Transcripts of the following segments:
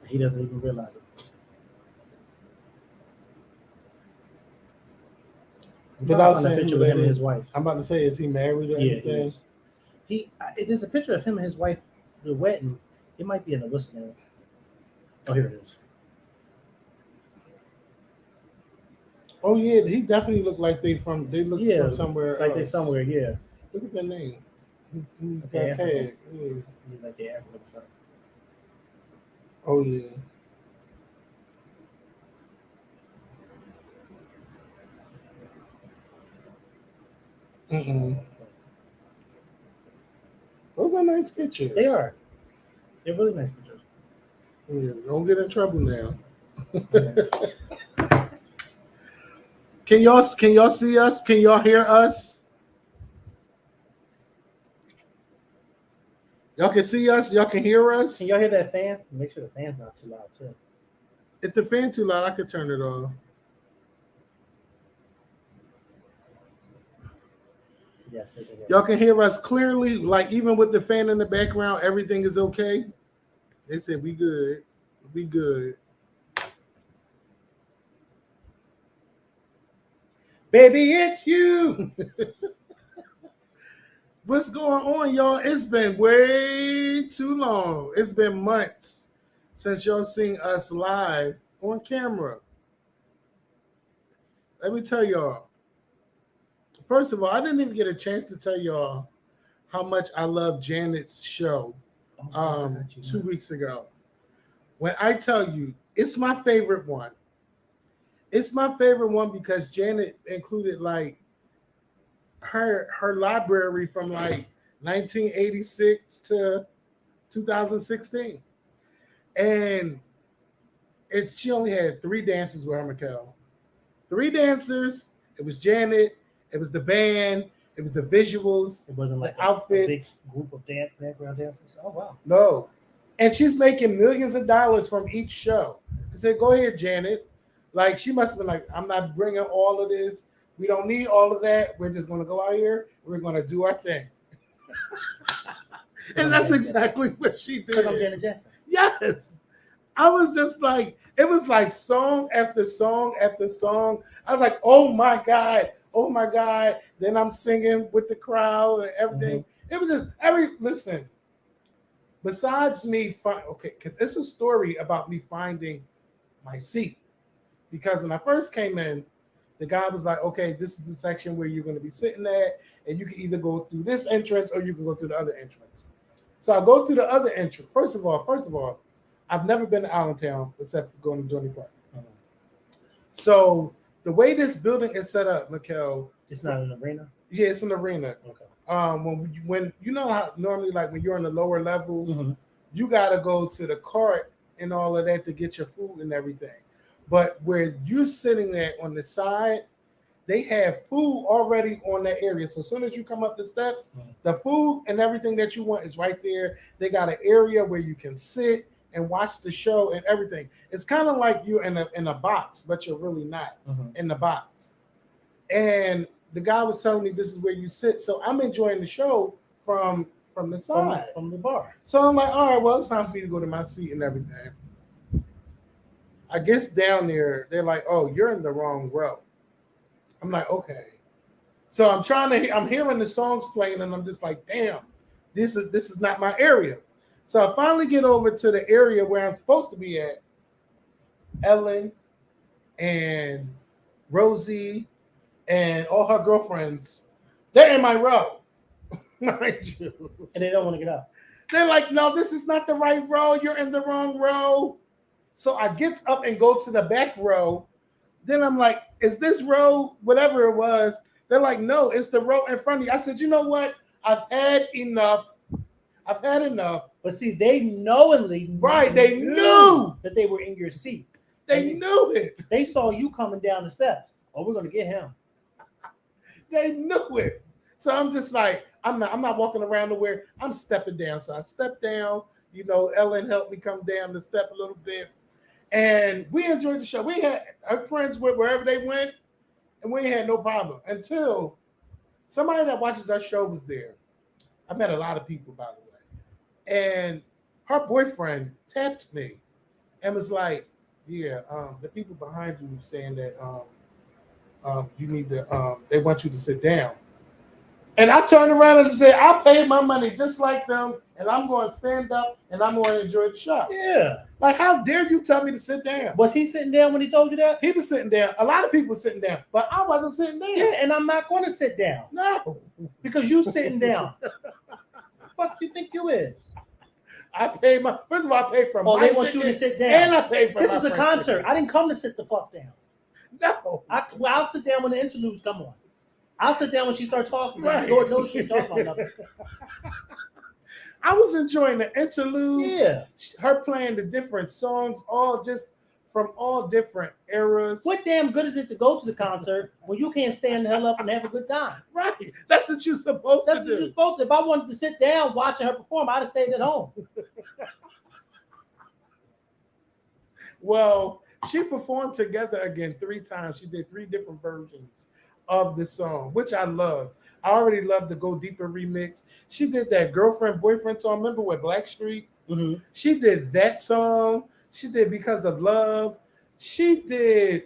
He doesn't even realize it. I'm trying to Without find a saying picture who with that him and is, his wife. I'm about to say, is he married or Yeah, he anything? is. There's a picture of him and his wife, the wedding. It might be in the what's the name? Oh, here it is. Oh yeah, he definitely looked like they look Yeah, from somewhere like they else. somewhere. Yeah, Look at that name. He like they got African. tagged. Yeah. Yeah, like they African. So Oh yeah. Mm-mm. Those are nice they pictures. are. They're really nice pictures. Yeah, don't get in trouble now. Okay. Can y'all see us? Can y'all hear us? Y'all can see us. Y'all can hear us. Can y'all hear that fan? Make sure the fan's not too loud too. If the fan too loud, I could turn it off. Yes, they can hear Y'all us. can hear us clearly. Like even with the fan in the background, everything is okay. They said we good. We good. Baby, it's you. What's going on, y'all? It's been way too long. It's been months since y'all seen us live on camera. Let me tell y'all. First of all, I didn't even get a chance to tell y'all how much I love Janet's show Oh, I forgot you. 2 weeks ago. When I tell you, it's my favorite one. It's my favorite one because Janet included like her library from like 1986 to 2016. And she only had three dancers with her, Makael. Three dancers. It was Janet. It was the band. It was the visuals, It wasn't the like a big outfits. group of background dancers. Oh wow. No. And she's making millions of dollars from each show. I said, go ahead, Janet. Like, she must have been like, I'm not bringing all of this. We don't need all of that. We're just going to go out here. We're going to do our thing. And that's exactly what she Because I'm did. Janet Jackson. Yes. I was just like, it was like song after song after song. I was like, oh my God. Oh my God. Then I'm singing with the crowd and everything. It was just listen, besides me, okay, because it's a story about me finding my seat. Because when I first came in, the guy was like, okay, this is the section where you're going to be sitting at, and you can either go through this entrance or you can go through the other entrance. So I go through the other entrance. First of all, I've never been to Allentown except for going to Johnny Park. Mhm. So the way this building is set up, Mikael, It's not an arena. yeah, it's an arena. Okay. When you know how normally like when you're on the lower level, Mm-hmm. you gotta go to the cart and all of that to get your food and everything. But where you're sitting at on the side, they have food already on that area. So as soon as you come up the steps, the food and everything that you want is right there. They got an area where you can sit and watch the show and everything. It's kind of like you're in a box, but you're really not Mm-hmm. in the box. And the guy was telling me this is where you sit. So I'm enjoying the show from the side. From the bar. So I'm like, all right, well, it's time for me to go to my seat and everything. I guess down there, they're like, oh, you're in the wrong row. I'm like, okay. So I'm hearing the songs playing, and I'm just like, damn, this is not my area. So I finally get over to the area where I'm supposed to be at. Ellen and Rosie and all her girlfriends, they're in my row, mind you. And they don't want to get up. They're like, no, this is not the right row. You're in the wrong row. So I get up and go to the back row. Then I'm like, is this row, whatever it was? They're like, no, it's the row in front of you. I said, you know what? I've had enough. I've had enough. But see, they knowingly Right, they knew that they were in your seat. They knew it. They saw you coming down the steps. Oh, we're gonna get him. They knew it. So I'm just like, I'm not walking around nowhere. I'm stepping down. So I stepped down. You know, Ellen helped me come down the step a little bit. And we enjoyed the show. We had our friends went wherever they went, and we had no problem until somebody that watches our show was there. I met a lot of people, by the way. And her boyfriend tapped me and was like, "Yeah, the people behind you saying that you need to, they want you to sit down." And I turned around and said, "I paid my money just like them, and I'm going to stand up and I'm going to enjoy the show." Yeah. Like, how dare you tell me to sit down? Was he sitting down when he told you that? He was sitting down. A lot of people were sitting down, but I wasn't sitting down. Yeah, and I'm not going to sit down. No. Because you sitting down. Fuck you think you is? I paid my, first of all, I paid for Oh, my they want you to ticket, sit down. and I paid for This my is a friend's concert. ticket. I didn't come to sit the fuck down. No. I'll sit down when the interludes come on. I'll sit down when she starts talking. Right. Lord knows she ain't talking about nothing. I was enjoying the interludes. Yeah. Her playing the different songs, all just from all different eras. What damn good is it to go to the concert when you can't stand the hell up and have a good time? Right. That's what you're supposed That's to what you're do. supposed to. If I wanted to sit down watching her perform, I'd have stayed at home. Well, she performed Together Again 3 times. She did 3 different versions of the song, which I love. I already love the Go Deeper remix. She did that Girlfriend Boyfriend song. Remember with Blackstreet? Mm-hmm. She did that song. She did Because of Love. She did.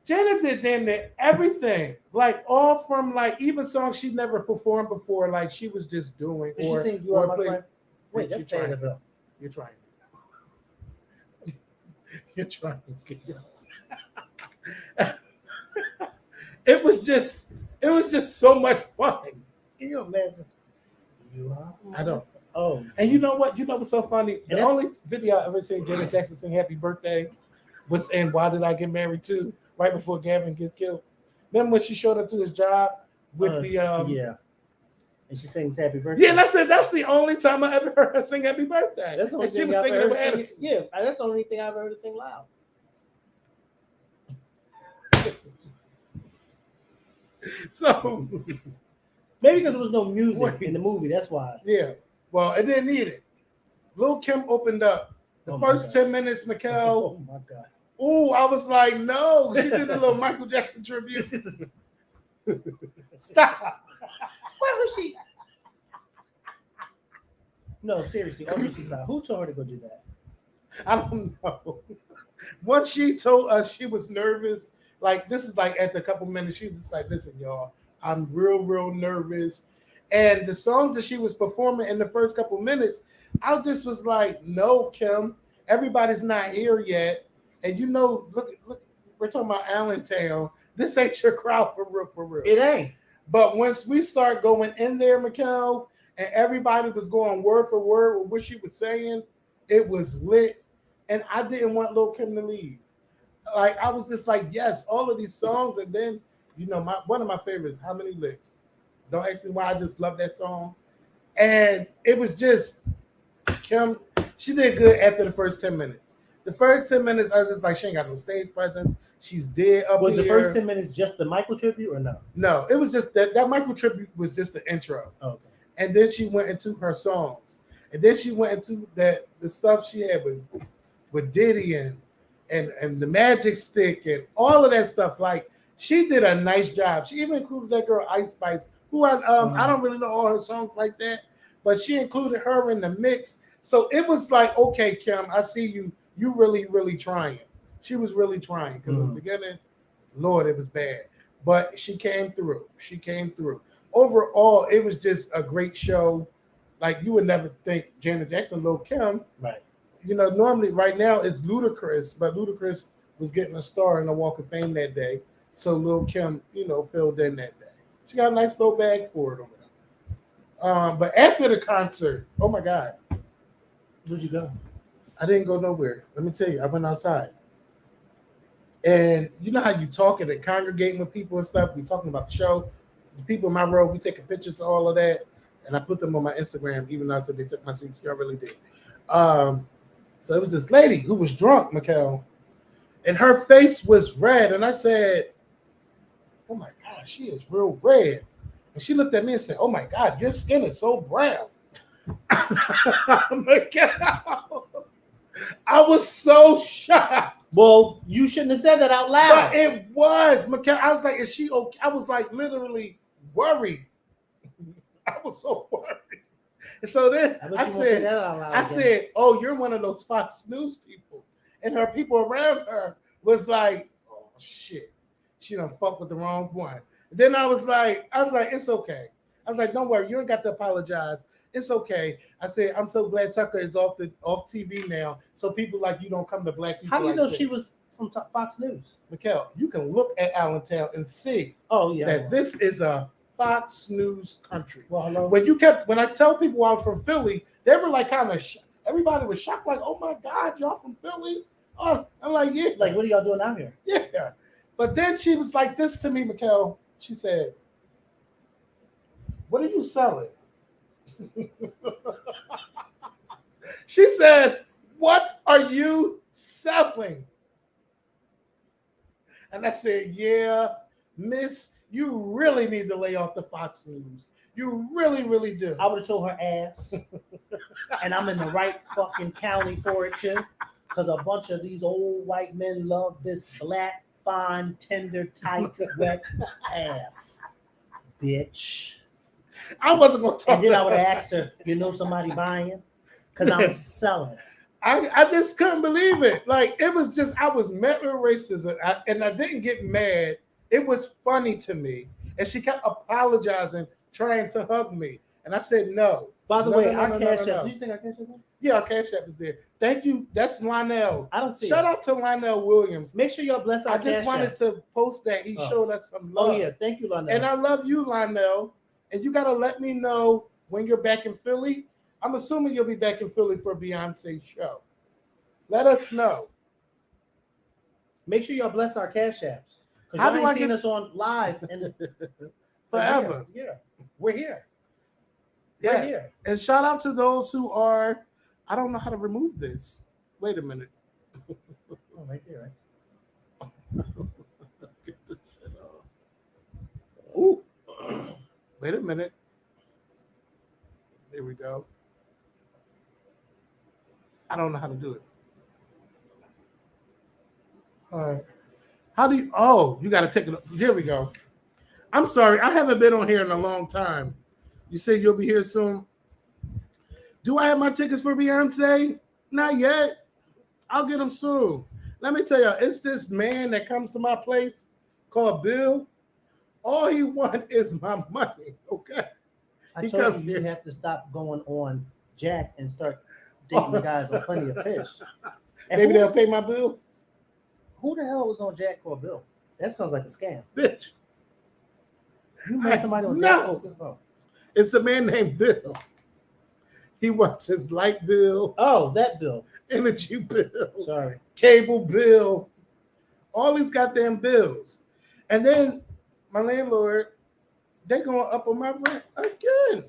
Janet did damn near everything. Like all from like even songs she never performed before. Like she was just doing. Did she sing You Are My Friend? Wait, You're that's trying. Annabelle. You're trying. You're trying. It was just so much fun. Can you imagine? You are my I don't. Oh, And you know what? You know what's so funny? And The only video I ever seen Janet Jackson sing "Happy Birthday" was in "Why Did I Get Married To?" Right before Gavin gets killed. Remember when she showed up to his job with the yeah, and she sings Happy Birthday. Yeah, and I said that's the only time I ever heard her sing "Happy Birthday." That's the only and she thing was I've singing ever it with heard. attitude. Yeah, that's the only thing I've ever heard her sing loud. So maybe because there was no music in the movie. That's why. Yeah, well, it didn't need it. Lil' Kim opened up the first 10 minutes. Makael. Oh my god. Oh, I was like, no. She did a little Michael Jackson tribute. Stop. Where was she? No, seriously. Who told her to go do that? I don't know. Once she told us she was nervous, like this is like at the couple minutes, she was like, listen, y'all, I'm real nervous. And the songs that she was performing in the first couple minutes, I just was like, no, Kim, everybody's not here yet. And you know, look, we're talking about Allentown. This ain't your crowd for real. It ain't. But once we start going in there, Makael, and everybody was going word for word with what she was saying, it was lit. And I didn't want Lil' Kim to leave. Like, I was just like, yes, all of these songs. And then, you know, one of my favorites, How Many Licks? Don't ask me why, I just love that song. And it was just, Kim, she did good after the first 10 minutes. The first 10 minutes, I was just like, she ain't got no stage presence. She's dead up Was here. the first 10 minutes just the Michael tribute or no? No, it was just that Michael tribute was just the intro. Okay. And then she went into her songs. And then she went into the stuff she had with Diddy and the Magic Stick and all of that stuff. Like, she did a nice job. She even included that girl Ice Spice, who I don't really know all her songs like that, but she included her in the mix. So it was like, okay, Kim, I see you. You really trying. She was really trying because in the beginning, Lord, it was bad. But she came through. Overall, it was just a great show. Like, you would never think Janet Jackson, Lil' Kim. Right. You know, normally right now it's Ludacris, but Ludacris was getting a star in the Walk of Fame that day. So Lil' Kim, you know, filled in that day. She got a nice little bag for it over there. But after the concert, oh my God. Where'd you go? I didn't go nowhere. Let me tell you, I went outside. And you know how you talking and congregating with people and stuff? We talking about the show. The people in my row, we taking pictures of all of that. And I put them on my Instagram, even though I said they took my seats. Y'all really did. So it was this lady who was drunk, Makael, and her face was red. And I said, oh my God, she is real red. And she looked at me and said, oh my God, your skin is so brown. Makael, I was so shocked. Well, you shouldn't have said that out loud. But it was, Makael. I was like, is she okay? I was like literally worried. I was so worried. And so then I bet I you won't say said, that out loud I again. said, oh, you're one of those Fox News people. And her people around her was like, oh shit, she done fucked with the wrong one. Then I was like, it's okay. I was like, don't worry, you ain't got to apologize. It's okay. I said, I'm so glad Tucker is off TV now, so people like you don't come to black people. How do you like know this. she was from Fox News? Makael, you can look at Allentown and see Oh yeah, that this is a Fox News country. Well, hello. When I tell people I'm from Philly, they were like kind of everybody was shocked, like, oh my God, y'all from Philly? Oh, I'm like, yeah. Like, what are y'all doing out here? Yeah. But then she was like this to me, Makael. She said, what are you selling? She said, what are you selling? And I said, yeah, miss, you really need to lay off the Fox News. You really, really do. I would have told her ass. And I'm in the right fucking county for it too. Because a bunch of these old white men love this black, fine, tender, tight, wet ass. Bitch. I wasn't going to talk And then to I would her. have asked her, you know somebody buying? Because I'm selling. I just couldn't believe it. Like, it was just, I was met with racism and I didn't get mad. It was funny to me. And she kept apologizing, trying to hug me. And I said, no. By the No, way, no, our no, Cash no, no, App, no. do you think our Cash App? Yeah, our Cash App is there. Thank you. That's Lionel. I don't see Shout it. out to Lionel Williams. Make sure y'all bless our I Cash just App. wanted to post that. He showed us some love. Oh, yeah. Thank you, Lionel. And I love you, Lionel. And you got to let me know when you're back in Philly. I'm assuming you'll be back in Philly for a Beyonce show. Let us know. Make sure y'all bless our Cash Apps. Because How y'all do ain't I seen get- us on live in Forever. Yeah. We're here. Yes. We're here. And shout out to those who are, I don't know how to remove this. Wait a minute. Oh, right there, right? Get this shit off. Ooh. Wait a minute. There we go. I don't know how to do it. All right. How do you? Oh, you got to take it. Here we go. I'm sorry. I haven't been on here in a long time. You said you'll be here soon. Do I have my tickets for Beyonce? Not yet. I'll get them soon. Let me tell you, it's this man that comes to my place called Bill. All he wants is my money. Okay. I told you have to stop going on Jack and start dating the guys on Plenty of Fish. And Maybe they'll pay my bills. Who the hell was on Jack or Bill? That sounds like a scam. Bitch. You met somebody on No. Jack or Bill? It's the man named Bill. He wants his light bill, Oh, that Bill. energy bill, Sorry. cable bill, all these goddamn bills. And then my landlord, they're going up on my rent again.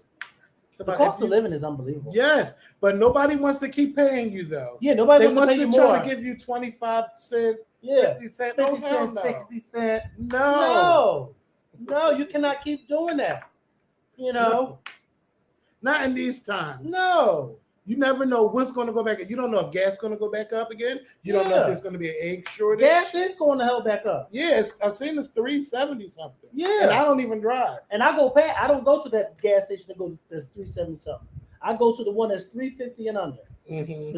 The cost of living is unbelievable. Yes, but nobody wants to keep paying you though. Yeah, nobody They wants to pay you try more. to give you 25 cents, Yeah. 50 cents, 50 no, hell cents, no. 60 cents. No. No, you cannot keep doing that. You know? Not in these times. No. You never know what's going to go back. You don't know if gas is going to go back up again. You don't know if Yeah. there's going to be an egg shortage. Gas is going to hell back up. Yes, I've seen it's $3.70 something. Yeah. And I don't even drive. And I go past, I don't go to that gas station to go that's 370 something. I go to the one that's 350 and under. Mm-hmm.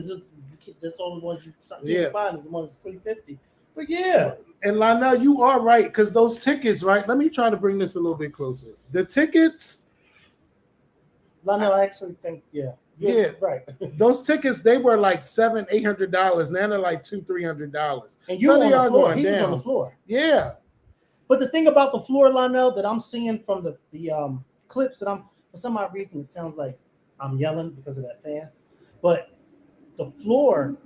That's the only ones you Yeah. find is the ones that's 350. But yeah. And Lana, you are right, because those tickets, right? Let me try to bring this a little bit closer. The tickets, No, I actually think, yeah. Yeah. Right. those tickets, they were like $700-800. Now they're like $200-300. And you So on they the are floor. going He was down. on the floor. Yeah. But the thing about the floor, Lionel, that I'm seeing from the clips that for some odd reason, it sounds like I'm yelling because of that fan. But the floor,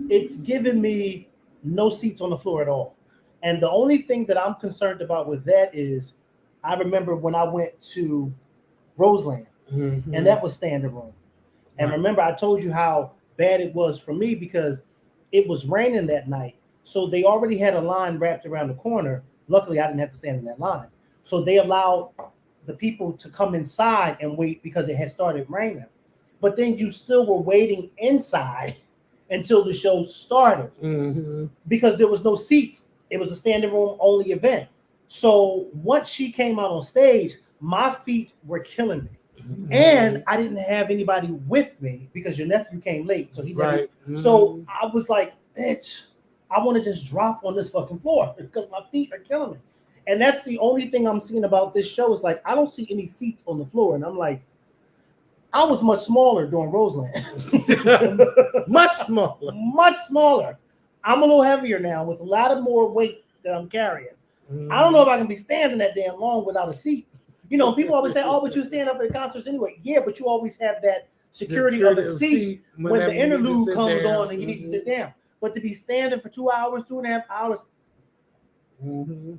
it's giving me no seats on the floor at all. And the only thing that I'm concerned about with that is I remember when I went to Roseland, Mm-hmm. and that was standing room. And Right. remember, I told you how bad it was for me because it was raining that night. So they already had a line wrapped around the corner. Luckily, I didn't have to stand in that line. So they allowed the people to come inside and wait because it had started raining. But then you still were waiting inside until the show started Mm-hmm. because there was no seats. It was a standing room only event. So once she came out on stage, my feet were killing me. And I didn't have anybody with me because your nephew came late, so he never. Right. So I was like, bitch, I want to just drop on this fucking floor because my feet are killing me. And that's the only thing I'm seeing about this show is like I don't see any seats on the floor, and I'm like, I was much smaller during Roseland. Much smaller. Much smaller. I'm a little heavier now with a lot of more weight that I'm carrying. I don't know if I can be standing that damn long without a seat. You know, people always say, "Oh, but you stand up at concerts anyway." Yeah, but you always have that security of a seat when the interlude comes on and you need to sit down. But to be standing for 2 hours, 2.5 hours, Mm-hmm.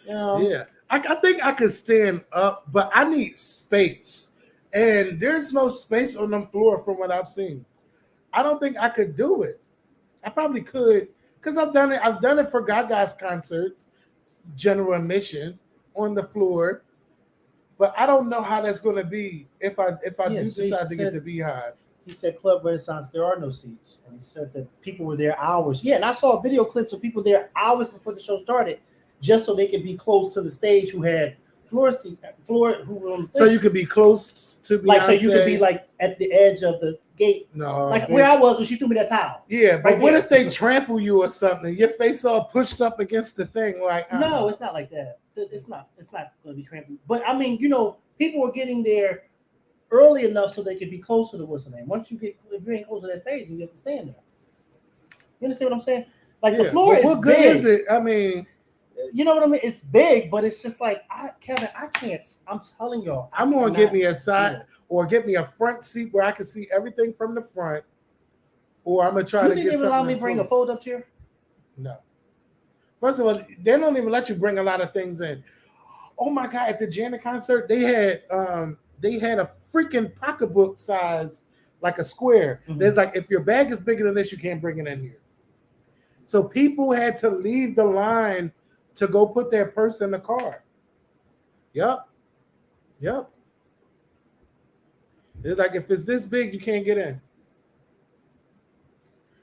you know, Yeah, I think I could stand up, but I need space, and there's no space on the floor from what I've seen. I don't think I could do it. I probably could because I've done it. I've done it for Gaga's concerts, general admission on the floor, but I don't know how that's going to be if I do decide to get the Beehive. He said Club Renaissance, there are no seats. And he said that people were there hours. Yeah, and I saw video clips of people there hours before the show started just so they could be close to the stage who had floor seats. Who were on the So you could be close to Beyonce. like, so you could be like at the edge of the gate. No. Like where I was when she threw me that towel. Yeah, but Right what there. if they trample you or something? Your face all pushed up against the thing like No, it's not like that. It's not going to be trampled. But I mean, you know, people were getting there early enough so they could be closer to what's the name. Once you get, if you ain't close to that stage, you have to stand there. You understand what I'm saying? Like the floor is what good big. is it? I mean, you know what I mean? It's big, but it's just like Kevin, I can't. I'm telling y'all, I'm gonna get me a side or get me a front seat where I can see everything from the front, or I'm gonna try to get. You think they would allow me to bring a fold up chair? No. First of all, they don't even let you bring a lot of things in. Oh my God! At the Janet concert, they had a freaking pocketbook size, like a square. Mm-hmm. There's like, if your bag is bigger than this, you can't bring it in here. So people had to leave the line to go put their purse in the car. Yep. It's like, if it's this big, you can't get in.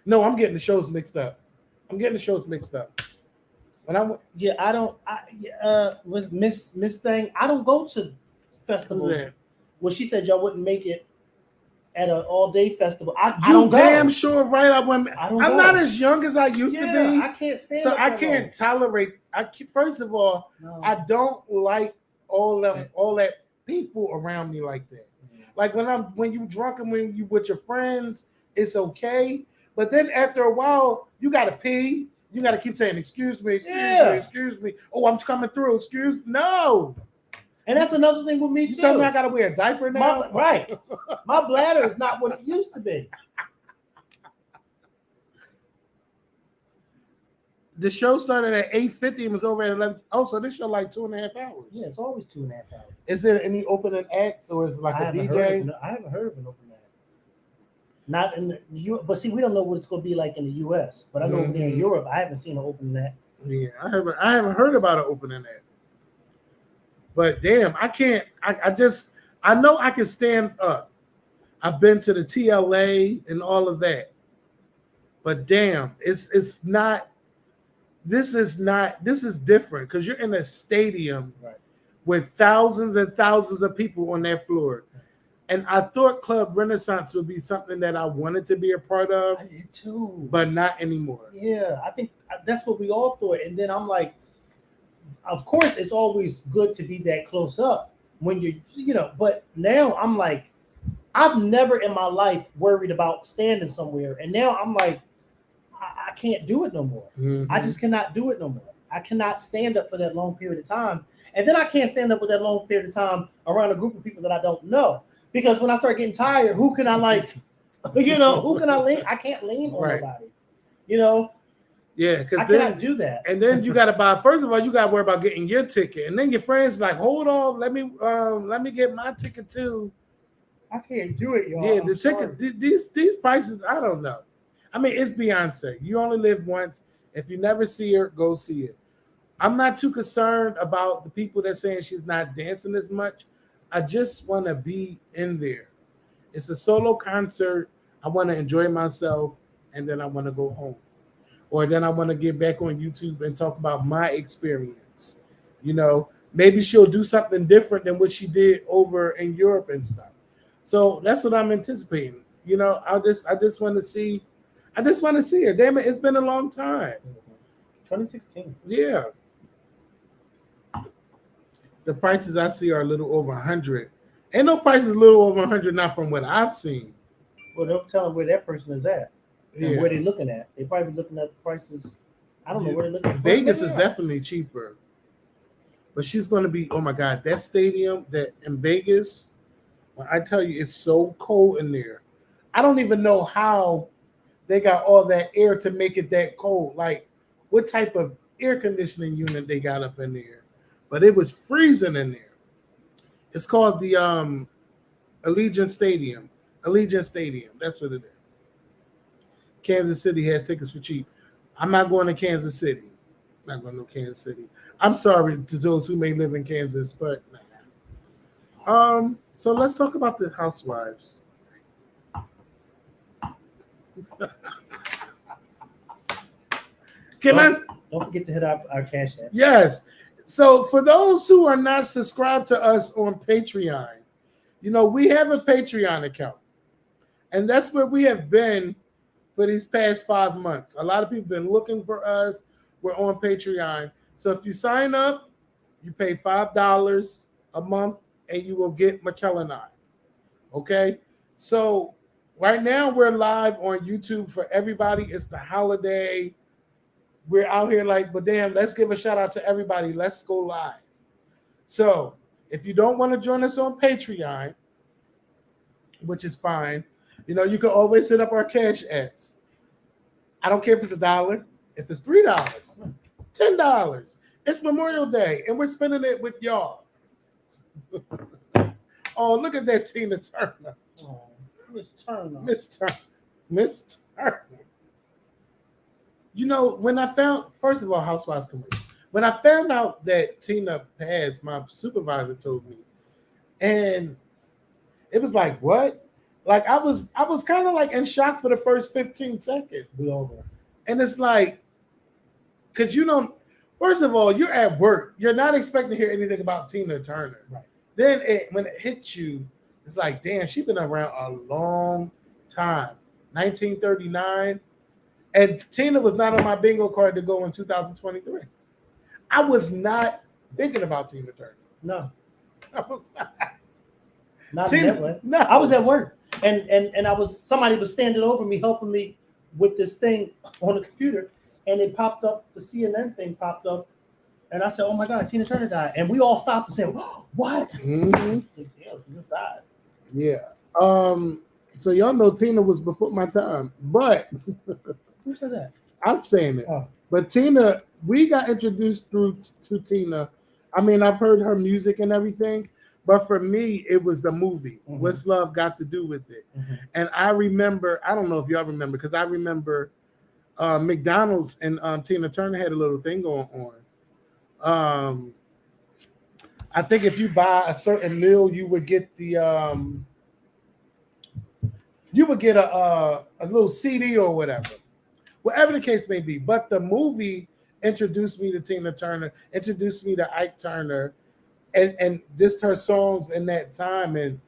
No, I'm getting the shows mixed up. When with Miss Thing, I don't go to festivals. Well, she said y'all wouldn't make it at an all-day festival. I don't damn go. Sure right. I'm not as young as I used to be. I can't stand. So I can't tolerate. First of all, no. I don't like all that people around me like that. Yeah. Like when you drunk and when you with your friends, it's okay. But then after a while, you gotta pee. You gotta keep saying, "Excuse me, excuse me." Oh, I'm coming through. Excuse no. And that's another thing with me too. You tell me I gotta wear a diaper now? Right. My bladder is not what it used to be. The show started at 8:50 and was over at 11. Oh, so this show like 2.5 hours. Yeah, it's always 2.5 hours. Is there any opening acts or is it like a DJ? I haven't heard of an opening act. Not in the U, but see, we don't know what it's going to be like in the U.S. But I know over there in Europe, I haven't seen an opening act. Yeah, I haven't heard about an opening act. But damn, I can't. I know I can stand up. I've been to the TLA and all of that. But damn, it's not. This is different because you're in a stadium with thousands and thousands of people on that floor. And I thought Club Renaissance would be something that I wanted to be a part of. I did too. But not anymore. Yeah, I think that's what we all thought. And then I'm like, of course, it's always good to be that close up when but now I'm like, I've never in my life worried about standing somewhere. And now I'm like, I can't do it no more. Mm-hmm. I just cannot do it no more. I cannot stand up for that long period of time. And then I can't stand up with that long period of time around a group of people that I don't know. Because when I start getting tired, who can I who can I lean? I can't lean on nobody. Yeah, because I cannot do that. And then you got to buy. First of all, you got to worry about getting your ticket, and then your friends like, hold on, let me get my ticket too. I can't do it, y'all. Yeah, the ticket. These prices, I don't know. I mean, it's Beyonce. You only live once. If you never see her, go see it. I'm not too concerned about the people that saying she's not dancing as much. I just want to be in there. It's a solo concert. I want to enjoy myself, and then I want to go home. Or then I want to get back on YouTube and talk about my experience. maybe she'll do something different than what she did over in Europe and stuff. So that's what I'm anticipating. You know, I just want to see, I just want to see her. Damn it, it's been a long time. 2016. Yeah. The prices I see are a little over 100. Ain't no prices a little over 100, not from what I've seen. Well, they'll tell them where that person is at and Yeah. where they're looking at. They probably looking at prices. I don't know where they're looking at. Vegas is definitely cheaper. But she's going to be, oh my God, that stadium that in Vegas, when I tell you it's so cold in there. I don't even know how they got all that air to make it that cold. Like what type of air conditioning unit they got up in there. But it was freezing in there. It's called the Allegiant Stadium. Allegiant Stadium. That's what it is. Kansas City has tickets for cheap. I'm not going to Kansas City. Not going to Kansas City. I'm sorry to those who may live in Kansas, but nah. So let's talk about the housewives. Don't forget to hit our cash app. Yes. So for those who are not subscribed to us on Patreon, you know, we have a Patreon account. And that's where we have been for these past 5 months. A lot of people have been looking for us. We're on Patreon. So if you sign up, you pay $5 a month and you will get Makael and I. Okay? So right now we're live on YouTube for everybody. It's the holiday. We're out here like, but damn, let's give a shout out to everybody. Let's go live. So if you don't want to join us on Patreon, which is fine, you know, you can always hit up our cash apps. I don't care if it's $1, if it's $3, $10. It's Memorial Day, and we're spending it with y'all. Oh, look at that Tina Turner. Oh, Miss Turner. Miss Turner. You know, when I found, first of all, Housewives commercial. When I found out that Tina passed, my supervisor told me, and it was like, what? Like I was kind of like in shock for the first 15 seconds. We over. And it's like, because you don't, first of all, you're at work. You're not expecting to hear anything about Tina Turner. Right. Then when it hits you, it's like, damn, she's been around a long time. 1939. And Tina was not on my bingo card to go in 2023. I was not thinking about Tina Turner. No. I was not. Not Tina, in that way. No. I was at work. And somebody was standing over me, helping me with this thing on the computer, and it popped up, the CNN thing popped up, and I said, oh my God, Tina Turner died. And we all stopped and said, oh, what? Mm-hmm. Said, yeah, she just died. Yeah. So y'all know Tina was before my time, but Who said that? I'm saying it. Oh. But Tina, we got introduced to Tina. I mean, I've heard her music and everything, but for me, it was the movie. Mm-hmm. What's Love Got to Do with It? Mm-hmm. And I remember, I don't know if y'all remember, because I remember McDonald's and Tina Turner had a little thing going on. I think if you buy a certain meal, you would get the a little CD or whatever. Whatever the case may be. But the movie introduced me to Tina Turner, introduced me to Ike Turner, and just her songs in that time and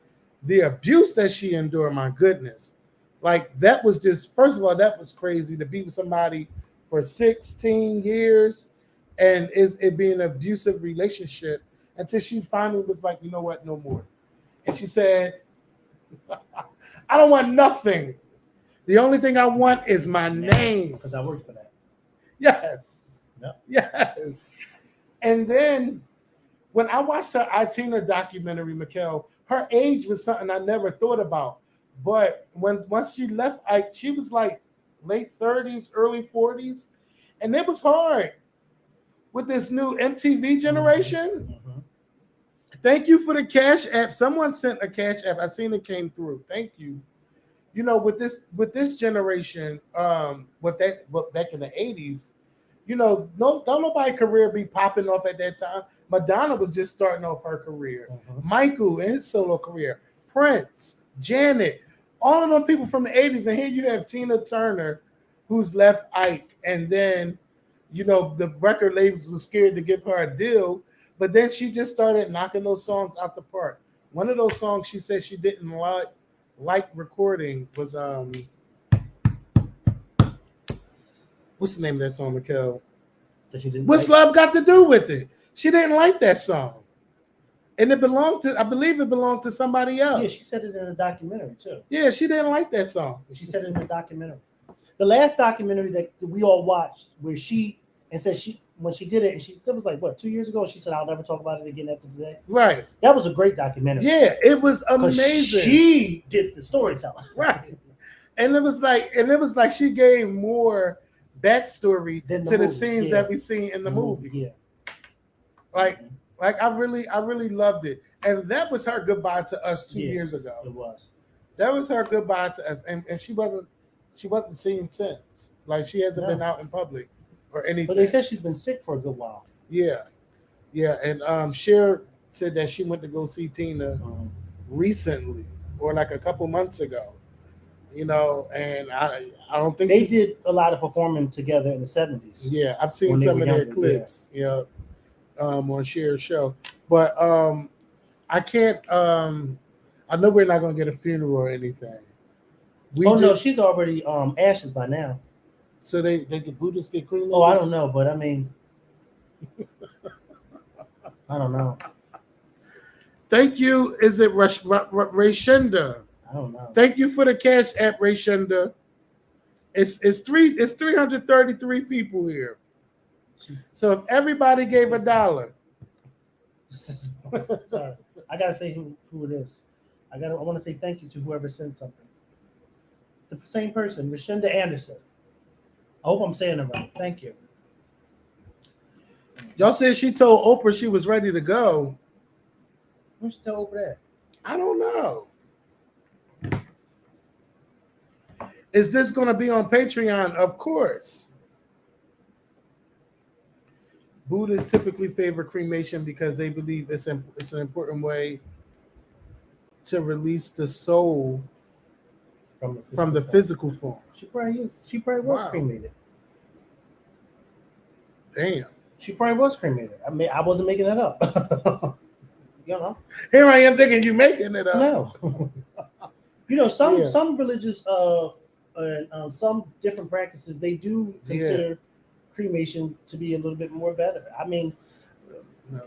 the abuse that she endured, my goodness. Like that was just, first of all, that was crazy to be with somebody for 16 years and it being an abusive relationship until she finally was like, you know what, no more. And she said, I don't want nothing. The only thing I want is my name. Because I worked for that. Yes. Yep. Yes. And then when I watched her Tina documentary, Makael, her age was something I never thought about. But once she left, she was like late 30s, early 40s. And it was hard with this new MTV generation. Mm-hmm. Thank you for the Cash App. Someone sent a Cash App. I seen it came through. Thank you. You know, with this generation, back in the 80s, you know, don't nobody career be popping off at that time. Madonna was just starting off her career. Mm-hmm. Michael and his solo career. Prince, Janet, all of them people from the 80s. And here you have Tina Turner, who's left Ike. And then, you know, the record labels were scared to give her a deal. But then she just started knocking those songs out the park. One of those songs she said she didn't like recording was what's the name of that song, Makael? That she didn't What's like. love got to do with it? She didn't like that song. And it belonged to, I believe it belonged to somebody else. Yeah, she said it in a documentary too. Yeah, she didn't like that song. She said it in the documentary. The last documentary that we all watched, where she said when she did it, and it was like what 2 years ago. She said, "I'll never talk about it again after today." Right. That was a great documentary. Yeah, it was 'Cause amazing. She did the storytelling. Right. And it was like she gave more backstory Than to the the movie, scenes yeah. that we seen in the movie. Yeah. Like I really loved it. And that was her goodbye to us 2 Yeah, years ago. It was. That was her goodbye to us. And she wasn't seen since. Like she hasn't No. been out in public or anything. But they said she's been sick for a good while. Yeah. Yeah. And Cher said that she went to go see Tina recently or like a couple months ago. You know, and I don't think They did a lot of performing together in the 70s. Yeah, I've seen when they some were of their younger, clips, on Cher's show. But I can't I know we're not gonna get a funeral or anything. No, she's already ashes by now. So they get Buddhists get cremated? Oh, I don't know, but I mean I don't know. Thank you. Is it Rayshenda? I don't know. Thank you for the cash app, Rayshenda. It's 333 people here. So if everybody gave $1. Sorry. I gotta say who it is. I want to say thank you to whoever sent something. The same person, Rashenda Anderson. I hope I'm saying it right. Thank you. Y'all said she told Oprah she was ready to go. Who's still over there? I don't know. Is this going to be on Patreon? Of course. Buddhists typically favor cremation because they believe it's an important to release the soul from the physical form. She probably was cremated. Damn. She probably was cremated. I mean, I wasn't making that up. You know. Here I am thinking you making it up. No. You know, some religious some different practices, they do consider cremation to be a little bit more better. I mean,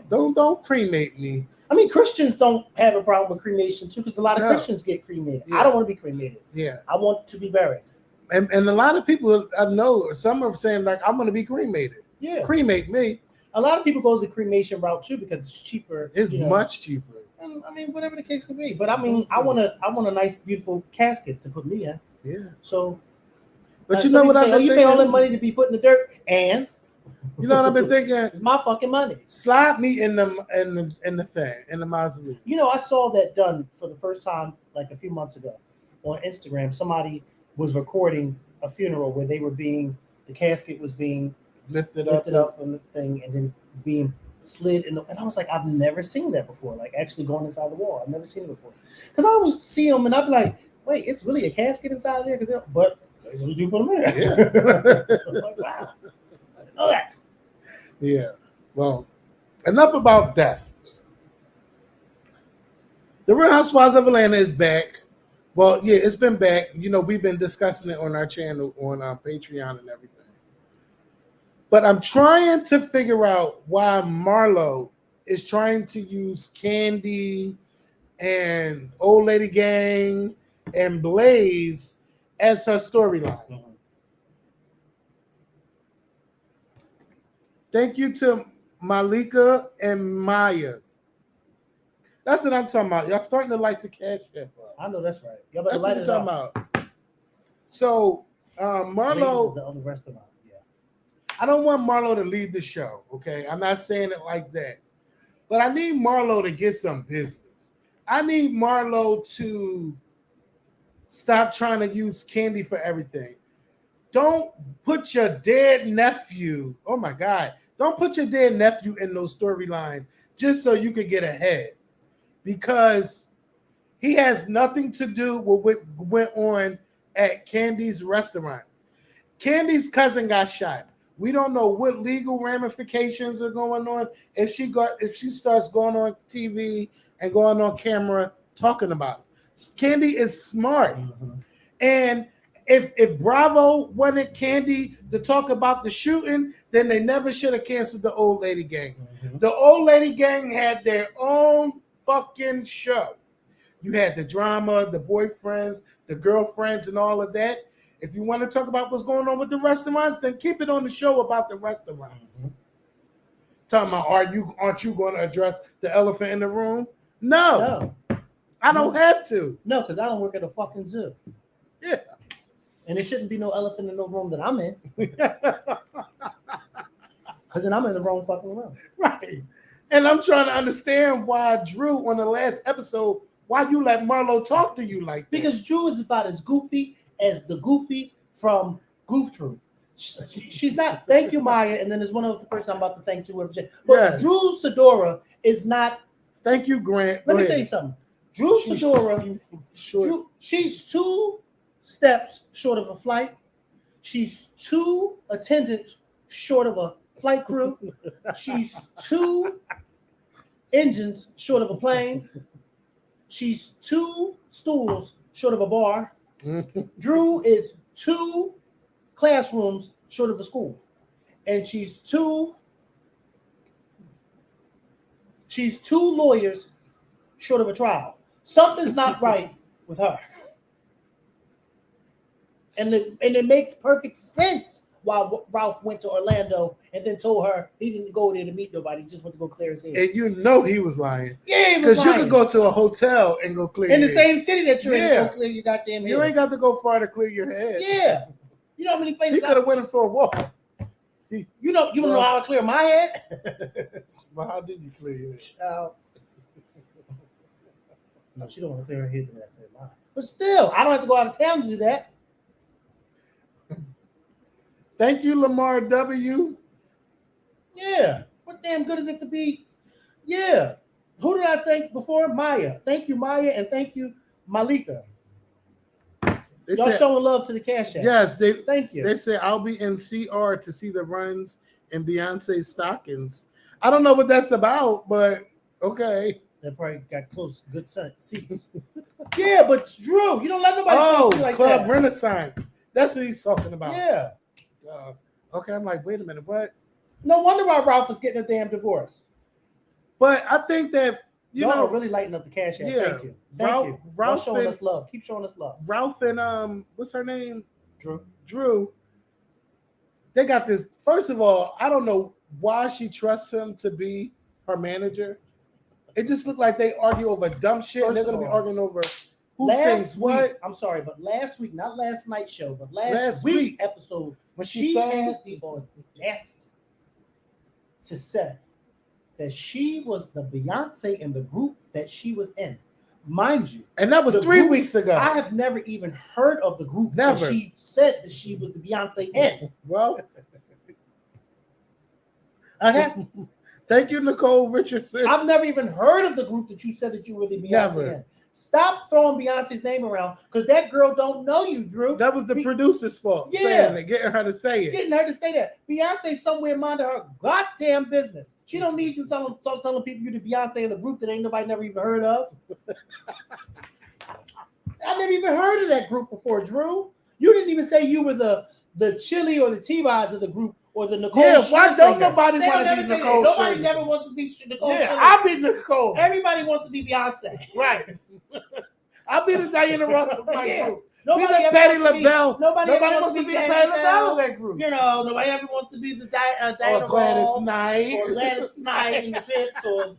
don't cremate me. I mean, Christians don't have a problem with cremation too, because a lot of Christians get cremated. Yeah. I don't want to be cremated. Yeah, I want to be buried. And a lot of people I know, some are saying like, I'm going to be cremated. Yeah, cremate me. A lot of people go the cremation route too because it's cheaper. It's much cheaper. And I mean, whatever the case may be. But I mean, I want a nice, beautiful casket to put me in. Yeah. So, but you know what I've been thinking? You pay all that money to be put in the dirt, and you know what I've been thinking? It's my fucking money. Slide me in the mausoleum. You know, I saw that done for the first time like a few months ago on Instagram. Somebody was recording a funeral where the casket was being lifted up on the thing and then being slid in and I was like, I've never seen that before. Like actually going inside the wall. I've never seen it before. Because I always see them and I'd be like, wait, it's really a casket inside there? But they really do put them in there. Yeah. I was like, wow. I didn't know that. Yeah. Well, enough about death. The Real Housewives of Atlanta is back. Well, yeah, it's been back. You know, we've been discussing it on our channel, on our Patreon and everything. But I'm trying to figure out why Marlo is trying to use Candy and Old Lady Gang and Blaze as her storyline. Mm-hmm. Thank you to Malika and Maya. That's what I'm talking about. Y'all starting to like the cash app. I know that's right. Y'all better light it up. About. So Marlo Blaze is the other restaurant. I don't want Marlo to leave the show, okay? I'm not saying it like that. But I need Marlo to get some business. I need Marlo to stop trying to use Candy for everything. Don't put your dead nephew, oh my God, don't put your dead nephew in those storylines just so you could get ahead. Because he has nothing to do with what went on at Candy's restaurant. Candy's cousin got shot. We don't know what legal ramifications are going on if she starts going on TV and going on camera talking about it. Candy is smart. And if Bravo wanted Candy to talk about the shooting, then they never should have canceled the Old Lady Gang. The Old Lady Gang had their own fucking show. You had the drama, the boyfriends, the girlfriends, and all of that. If you want to talk about what's going on with the restaurants, then keep it on the show about the restaurants. Talking about, aren't you going to address the elephant in the room? No. I don't have to. No, because I don't work at a fucking zoo. Yeah. And there shouldn't be no elephant in the room that I'm in. Because then I'm in the wrong fucking room. Right. And I'm trying to understand why Drew on the last episode, why you let Marlo talk to you like that. Because Drew is about as goofy as the Goofy from Goof Troop. She's not. Thank you, Maya. And then there's one other person I'm about to thank too. But yes. Drew Sidora is not. Thank you, Grant. Let me tell you something. Drew Sidora, she's 2 steps short of a flight. She's 2 attendants short of a flight crew. She's 2 engines short of a plane. She's 2 stools short of a bar. Drew is 2 classrooms short of a school. And she's 2 lawyers short of a trial. Something's not right with her. And it makes perfect sense why Ralph went to Orlando and then told her he didn't go there to meet nobody, he just went to go clear his head. And you know he was lying. Yeah, because you could go to a hotel and go clear in your the head. same city that you're in, go clear your goddamn head. You ain't got to go far to clear your head. Yeah. You know how many places he could have went for a walk. You don't know how I clear my head? Well, how did you clear your head? No, she don't want to clear her head to clear mine. But still, I don't have to go out of town to do that. Thank you, Lamar W. Yeah. What damn good is it to be? Yeah. Who did I thank before? Maya. Thank you, Maya, and thank you, Malika. Y'all showing love to the Cash App. Yes, thank you. They say I'll be in CR to see the runs in Beyonce stockings. I don't know what that's about, but okay. They probably got close, good seats. Yeah, but Drew, you don't let nobody talk to you like Club that. Renaissance. That's what he's talking about. Yeah. Okay, I'm like, wait a minute, what? No wonder why Ralph is getting a damn divorce. But I think that y'all are really lighting up the Cash App. Yeah, thank you. Thank you. Ralph showing us love. Keep showing us love. Ralph and what's her name? Drew. They got this. First of all, I don't know why she trusts him to be her manager. It just looked like they argue over dumb shit. And they're going to be arguing over who sings what. I'm sorry, but last week, not last night's show, but last week's episode, when she had the audacity to say that she was the Beyonce in the group that she was in. Mind you. And that was 3 weeks ago. I have never even heard of the group never. That she said that she was the Beyonce in. Well. Okay. Thank you, Nicole Richardson. I've never even heard of the group that you said that you were the Beyonce in. Stop throwing Beyonce's name around because that girl don't know you, Drew. That was the producer's fault. Yeah. Getting her to say it. Getting her to say that. Beyonce somewhere minding her goddamn business. She don't need you telling people you the Beyonce in a group that ain't nobody never even heard of. I never even heard of that group before, Drew. You didn't even say you were the Chili or the T-Boz of the group or the Nicole. Yeah, why don't nobody want to be Nicole? Nobody never wants to be Nicole. Yeah, I'll be Nicole. Everybody wants to be Beyonce. Right. I'll be the Diana Ross of my group. Nobody be the Patti LaBelle. Nobody wants to be Patti LaBelle in that group. You know, nobody ever wants to be the Diana Gladys Knight. Or Gladys Knight in the Pits or,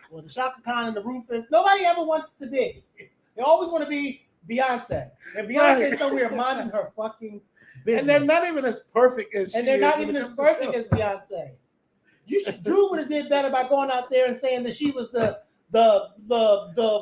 or the Shaka Khan and the Rufus. Nobody ever wants to be. They always want to be Beyonce. And Beyonce somewhere minding her fucking business. And they're not even as perfect as she is. And they're not even as perfect as Beyonce. Drew would have did better by going out there and saying that she was the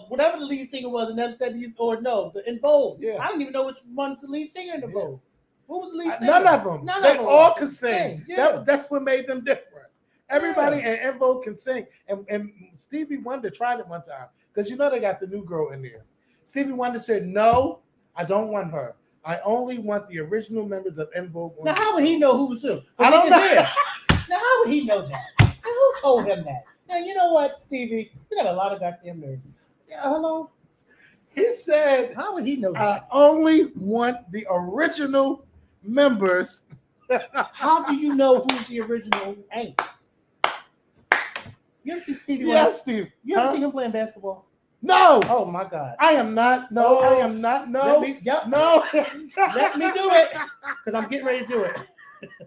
whatever the lead singer was in FW or no, the In Vogue. Yeah. I don't even know which one's the lead singer in the Vogue. Who was the lead singer? None of them. They all could sing. Yeah. That's what made them different. Everybody in Vogue can sing. And Stevie Wonder tried it one time because they got the new girl in there. Stevie Wonder said, "No, I don't want her. I only want the original members of En Vogue. Now, how would he know who was who? I don't know. Now, how would he know that? And who told him that? Now, you know what, Stevie? You got a lot of goddamn nerve. Yeah, hello? He said, How would he know I that? only want the original members. How do you know who's the original ain't? You ever see Stevie Wonder? Yes, Steve. You ever see him playing basketball? No. Oh, my God. I am not. No, I am not. No. No. Let me do it, because I'm getting ready to do it.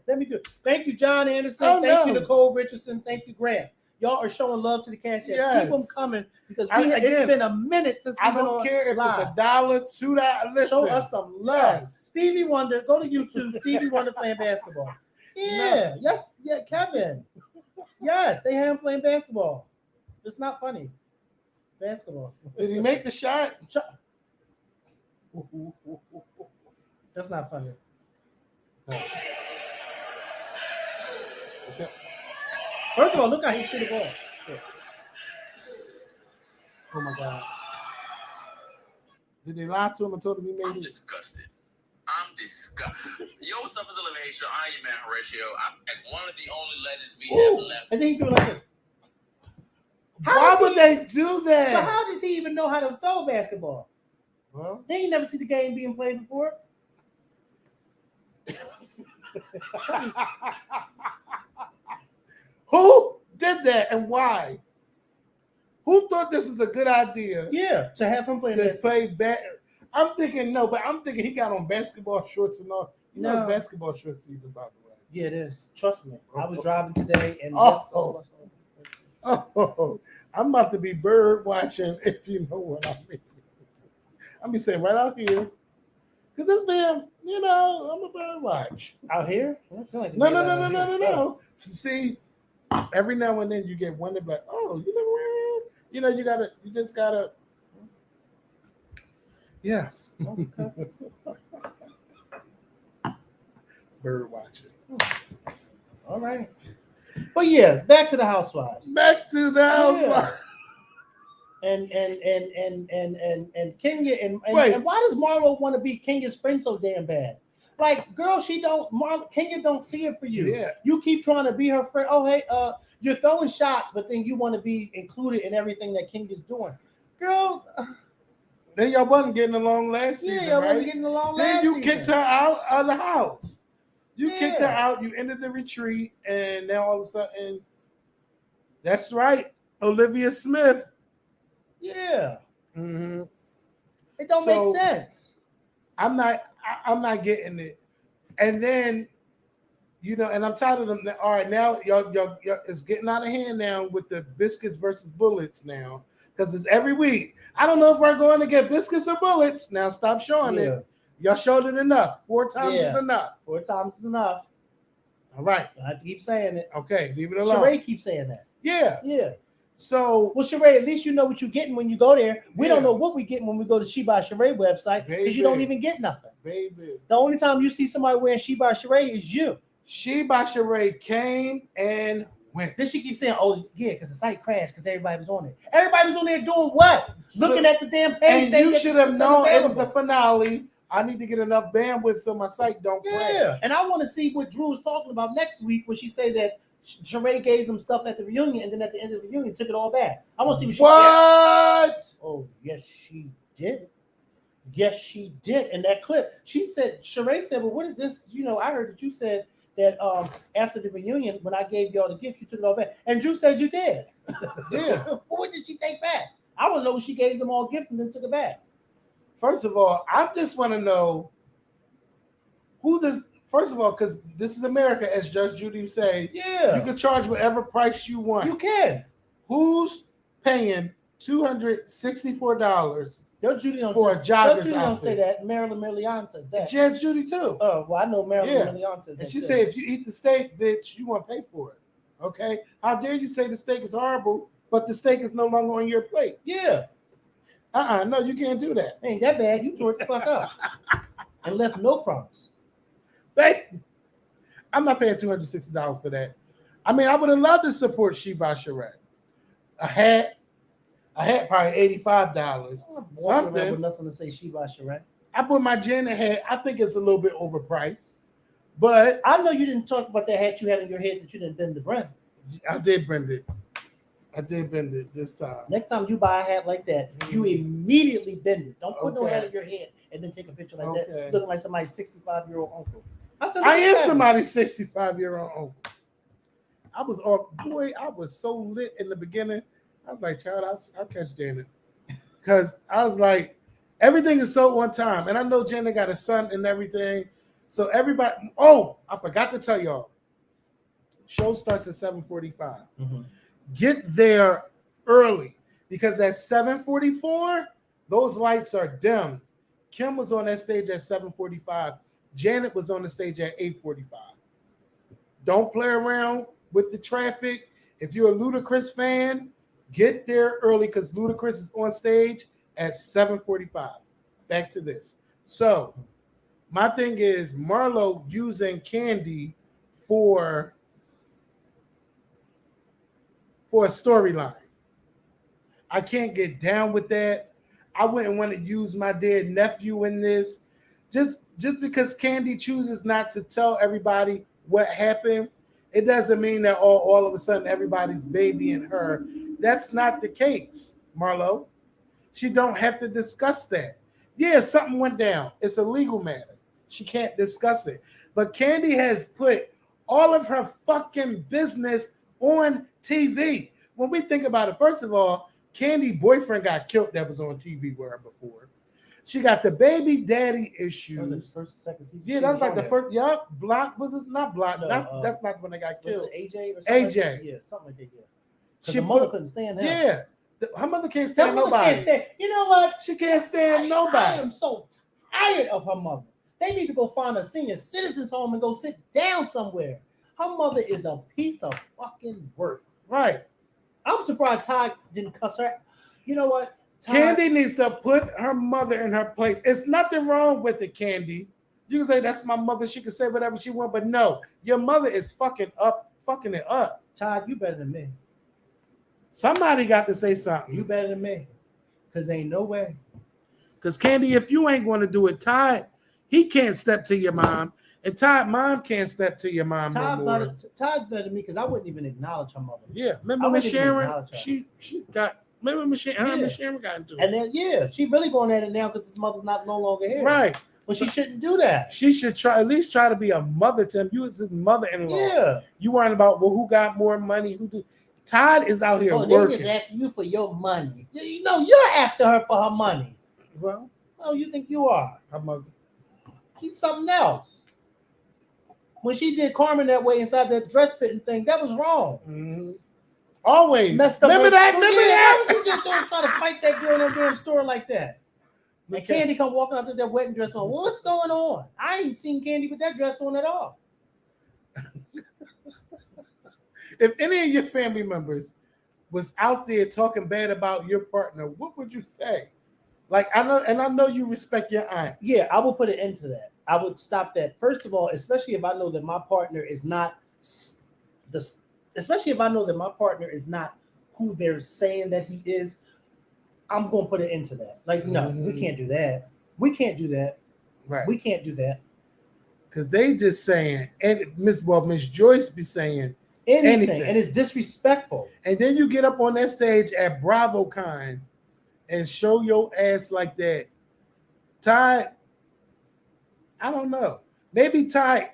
Let me do it. Thank you, John Anderson. Oh, Thank you, no. Nicole Richardson. Thank you, Grant. Y'all are showing love to the Cash App. Yes. Keep them coming, because Again, it's been a minute since I we've been don't on care if live. it's $1, $2. Listen. Show us some love. Yes. Stevie Wonder, go to YouTube. Stevie Wonder playing basketball. Yeah. Yes. Yeah, Kevin. Yes, they have him playing basketball. It's not funny. Basketball. Did he make the shot? That's not funny. No. Okay. First of all, look how he threw the ball. Oh my God. Did they lie to him and told him he made I'm it? disgusted. I'm disgusted. Yo, what's up? It's 11 Hey Show. I am your man, Horatio. I'm like one of the only legends we have left. And then he threw it like this. Why would they do But that? how does he even know how to throw basketball? Well, He ain't never seen the game being played before. who did that and why? Who thought this was a good idea Yeah, to have him play to basketball. play back? I'm thinking no, but I'm thinking he got on basketball shorts and all. You know, No. it's basketball short season, by the way. Yeah, it is. Trust me. I was driving today and Oh. Oh, I'm about to be bird watching, if you know what I mean. I'm be saying right out here, because this man, you know, I'm a bird watch. out here? I don't feel like No. See, every now and then you get one that be like, oh, you know, you know, you just gotta, yeah. Okay. Bird watching. All right. But yeah, back to the housewives. Back to the house. And Kenya and Wait. why does Marlo want to be Kenya's friend so damn bad? Like, girl, Kenya don't see it for you. Yeah. You keep trying to be her friend. Oh, hey, you're throwing shots, but then you want to be included in everything that Kenya's doing. Girl, Then y'all wasn't getting along last season, yeah, I right? wasn't getting along Then last you season. kicked her out of the house. You kicked her Yeah. out. You ended the retreat, and now all of a sudden, that's right, Olivia Smith. Yeah, Mm-hmm. it don't So- make sense. I'm not getting it. And then, you know, and I'm tired of them. All right, now y'all it's getting out of hand now with the biscuits versus bullets now, because it's every week. I don't know if we're going to get biscuits or bullets. Now stop showing Yeah. it. Y'all showed it enough. 4 times is Yeah. enough. 4 times is enough. All right. I have to keep saying it. Okay, leave it alone. Sheree keeps saying that. Yeah. Yeah. So Well, Sheree, at least you know what you're getting when you go there. We Yeah. don't know what we're getting when we go to She by Sheree website, because you don't Baby. even get nothing. baby, The only time you see somebody wearing She by Sheree is you. She by Sheree came and went. Then she keeps saying, "Oh yeah, because the site crashed because everybody was on it. Everybody was on there doing what? Looking at the damn page. And saying you that should it's have known it was the unavailable. finale. I need to get enough bandwidth so my site don't crash. Yeah, and I want to see what Drew is talking about next week when she say that Sheree gave them stuff at the reunion, and then at the end of the reunion took it all back. I want to see what she What? Oh, yes, she did. Yes, she did. In that clip, she said, Sheree said, "Well, what is this? You know, I heard that you said that after the reunion, when I gave y'all the gift, you took it all back." And Drew said you did. Yeah. What did she take back? I want to know what she gave them all gifts and then took it back. First of all, I just want to know who does. First of all, because this is America, as Judge Judy say, Yeah, you can charge whatever price you want. you can. Who's paying $264? Judge Judy don't For a Judge jogger's Judy don't say outfit. that. Marilyn Millian says that. Judge Judy too. Oh, well, I know Marilyn Yeah. Millian says that. And she too. said, if you eat the steak, bitch, you want to pay for it. Okay? How dare you say the steak is horrible, but the steak is no longer on your plate? "Yeah, No, you can't do that. ain't that bad. You tore it the fuck up and left no crumbs." Babe, I'm not paying $260 for that. I mean, I would have loved to support She by Sheree. A hat probably $85. Walking around with Something. nothing to say She by Sheree. I put my Janet hat. I think it's a little bit overpriced, but I know you didn't talk about that hat you had on your head that you didn't bend the brim. I did bend it. I did bend it this time. Next time you buy a hat like that, you immediately bend it. Don't put no hat on your head and then take a picture like that, looking like somebody's 65-year-old uncle. I am somebody's 65-year-old uncle. I was so lit in the beginning. I was like, child, I'll catch Janet. Because I was like, everything is so on time. And I know Janet got a son and everything. So everybody, I forgot to tell y'all. Show starts at 7:45. Mm-hmm. Get there early because at 7:44, those lights are dim. Kim was on that stage at 7:45. Janet was on the stage at 8:45. Don't play around with the traffic. If you're a Ludacris fan, get there early because Ludacris is on stage at 7:45. Back to this. So my thing is Marlo using Candy for a storyline. I can't get down with that. I wouldn't want to use my dead nephew in this. Just because Candy chooses not to tell everybody what happened, it doesn't mean that all of a sudden everybody's babying her. That's not the case, Marlo. She don't have to discuss that. Yeah, something went down. It's a legal matter. She can't discuss it. But Candy has put all of her fucking business on TV. When we think about it, first of all, Candy's boyfriend got killed that was on TV with her before. She got the baby daddy issues. That was the first, second season. Yeah, that was like the first. Yup, Block was it not Block? No, that's not when they got killed. Was it AJ or something? AJ. Yeah, something like that. Yeah. Because the mother couldn't stand him. Yeah, her mother can't stand nobody. You know what? She can't stand nobody. I am so tired of her mother. They need to go find a senior citizens home and go sit down somewhere. Her mother is a piece of fucking work. Right. I'm surprised Todd didn't cuss her. You know what? Candy needs to put her mother in her place. It's nothing wrong with it, Candy. You can say that's my mother. She can say whatever she wants, but no, your mother is fucking it up. Todd, you better than me. Somebody got to say something. You better than me. Because ain't no way. Because Candy, if you ain't going to do it, Todd, he can't step to your mom. And Todd, mom can't step to your mom. Todd's better than me because I wouldn't even acknowledge her mother. Yeah. Remember Miss Sharon? She got... Remember Miss Sharon? Miss Sharon got into it. And then, she really going at it now because his mother's no longer here. Right. But she shouldn't do that. She should at least try to be a mother to him. You was his mother-in-law. Yeah. You worrying about, who got more money? Who do? Todd is out here working. They just after you for your money. You know, you're after her for her money. Well, you think you are? Her mother. She's something else. When she did Carmen that way inside that dress fitting thing, that was wrong. Mm-hmm. Always. Messed up. Remember that? You just don't try to fight that girl in that damn store like that. And Candy come walking out there with that wedding dress on. Well, what's going on? I ain't seen Candy with that dress on at all. If any of your family members was out there talking bad about your partner, what would you say? Like, I know you respect your aunt. Yeah, I will put an end to that. I would stop that. First of all, especially if I know that my partner is not who they're saying that he is, I'm going to put an end to that. Like, no, we can't do that. We can't do that. Right. We can't do that. Because they just saying, and Miss Joyce be saying anything. And it's disrespectful. And then you get up on that stage at BravoCon and show your ass like that. Todd, I don't know. Maybe Todd,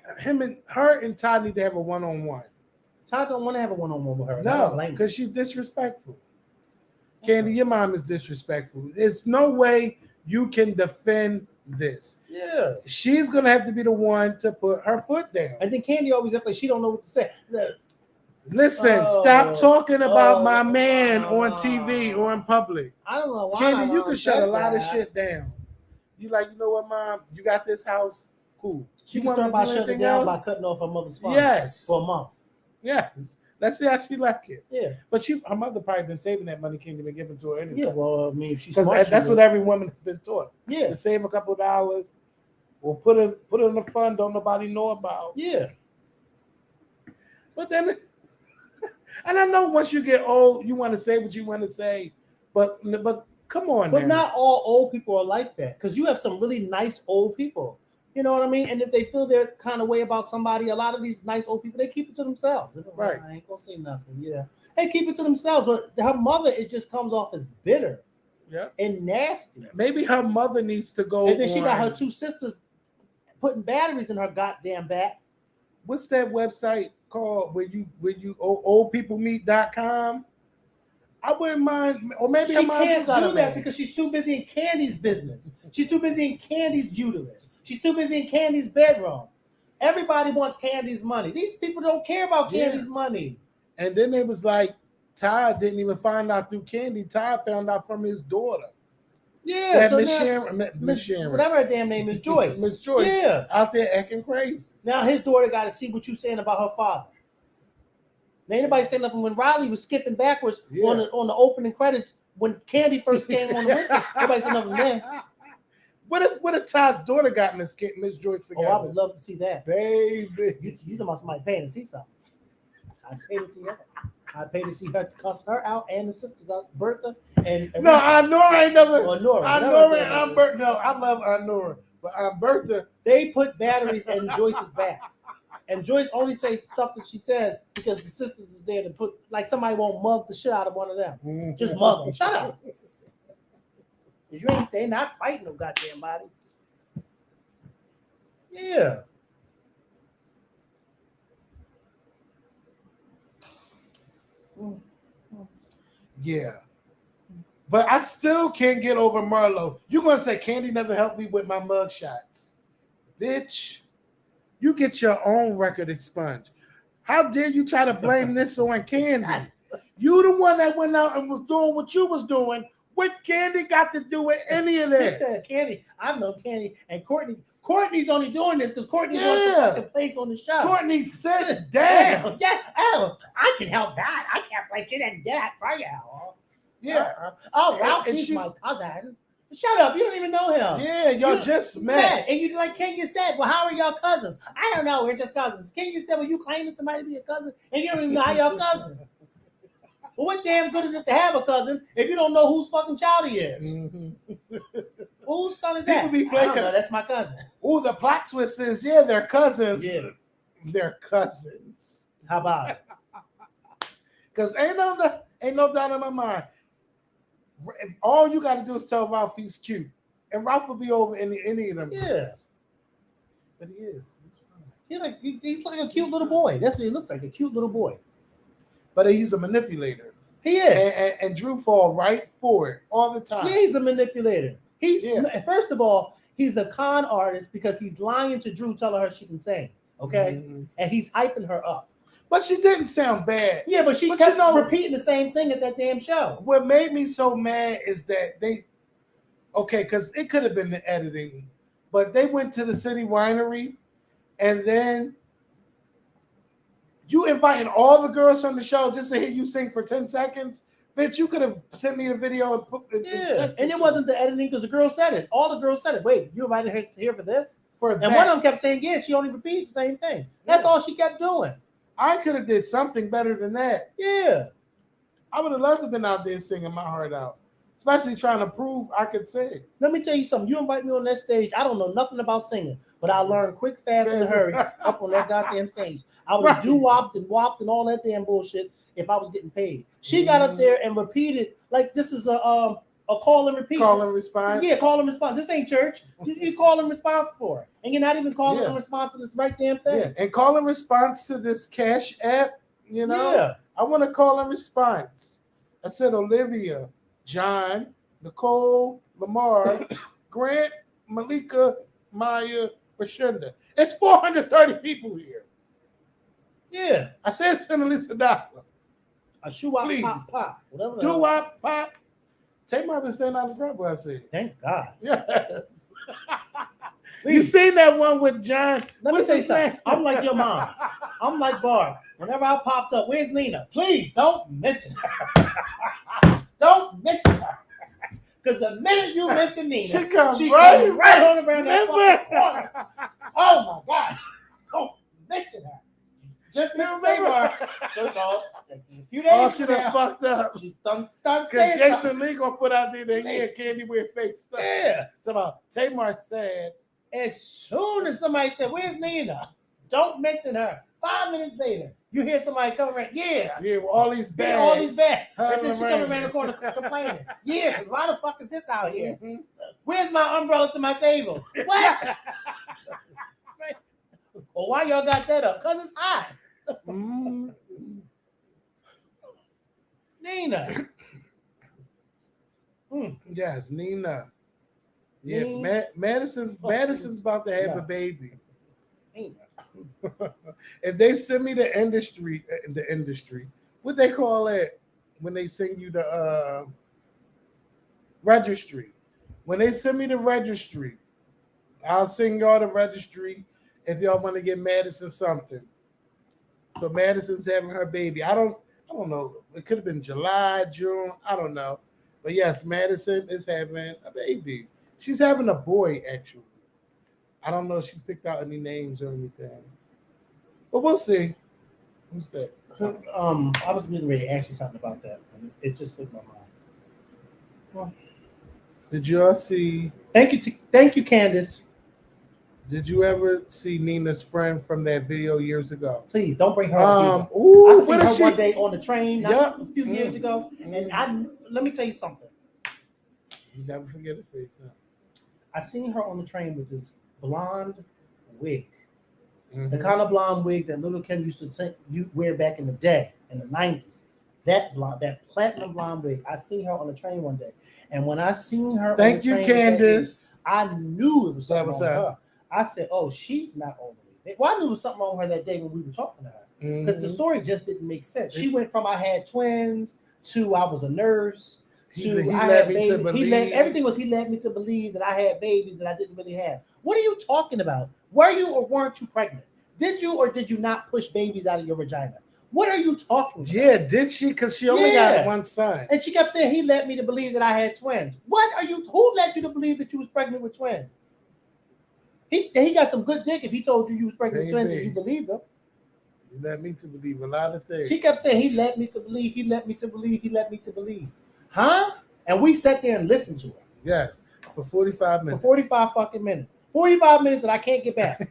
her and Todd need to have a one-on-one. Todd don't want to have a one-on-one with her. No, because she's disrespectful. Candy, your mom is disrespectful. There's no way you can defend this. Yeah. She's going to have to be the one to put her foot down. And then Candy always acts like she don't know what to say. Listen, stop talking about my man on TV or in public. I don't know why. Candy, you can shut a lot of shit down. You like, you know what, Mom? You got this house? Cool. She can start by shutting it down by cutting off her mother's funds for a month. Yes. Let's see how she like it. Yeah. But her mother probably been saving that money, can't even give it to her anyway. Yeah, well, I mean, she's smart. That's what every woman has been taught. Yeah. To save a couple of dollars or put it in a fund don't nobody know about. Yeah. But then, and I know once you get old, you want to say what you want to say, but Come on, But now. not all old people are like that, because you have some really nice old people. You know what I mean? And if they feel their kind of way about somebody, a lot of these nice old people, they keep it to themselves. Right. I ain't gonna say nothing. Yeah, they keep it to themselves. But her mother, it just comes off as bitter Yeah. and nasty. Maybe her mother needs to go. And then she got her on- 2 sisters putting batteries in her goddamn back. What's that website called? Where you oldpeoplemeet.com? I wouldn't mind, or maybe She her mom can't got do a that man. because she's too busy in Candy's business. She's too busy in Candy's uterus. She's too busy in Candy's bedroom. Everybody wants Candy's money. These people don't care about Yeah. Candy's money. And then it was like Todd didn't even find out through Candy. Todd found out from his daughter. Yeah, That so Miss now, Sharon, Miss Sharon, whatever her damn name is, Joyce. Miss Joyce, Yeah. out there acting crazy. Now his daughter got to see what you saying about her father. Now, anybody say nothing when Riley was skipping backwards Yeah. on the opening credits when Candy first came on the window. Nobody said nothing then. What if Todd's daughter got Miss Joyce together? Oh, I would love to see that. Baby. You talking about somebody paying to see something? I'd pay to see her. I'd pay to see her cuss her out and the sisters out, Bertha and No, Aunt Nora ain't never. or Nora. Aunt whatever Nora her and name Aunt is. Bertha. No, I love Aunt Nora, but Aunt Bertha. They put batteries in Joyce's back, and Joyce only says stuff that she says because the sisters is there to put, like somebody won't mug the shit out of one of them. Just mug them. Shut up. Because they not fighting no goddamn body. Yeah. Yeah. But I still can't get over Marlo. You're going to say Candy never helped me with my mug shots. Bitch, you get your own record expunged. How dare you try to blame this on Candy? You the one that went out and was doing what you was doing. What Candy got to do with any of They that? said Candy. I've known Candy and Courtney. Courtney's only doing this because Courtney wants Yeah. to fucking place on the show. Courtney said, damn. Yeah. Oh, I can help that. I can't play shit in that for you. Yeah. Oh, Ralph, And he's she- my cousin. Shut up. You don't even know him. Yeah, y'all just met. And you like Kenya said, well, how are y'all cousins? I don't know. We're just cousins. Kenya said, well, you claiming somebody to be a cousin and you don't even know how y'all cousins. Well, what damn good is it to have a cousin if you don't know whose fucking child he is? Whose son is that? People be I playing don't know. That's my cousin. Oh, the plot twist is, yeah, they're cousins. Yeah. They're cousins. How about it? Because ain't no doubt in my mind. All you got to do is tell Ralph he's cute. And Ralph will be over in any of them. Yeah. movies. But he is. He's like a cute little boy. That's what he looks like, a cute little boy. But he's a manipulator. He is. And Drew fall right for it all the time. Yeah, he's a manipulator. First of all, he's a con artist because he's lying to Drew, telling her she can sing. Okay, and he's hyping her up. But she didn't sound bad. Yeah, but she kept repeating the same thing at that damn show. What made me so mad is that because it could have been the editing, but they went to the city winery, and then you inviting all the girls from the show just to hear you sing for 10 seconds. Bitch, you could have sent me the video and put it. Yeah, and it wasn't the editing because the girl said it. All the girls said it. Wait, you invited her here for this? And one of them kept saying, yeah, she only repeated the same thing. That's all she kept doing. I could have did something better than that. Yeah. I would have loved to have been out there singing my heart out, especially trying to prove I could sing. Let me tell you something. You invite me on that stage, I don't know nothing about singing, but I learned quick, fast, in a hurry up on that goddamn stage. I would have do-wopped and whopped and all that damn bullshit if I was getting paid. She got up there and repeated, like this is a call and repeat. Call and response. Yeah, call and response. This ain't church. You call and response for it. And you're not even calling and response to this right damn thing. Yeah, and call and response to this Cash app, you know? Yeah. I want to call and response. I said Olivia, John, Nicole, Lamar, Grant, Malika, Maya, Rashenda. It's 430 people here. Yeah. I said send at least $1. A shoe-wop, Please. pop, pop. Whatever. Do-wop, pop. Take my stand out of trouble, I said. Thank God. Yes. You seen that one with John? Let me What's tell you his something. name? I'm like your mom. I'm like Barb. Whenever I popped up, where's Nina? Please don't mention her. Don't mention her. Because the minute you mention Nina, She comes she right, comes right on around that Remember? fucking corner. Oh my God. Don't mention her. Just remember her. So, a few days Oh, face she it done out. fucked up. She done started Because saying Jason something. Lee gonna put out there that yeah, Candy wear fake stuff. Yeah. It's about Tamar said. As soon as somebody said, "Where's Nina?" Don't mention her. 5 minutes later, you hear somebody coming around. Yeah. Yeah, with all these bags. All these bags. And huddling then she coming around. around the corner complaining. Yeah, because why the fuck is this out here? Mhm. Where's my umbrella to my table? What? Well, why y'all got that up? Because it's hot. Mm. Nina. Yes, Nina. Yeah, Nina. Madison's about to have a baby. Nina. If they send me the industry, what they call it when they send you the registry? When they send me the registry, I'll send y'all the registry if y'all want to get Madison something. So Madison's having her baby. I don't know. It could have been July, June. I don't know. But yes, Madison is having a baby. She's having a boy, actually. I don't know if she picked out any names or anything. But we'll see. Who's that? I was getting ready to ask you something about that. And it just slipped my mind. Well, Did you all see? thank you, Candace. Did you ever see Nina's friend from that video years ago? Please don't bring her up. Ooh, I seen her one day on the train a few years ago, and let me tell you something. You never forget her face. Huh? I seen her on the train with this blonde wig, Mm-hmm. the kind of blonde wig that Little Kim used to wear back in the day, in the 90s. That platinum blonde wig. I seen her on the train one day, and when I seen her, Thank you, Candace. I knew it was something wrong with up? her. I said, "Oh, she's not all the way there." Well, I knew it was something wrong with her that day when we were talking to her because the story just didn't make sense. She went from I had twins to I was a nurse to He I led had me babies. to believe. He led me to believe that I had babies that I didn't really have. What are you talking about? Were you or weren't you pregnant? Did you or did you not push babies out of your vagina? What are you talking about? Yeah, did she? Because she only got one son. And she kept saying he led me to believe that I had twins. Who led you to believe that you was pregnant with twins? He got some good dick if he told you was pregnant with twins and you believed him. He led me to believe a lot of things. She kept saying he led me to believe, he led me to believe, he led me to believe. Huh? And we sat there and listened to her. Yes, for 45 minutes. For 45 fucking minutes. 45 minutes that I can't get back.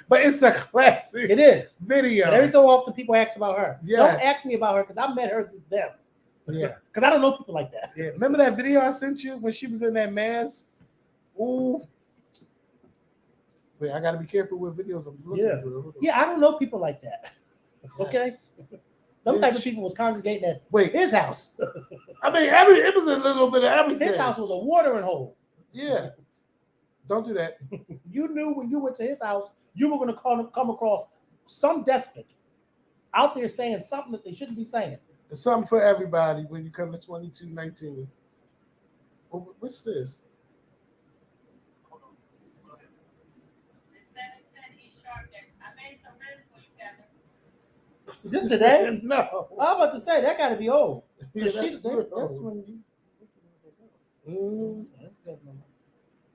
But it's a classic. It is. Video. And every so often people ask about her. Yes. Don't ask me about her because I met her through them. Yeah. Because I don't know people like that. Yeah. Remember that video I sent you when she was in that mask? Ooh. Wait, I got to be careful with videos I'm looking through. Yeah, I don't know people like that. Okay? Yes. Those type of people was congregating at his house. I mean, it was a little bit of everything. His house was a watering hole. Yeah. Don't do that. You knew when you went to his house, you were going to come across some despot out there saying something that they shouldn't be saying. There's something for everybody when you come to 2219. What's this? Hold on. Go ahead. It's 710 East Sharpton. I made some ribs for you, Kevin. Just today? No. I was about to say, that got to be old. Yeah, That's old. when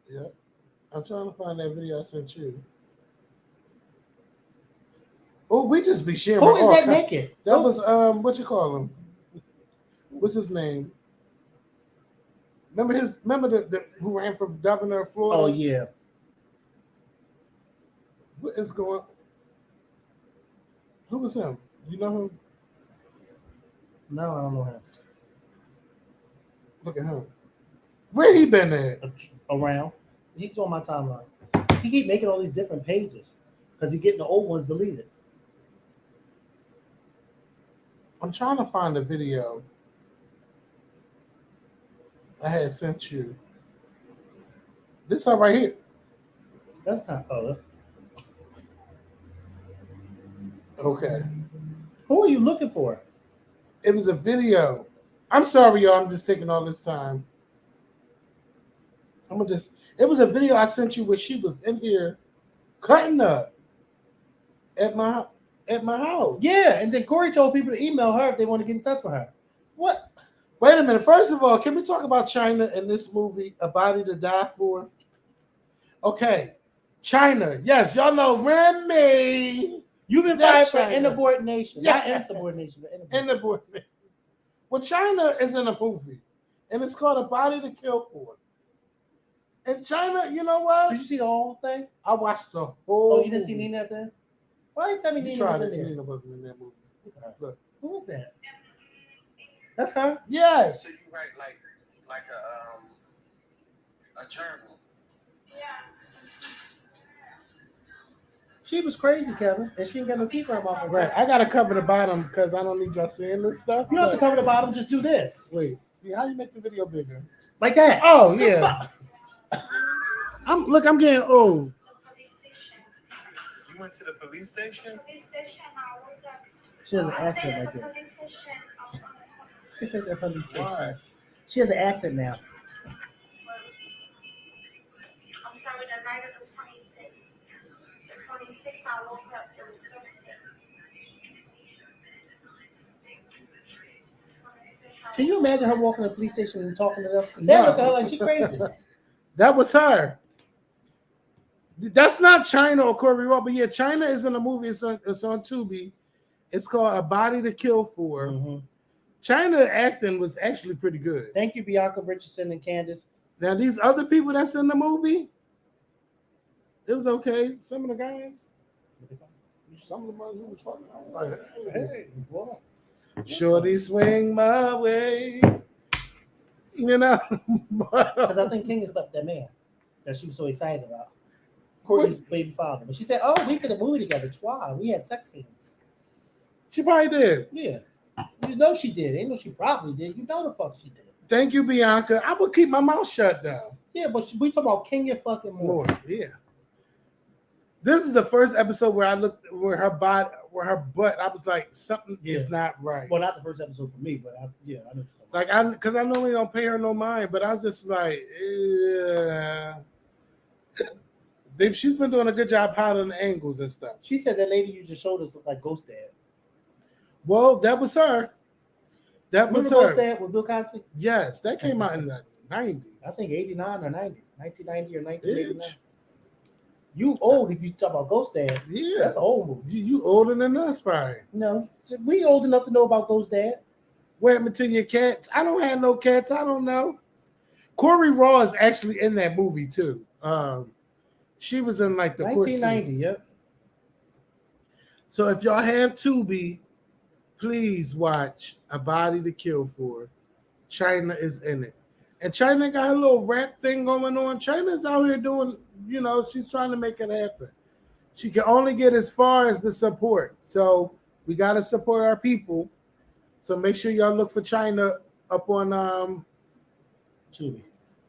Yeah. I'm trying to find that video I sent you. Oh, we just be sharing. Who is that naked? That was what you call him? What's his name? Remember the who ran for governor of Florida? Oh yeah. What is going? Who was him? You know him? No, I don't know him. Look at him. Where he been at? Around. He's on my timeline. He keep making all these different pages because he's getting the old ones deleted. I'm trying to find the video I had sent you. This one right here. That's not. Oh, that's. Okay. Who are you looking for? It was a video. I'm sorry, y'all. I'm just taking all this time. It was a video I sent you where she was in here cutting up at my house. Yeah, and then Corey told people to email her if they want to get in touch with her. What? Wait a minute. First of all, can we talk about China in this movie, A Body to Die For? Okay. China. Yes, y'all know Remy. You've been fired That's for China. insubordination, Yeah. not insubordination, but Insubordination. Well, China is in a movie, and it's called A Body to Kill For. And China, you know what? Did you see the whole thing? I watched the whole. Oh, you didn't see movie. Nina at the end? Why didn't you tell me You Nina tried was in it. there? Nina wasn't in that movie. Look. Who was that? That's her. Yes. So you write like a journal. Yeah. She was crazy, Kevin, and she didn't get no teeth in her mouth. Right. I gotta cover the bottom because I don't need y'all seeing this stuff. You don't have to cover the bottom. Just do this, Wait. Yeah, how you make the video bigger? like that. Oh yeah. I'm getting old. The police station. You went to the police station? Police station. I woke up. She has an I accent stayed like at the that. police station on the She 26th. said that funny shit. Why? She has an accent now. I'm sorry, the night of the 25th. The 26th, I woke up. It was Thursday. 26th, Can you imagine her walking to the police station and talking to them? They No. look at her like she crazy. That was her. That's not China or Corey Raw, but yeah, China is in a movie. It's on Tubi. It's called A Body to Kill For. Mhm. China acting was actually pretty good. Thank you, Bianca Richardson and Candace. Now these other people that's in the movie, it was okay. Some of the guys, some of the ones who was fucking. I'm like, hey, What? shorty swing my way, you know. Because I think King slept that man that she was so excited about. Courtney's baby father. But she said, oh, we could have moved together twice. We had sex scenes. She probably did. Yeah. You know she did. Ain't no she probably did. You know the fuck she did. Thank you, Bianca. I would keep my mouth shut down. Yeah, but we talking about Kenya fucking Moore. Lord, yeah. This is the first episode where I looked where her butt. I was like, something is not right. Well, not the first episode for me, but I know what you're talking about. Like because I normally don't pay her no mind, but I was just like, yeah. She's been doing a good job hiding the angles and stuff. She said that lady you just showed us looked like Ghost Dad. Well, that was her. That was Remember her. Ghost Dad with Bill Cosby? Yes, that came out in the 90s. I think 89 or 90. 1990 or 1989. Bitch. You old if you talk about Ghost Dad. Yeah. That's an old movie. You older than us, probably. No, we old enough to know about Ghost Dad. What happened to your cats? I don't have no cats. I don't know. Corey Raw is actually in that movie too. She was in like the 1990, yep. So if y'all have Tubi, please watch A Body to Kill For. China is in it. And China got a little rap thing going on. China's out here doing, she's trying to make it happen. She can only get as far as the support. So we got to support our people. So make sure y'all look for China up on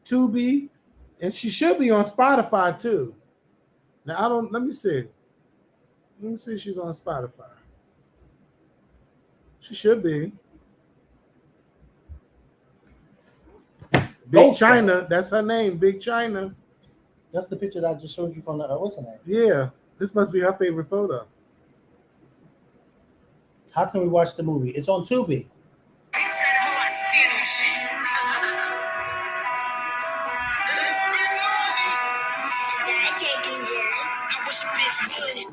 Tubi. And she should be on Spotify too. Now let me see. Let me see if she's on Spotify. She should be. Big China, that's her name, Big China. That's the picture that I just showed you from the what's her name? Yeah, this must be her favorite photo. How can we watch the movie? It's on Tubi.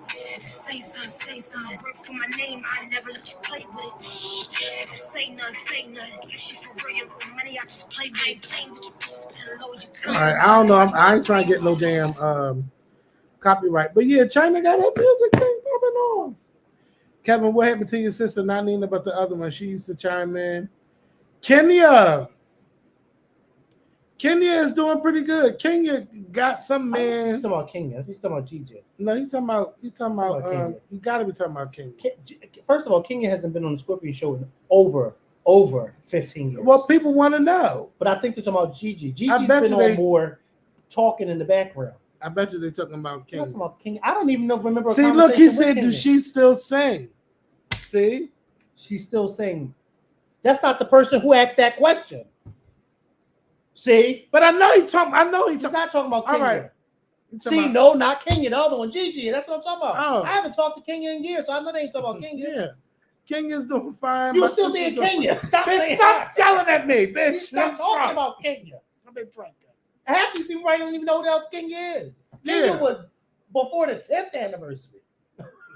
Say something. Work for my name. I never let you play with it. Say nothing. She for real. Money I just play with. I ain't playing with you. All right, I don't know. I ain't trying to get no damn copyright. But yeah, China got her music thing popping on. Kevin, what happened to your sister? Not Nina, but the other one. She used to chime in. Kenya is doing pretty good. Kenya got some man. He's talking about Kenya. He's talking about GJ. No, he's talking about Kenya. You gotta be talking about Kenya. First of all, Kenya hasn't been on the Scorpion show in over 15 years. Well, people want to know. But I think they're talking about Gigi. Gigi's bet been you on they- more talking in the background. I bet you they're talking about I'm not Kenya. talking about Kenya. I don't even remember. See, look, he said, "Do she still sing?" See, she's still saying. That's not the person who asked that question. See, but I know he's he's not talking about Kenya. All right. See, no, not Kenya. The other one, Gigi. That's what I'm talking about. Oh. I haven't talked to Kenya in years, so I know they ain't talking about Kenya. Yeah, Kenya's doing fine. You My still sister's saying doing Kenya? fine. Stop Bitch, saying stop that. yelling at me, bitch. Stop I'm talking drunk. about Kenya. I've been drinking. Half these people right don't even know who the hell Kenya is. Kenya Yeah. was before the 10th anniversary.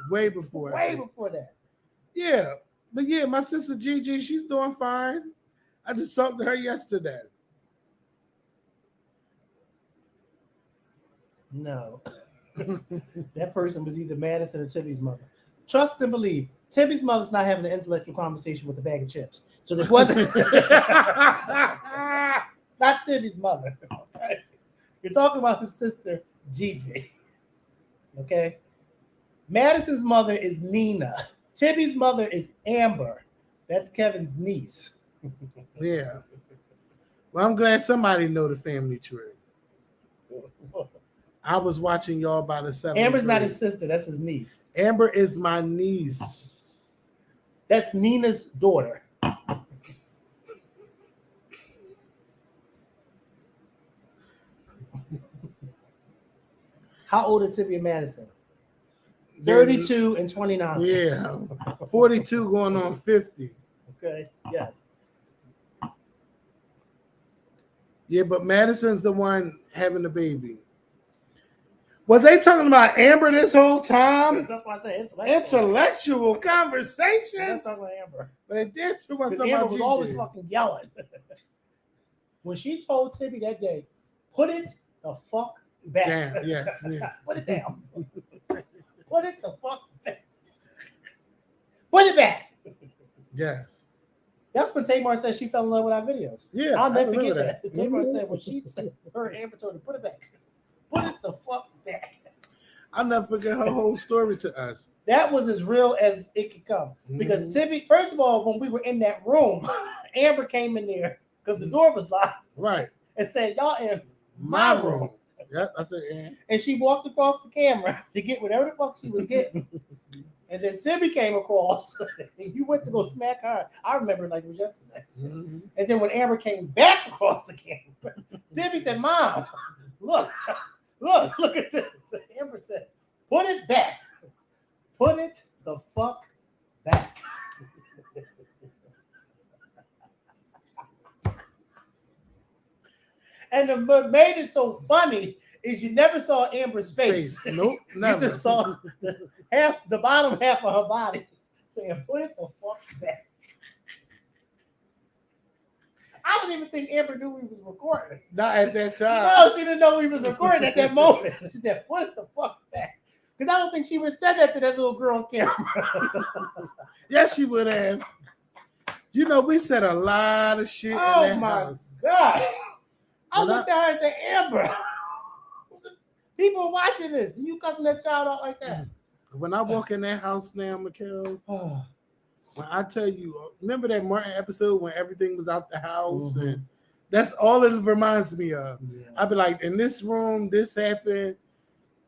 Way before. Way before that. Yeah. But yeah, my sister Gigi, she's doing fine. I just talked to her yesterday. No. That person was either Madison or Timmy's mother. Trust and believe. Timmy's mother's not having an intellectual conversation with a bag of chips. So there wasn't. It's not Timmy's mother. Okay? You're talking about his sister, Gigi. Okay? Madison's mother is Nina. Timmy's mother is Amber. That's Kevin's niece. Yeah. Well, I'm glad somebody know the family tree. I was watching y'all by the 7th Amber's not grade. his sister. That's his niece. Amber is my niece. That's Nina's daughter. How old are Timmy and Madison? 32 and 29. Yeah. 42 going on 50. Okay. Yes. Yeah, but Madison's the one having the baby. Was they talking about Amber this whole time? That's why I say Intellectual conversation. I'm talking about Amber. But they did. She wasn't Because talking Amber about was Gigi. always fucking yelling. When she told Timmy that day, put it the fuck back. Damn, yes. Yeah. Put it down. Put it the fuck back. Put it back. Yes. That's when Tamar said she fell in love with our videos. Yeah. I'll never I forget remember that. Tamar said when she said her Amber told her, put it back. Put it the fuck back. I'll never forget her whole story to us. That was as real as it could come. Because Mhm. Timmy, first of all, when we were in that room, Amber came in there because the door was locked Right. and said, y'all in My room. Yeah, I said, And she walked across the camera to get whatever the fuck she was getting. And then Timmy came across and you went to go smack her. I remember it like it was yesterday. mm-hmm. And then when Amber came back across the camera, Timmy said, Mom, look at this. Amber said, put it back. Put it the fuck back. And what made it so funny is you never saw Amber's face. Nope, never. You just saw the bottom half of her body saying, put it the fuck back. I don't even think Amber knew we was recording. Not at that time. No, she didn't know we was recording at that moment. She said, put it the fuck back. Because I don't think she would have said that to that little girl on camera. Yes, she would have. You know, we said a lot of shit in Oh that my house. God. I When looked at her and said, Amber, people are watching this. Do you cussing that child out like that? When I walk in that house now, Makael, when I tell you, remember that Martin episode when everything was out the house? Mhm. And that's all it reminds me of. Yeah. I'd be like, in this room, this happened.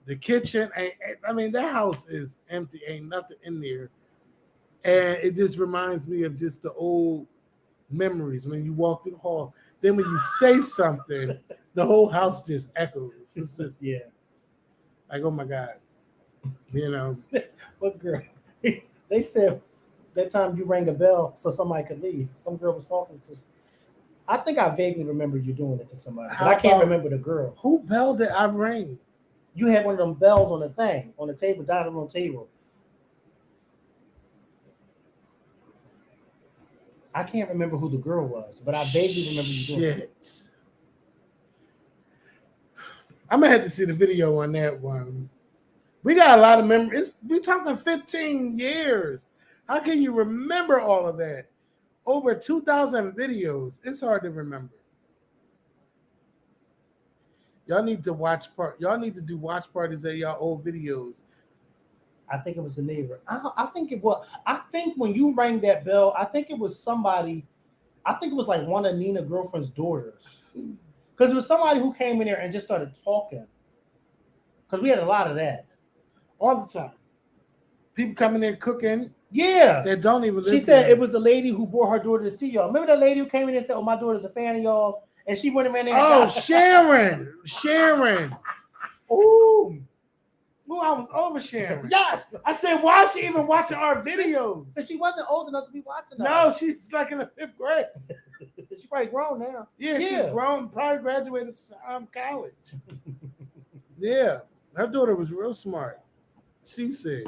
The kitchen, I mean, that house is empty. Ain't nothing in there. And it just reminds me of just the old memories when you walk through the hall. Then when you say something, the whole house just echoes. It's just Yeah. like, oh my God. You know. What girl? They said that time you rang a bell so somebody could leave. Some girl was talking to. I think I vaguely remember you doing it to somebody, but How I can't about- remember the girl. Who bell did I ring? You had one of them bells on the thing, on the table, down on the table. I can't remember who the girl was, but I vaguely remember you doing it. Shit. I'm gonna have to see the video on that one. We got a lot of memories. We talking 15 years. How can you remember all of that? Over 2,000 videos. It's hard to remember. Y'all need to Y'all need to do watch parties at y'all old videos. I think it was the neighbor. I think it was. I think when you rang that bell, I think it was somebody. I think it was like one of Nina's girlfriend's daughters, because it was somebody who came in there and just started talking. Because we had a lot of that All the time. People coming in cooking Yeah, that don't even live she said there. it was a lady who brought her daughter to see y'all. Remember that lady who came in and said, "Oh, my daughter's a fan of y'all's," and she went in there. Oh, Sharon. Ooh. Ooh, I was over Sharon. Yes, I said, why is she even watching our videos? but she wasn't old enough to be watching. No, she's like in the 5th grade. She's probably grown now. Yeah, Yeah. she's grown, probably graduated college. Yeah, her daughter was real smart. She said,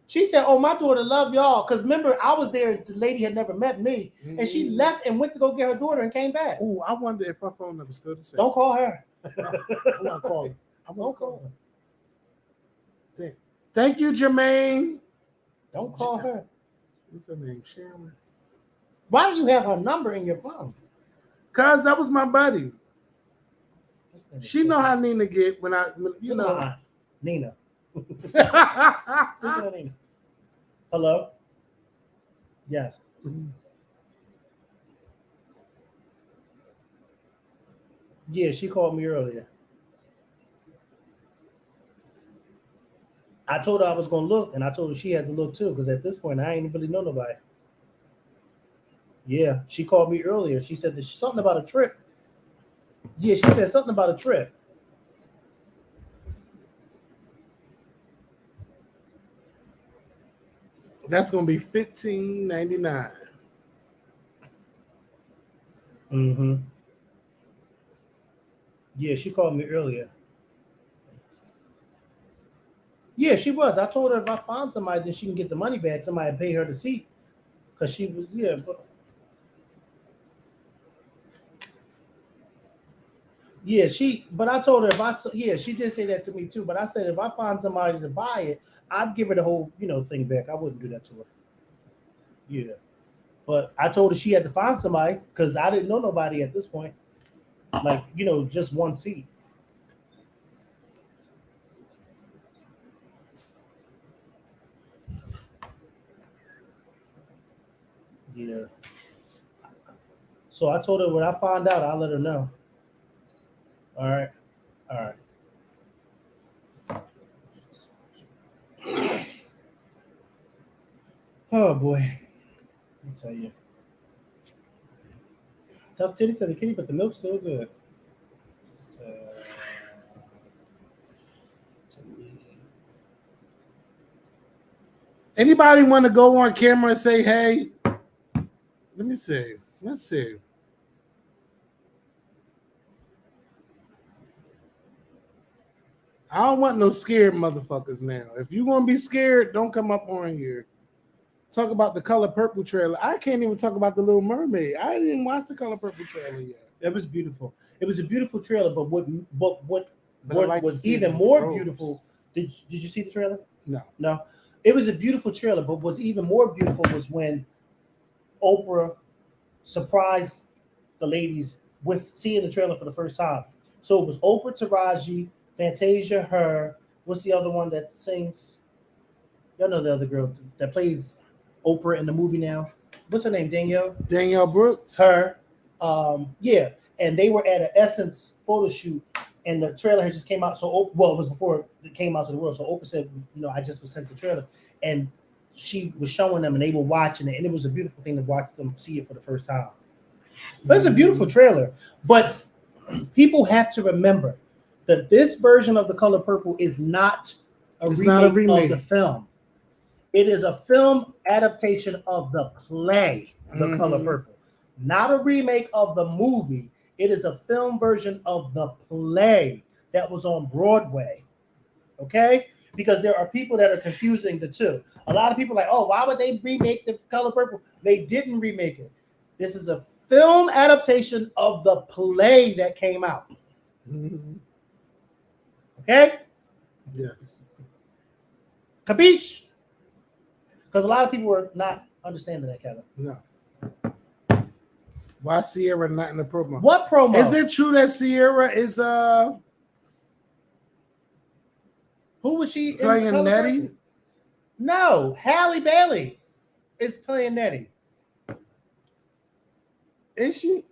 She said, "Oh, my daughter love y'all." Because remember, I was there. The lady had never met me, and she left and went to go get her daughter and came back. Oh, I wonder if her phone number still the same. Don't call her. I want to call her. I Don't want to call her. Thank you, Jermaine. Don't call her. What's her name? Sharon. Why do you have her number in your phone? Cause that was my buddy. She know how Nina get when you know. Nina. Hello. Yes. Yeah, she called me earlier. I told her I was gonna look, and I told her she had to look too, because at this point I ain't really know nobody. Yeah, she called me earlier. She said something about a trip. Yeah, she said something about a trip. That's gonna be $15.99. Mm-hmm. Yeah, she called me earlier. Yeah, she was. I told her if I found somebody, then she can get the money back. Somebody pay her the seat, because she was But I told her she did say that to me too. But I said if I find somebody to buy it, I'd give her the whole thing back. I wouldn't do that to her. Yeah, but I told her she had to find somebody because I didn't know nobody at this point. Like just one seat. Yeah. So I told her when I find out, I'll let her know. All right. All right. Oh boy. I'll tell you. Tough titties of the kitty, but the milk's still good. Anybody want to go on camera and say, hey? Let me see. Let's see. I don't want no scared motherfuckers now. If you're going to be scared, don't come up on here. Talk about the Color Purple trailer. I can't even talk about the Little Mermaid. I didn't watch the Color Purple trailer yet. It was beautiful. It was a beautiful trailer, but what was even more beautiful? Did you see the trailer? No. It was a beautiful trailer, but what's even more beautiful was when Oprah surprised the ladies with seeing the trailer for the first time. So it was Oprah, Taraji, Fantasia, her. What's the other one that sings? Y'all know the other girl that plays Oprah in the movie now. What's her name? Danielle Brooks. Her. Yeah. And they were at an Essence photo shoot, and the trailer had just came out. So, it was before it came out to the world. So Oprah said, I just was sent the trailer, and she was showing them, and they were watching it, and it was a beautiful thing to watch them see it for the first time. But it's a beautiful trailer. But people have to remember that this version of The Color Purple is not a remake of the film. It is a film adaptation of the play, The Color Purple, not a remake of the movie. It is a film version of the play that was on Broadway. Okay? Because there are people that are confusing the two. A lot of people are like, oh, why would they remake The Color Purple? They didn't remake it. This is a film adaptation of the play that came out. Okay? Yes. Capiche? Because a lot of people were not understanding that, Kevin. No. Why Sierra not in the promo? What promo? Is it true that Sierra is who was she playing Nettie? Person? No, Halle Bailey is playing Nettie. Is she?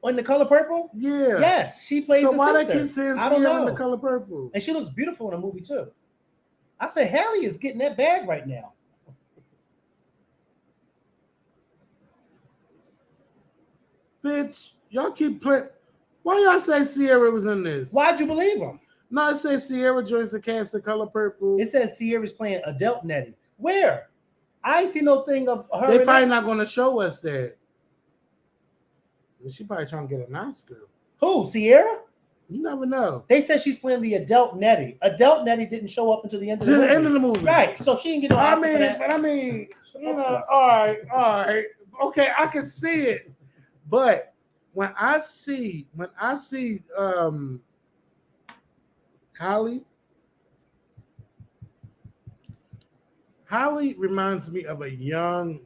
In The Color Purple? Yeah. Yes, she plays the sister. So why they keep saying Sierra in The Color Purple? And she looks beautiful in the movie too. I say Halle is getting that bag right now. Bitch, y'all keep playing. Why y'all say Sierra was in this? Why'd you believe him? No, it says Sierra joins the cast of Color Purple. It says Sierra's playing adult Nettie. Where? I ain't see no thing of her. They probably not going to show us that. She probably trying to get an Oscar. Who? Sierra? You never know. They said she's playing the adult Nettie. Adult Nettie didn't show up until the end of To the the movie. end of the movie. Right. So she didn't get no I Oscar for mean, that. but I mean, you know, all right. Okay, I can see it. But when I see Holly reminds me of a young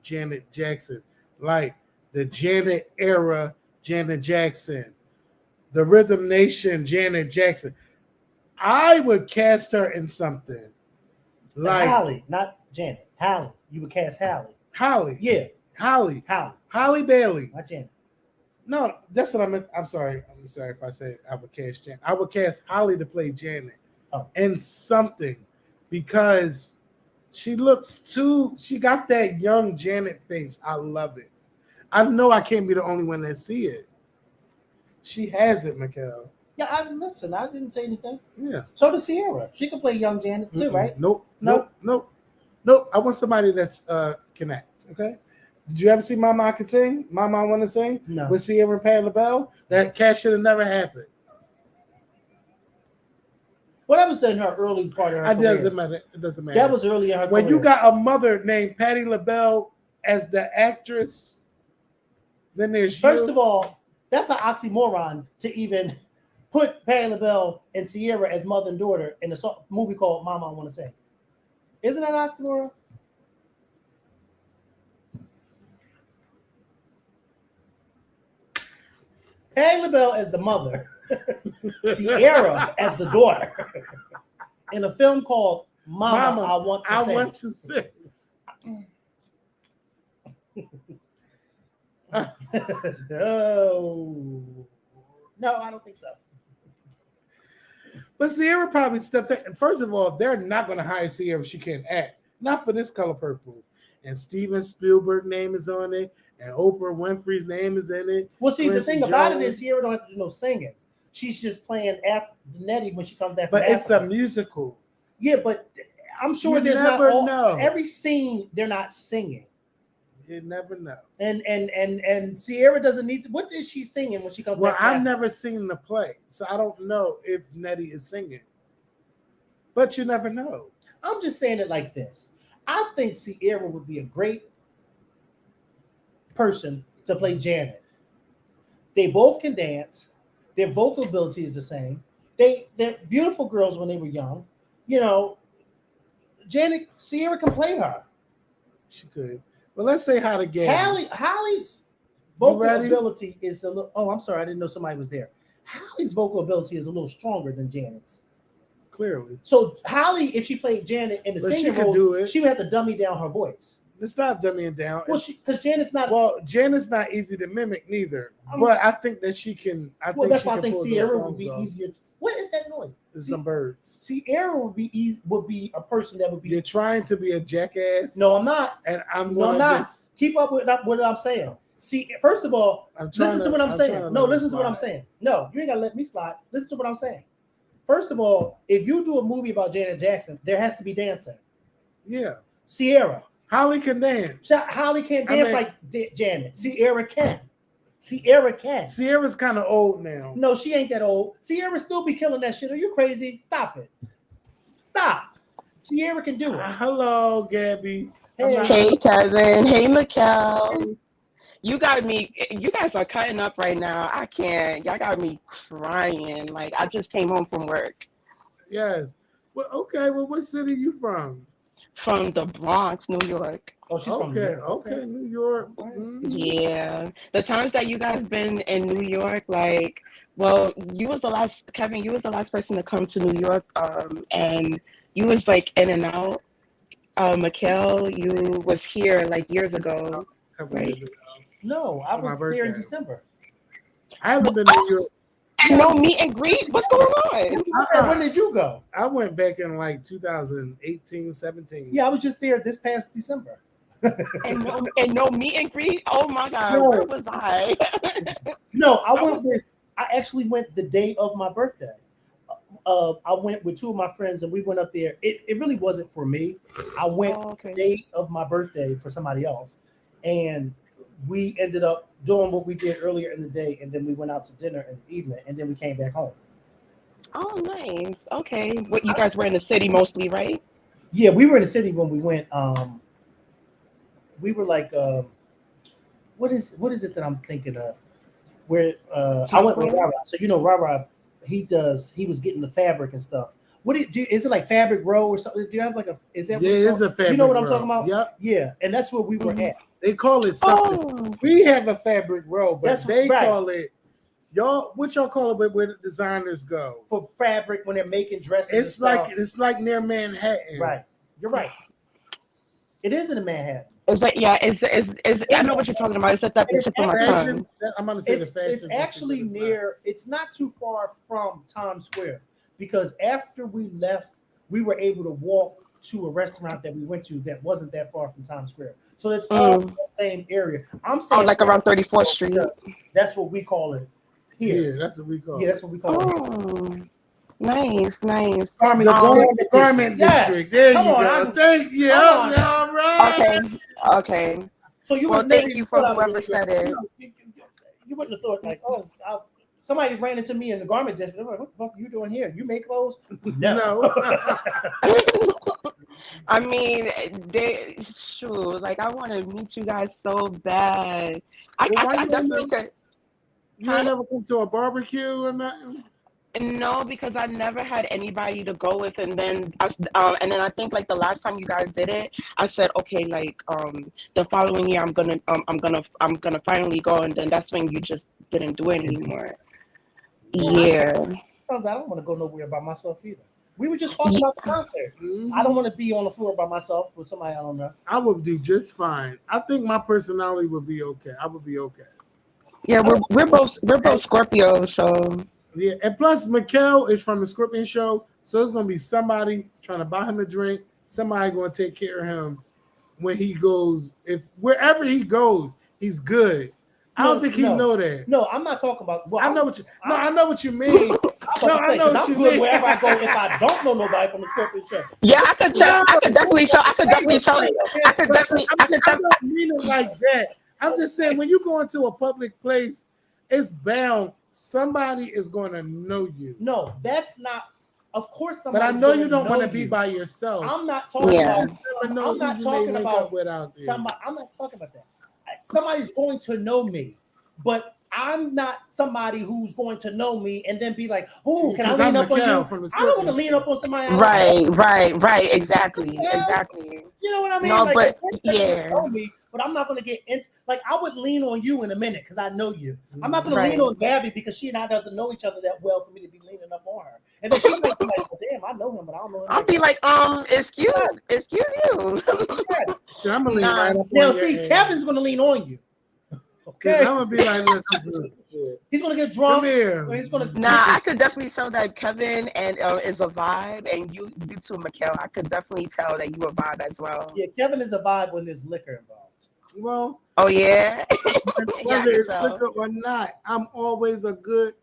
Janet Jackson, like the Janet era Janet Jackson, the Rhythm Nation Janet Jackson. I would cast her in something like Hallie, not Janet. Hallie. You would cast Hallie. Holly. Yeah. Holly Bailey. Not Janet. No, that's what I meant. I'm sorry if I said I would cast Janet. I would cast Holly to play Janet in something because she got that young Janet face. I love it. I know I can't be the only one that see it. She has it, Makael. Yeah, I didn't say anything. Yeah. So does Sierra. She can play young Janet too, right? Nope. I want somebody that's can act. Okay. Did you ever see Mama I Can Sing? Mama I Want to Sing? No. With Sierra and Patti LaBelle? That cat should have never happened. Well, that was in her early part of her career. It doesn't matter. That was early in her when career. you got a mother named Patti LaBelle as the actress, then there's First of all, that's an oxymoron to even put Patti LaBelle and Sierra as mother and daughter in a movie called Mama I Want to Sing. Isn't that an oxymoron? Patti LaBelle as the mother, Sierra as the daughter, in a film called Mama I Want to Sing. No, I don't think so. But Sierra probably stepped in. First of all, they're not going to hire Sierra if she can't act. Not for this Color Purple. And Steven Spielberg's name is on it. And Oprah Winfrey's name is in it. Well, see, the thing about it is Sierra don't have to do no singing. She's just playing Nettie when she comes back from But it's Africa. a musical. Yeah, but I'm sure there's not every scene they're not singing. You never know. And Sierra doesn't need to, what is she singing when she comes back? Well, I've never seen the play, so I don't know if Nettie is singing. But you never know. I'm just saying it like this. I think Sierra would be a great person to play Janet. They both can dance. Their vocal ability is the same. They're beautiful girls when they were young. You know, Sierra can play her. She could. But let's say how to get Hallie's vocal ability is a little. Oh, I'm sorry, I didn't know somebody was there. Hallie's vocal ability is a little stronger than Janet's. Clearly. So Hallie, if she played Janet in the singing role, she would have to dummy down her voice. It's not dumbing down. Well, because Janet's not. Well, Janet's not easy to mimic neither. But I think that she can. That's why I think Sierra would be easier. What is that noise? There's some birds. Sierra would be a person that would be. You're trying to be a jackass. No, I'm not. And I'm not. Keep up with what I'm saying. See, first of all, listen to what I'm saying. No, listen to what I'm saying. No, you ain't gotta let me slide. Listen to what I'm saying. First of all, if you do a movie about Janet Jackson, there has to be dancing. Yeah. Sierra. Holly can dance. Holly can't dance like Janet. Sierra can. Sierra's kind of old now. No, she ain't that old. Sierra still be killing that shit. Are you crazy? Stop it. Stop. Sierra can do it. Hello, Gabby. Hey, Kevin. Hey, Makael. You guys are cutting up right now. I can't. Y'all got me crying. Like, I just came home from work. Yes. Well, okay. Well, what city are you from? From the Bronx, New York. Oh, she's from New York. Okay, New York. Mm-hmm. Yeah. The times that you guys been in New York, like, well, you was the last person to come to New York, and you was like in and out. Makael, you was here like years ago, right? No, I was there in December. I haven't been to New York. No meet and greet? What's going on? When did you go? I went back in like 2018, 17. Yeah, I was just there this past December. and no meet and greet? Oh my God, where was I? No, I actually went the day of my birthday. I went with two of my friends and we went up there. It really wasn't for me. I went the day of my birthday for somebody else. And we ended up doing what we did earlier in the day, and then we went out to dinner in the evening, and then we came back home. Oh, nice. Okay. What you guys were in the city mostly, right? Yeah, we were in the city when we went. We were like, what is it that I'm thinking of? Where I Times went with Square? Rara. So Rara, he was getting the fabric and stuff. What do you do? Is it like Fabric Row or something? Do you have like a? Is that Yeah, what's it's called? a fabric. You know what I'm row. talking about? Yep. Yeah, and that's where we were Mhm. at. They call it something. Oh, We have a fabric row, but That's they right. call it y'all. What y'all call it where the designers go? For fabric when they're making dresses. And stuff. It's like near Manhattan. Right. You're right. It is in Manhattan. is that yeah? Is I know what you're talking about. It's at the It's tip of my Fashion. tongue. I'm gonna say It's the fashion. it's actually district, but near. It's not too far from Times Square because after we left, we were able to walk to a restaurant that we went to that wasn't that far from Times Square. So it's all Mm. the same area. I'm Oh, saying like around 34th Street. because that's what we call it it's not. here. Yeah, that's what we call Yeah, it. that's what we call it. Oh, nice. Garment, The garment Yes. district. There Come you on, go. Thank you. Come on. All right. Okay. So you Well, would never thank even you for thought I was whoever gonna said do it. You wouldn't have thought like, oh, somebody ran into me in the garment district. I'm like, what the fuck are you doing here? You make clothes? No. I mean, like I want to meet you guys so bad. Well, why I you definitely could. You ain't never come to a barbecue or nothing? No, because I never had anybody to go with, and then I think like the last time you guys did it, I said okay, like the following year I'm gonna finally go, and then that's when you just didn't do it anymore. Yeah, Yeah. I don't want to go nowhere by myself either. We were just talking Ye- about the concert. Mhm. I don't want to be on the floor by myself with somebody I don't know. I would do just fine. I think my personality would be okay. I would be okay. Yeah, we're both Scorpios, so Yeah, and plus Makael is from the Scorpion Show, so it's gonna be somebody trying to buy him a drink. Somebody gonna take care of him when he goes. If wherever he goes, he's good. I don't think he know that. No, I'm not talking about. Well, I know what you. No, I know what you mean. No, I know what I'm you good mean. wherever I go if I don't know nobody from the Scorpion Show. yeah, I could tell. I could definitely tell. I could definitely tell. I could I tell. don't mean it like that. I'm just saying when you go into a public place, it's bound somebody is going to know you. No, that's not. Of course, But I somebody's know gonna you don't want to be you. by yourself. I'm not talking Yeah. about. I'm not talking about somebody. I'm not talking about that. Somebody's going to know me, but I'm not somebody who's going to know me and then be like, "Oh, can I Because lean I'm up on Makael you?" from the I don't want to Scorpion lean Show. up on somebody. I don't know. Right. Exactly. Yeah. Exactly. You know what I mean? No, like, but of course they're gonna yeah. know me, but I'm not going to get into. Like, I would lean on you in a minute because I know you. I'm not going to Right. lean on Gabby because she and I doesn't know each other that well for me to be leaning up on her. And then she might be like, "Well, damn, I know him, but I don't know him." I'll be like, excuse you. So I'm gonna lean Nah. right up Now, on see, your Kevin's going to lean on you. Okay, Okay, I'm gonna be like, look, I'm good. Shit. he's going to get Come drunk. here. And he's going to. Nah, I could definitely tell that Kevin and is a vibe, and you too, Mikael. I could definitely tell that you a vibe as well. Yeah, Kevin is a vibe when there's liquor involved. Well, Oh yeah, yeah, I whether can it's tell. liquor or not, I'm always a good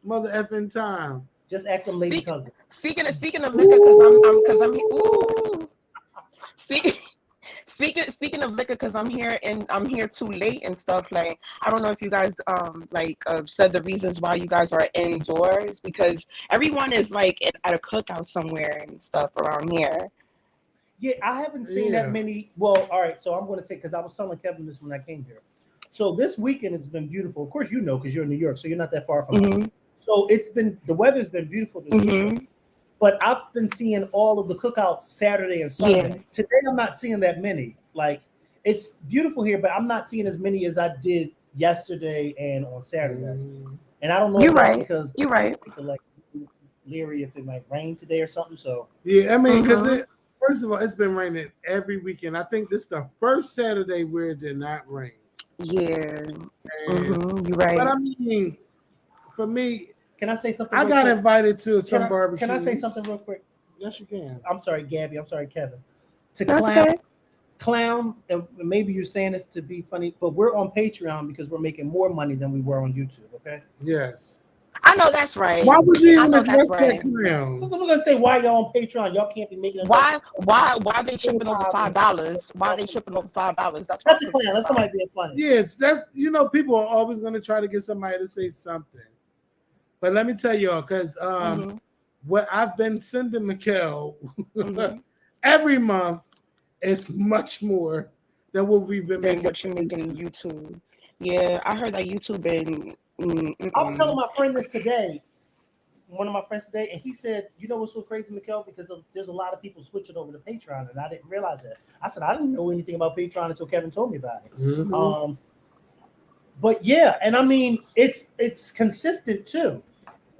mother effing time. Just ask them ladies' Speak, husband. speaking of liquor, because I'm ooh. Speaking of liquor, because I'm here too late and stuff. Like I don't know if you guys said the reasons why you guys are indoors because everyone is like at a cookout somewhere and stuff around here. Yeah, I haven't seen Yeah. that many. Well, all right. So I'm going to say because I was telling Kevin this when I came here. So this weekend has been beautiful. Of course, you know because you're in New York, so you're not that far from us. Mhm. So the weather's been beautiful this weekend. Mhm. But I've been seeing all of the cookouts Saturday and Sunday. Yeah. Today I'm not seeing that many. Like it's beautiful here, but I'm not seeing as many as I did yesterday and on Saturday. And I don't know You're if that's right. because You're right. people like leery if it might rain today or something. So Yeah, I mean, because Mhm. first of all, it's been raining every weekend. I think this is the first Saturday where it did not rain. Yeah. And- You're But right. I mean, for me, can I say something? I real got quick? invited to some Can barbecues. I say something real quick? Yes, you can. I'm sorry, Gabby. I'm sorry, Kevin. To That's okay. clown, and maybe you're saying this to be funny, but we're on Patreon because we're making more money than we were on YouTube. Okay. Yes. I know that's right. Why would you I even know that's address that right. clown? Because I'm gonna say why y'all on Patreon, y'all can't be making enough Why they tripping over full-time. $5? Why they tripping over $5? That's what That's I'm a clown. confused That's about. somebody being funny. Yeah, it's that, you know, people are always going to try to get somebody to say something. But let me tell y'all, because Mm-hmm. what I've been sending Makael Mm-hmm. every month is much more than what we've been Than making. what you're making on YouTube. Yeah, I heard that YouTube been. I was telling my friend this today, one of my friends today, and he said, "You know what's so crazy, Mikael? Because there's a lot of people switching over to Patreon, and I didn't realize that." I said, "I didn't know anything about Patreon until Kevin told me about it." Mhm. But yeah, and I mean, it's consistent too.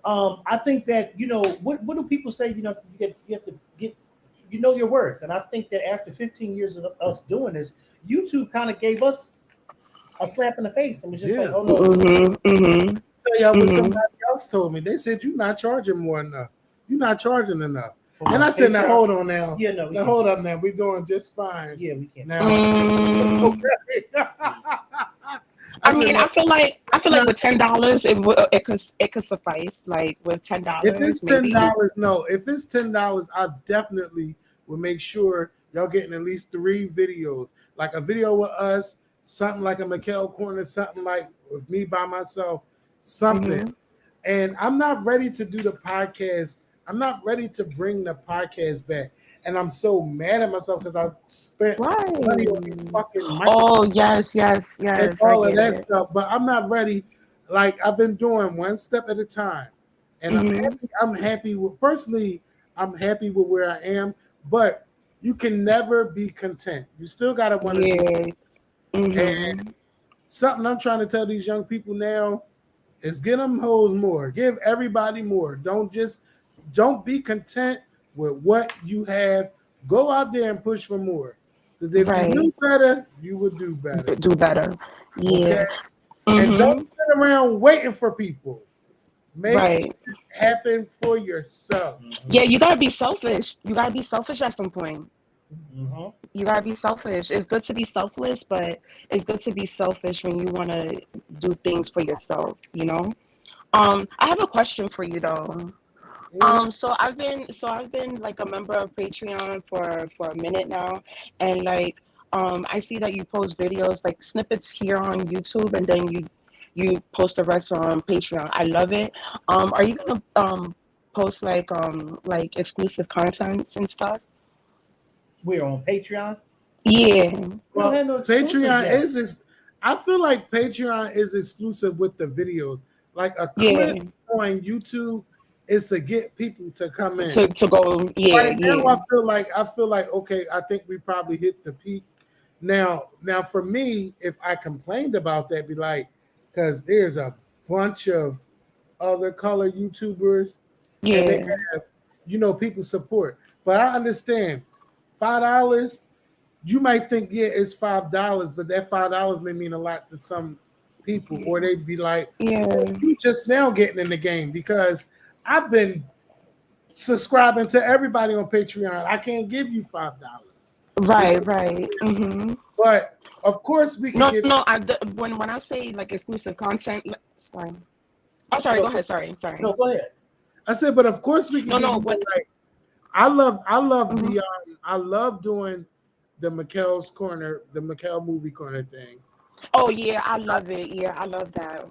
I think that what do people say? You have to get your words, and I think that after 15 years of us doing this, YouTube kind of gave us a slap in the face and was just like, Yeah. "Oh no, Mm-hmm. Mm-hmm. Tell y'all what Mm-hmm. somebody else told me. They said you're not charging more enough. You're not charging enough. for And I said, now Patreon." hold on now. Yeah, no, we Now can't. hold up now. We're doing just fine. Yeah, we can't. Now Mm. I said, mean, look, I feel like with $10, it could suffice. Like with if $10, it's maybe. $10, no. If it's $10, I definitely will make sure y'all getting at least 3 videos. Like a video with us, something like a Mikael corner, something like with me by myself, something. Mm-hmm. And I'm not ready to do the podcast. I'm not ready to bring the podcast back. And I'm so mad at myself because I spent money on these Right. fucking microphones Oh yes, yes, and yes. I all of get that it. stuff. But I'm not ready. Like I've been doing one step at a time. And I'm Mm-hmm. happy. I'm happy with personally, I'm happy with where I am. But you can never be content. You still gotta want to do. Yeah. And Mm-hmm. something I'm trying to tell these young people now is get them hoes more. Give everybody more. Don't be content with what you have. Go out there and push for more. Because if you Right. knew better, you would do better. Do better. Okay. Yeah. And don't Mm-hmm. sit around waiting for people. Make Right. it happen for yourself. Yeah, you gotta be selfish. You gotta be selfish at some point. Mm-hmm. You gotta be selfish. It's good to be selfless, but it's good to be selfish when you wanna do things for yourself, you know? I have a question for you though. Mhm. So I've been like a member of Patreon for a minute now, and like I see that you post videos like snippets here on YouTube, and then you post the rest on Patreon. I love it. Are you gonna post like exclusive content and stuff? We're on Patreon. Yeah, We don't Well, have no exclusives Patreon yet. I feel like Patreon is exclusive with the videos. Like a yeah. clip on YouTube is to get people to come in. To go, yeah, Right now, yeah, I feel like okay, I think we probably hit the peak. Now for me, if I complained about that, be like, because there's a bunch of other color YouTubers and they yeah. have, people support. But I understand $5, you might think, yeah, it's $5, but that $5 may mean a lot to some people, or they'd be like, oh, Yeah. you just now getting in the game because I've been subscribing to everybody on Patreon. I can't give you $5. Right, right. Mm-hmm. But of course we can No, give no. When I say like exclusive content, sorry. Oh, sorry. No, Go ahead. Sorry, sorry. no, go ahead. I said, but of course we can No, give no. you more. What? Like I love Mhm. I love doing the Mikael's corner, the Mikael movie corner thing. Oh yeah, I love it. Yeah, I love that.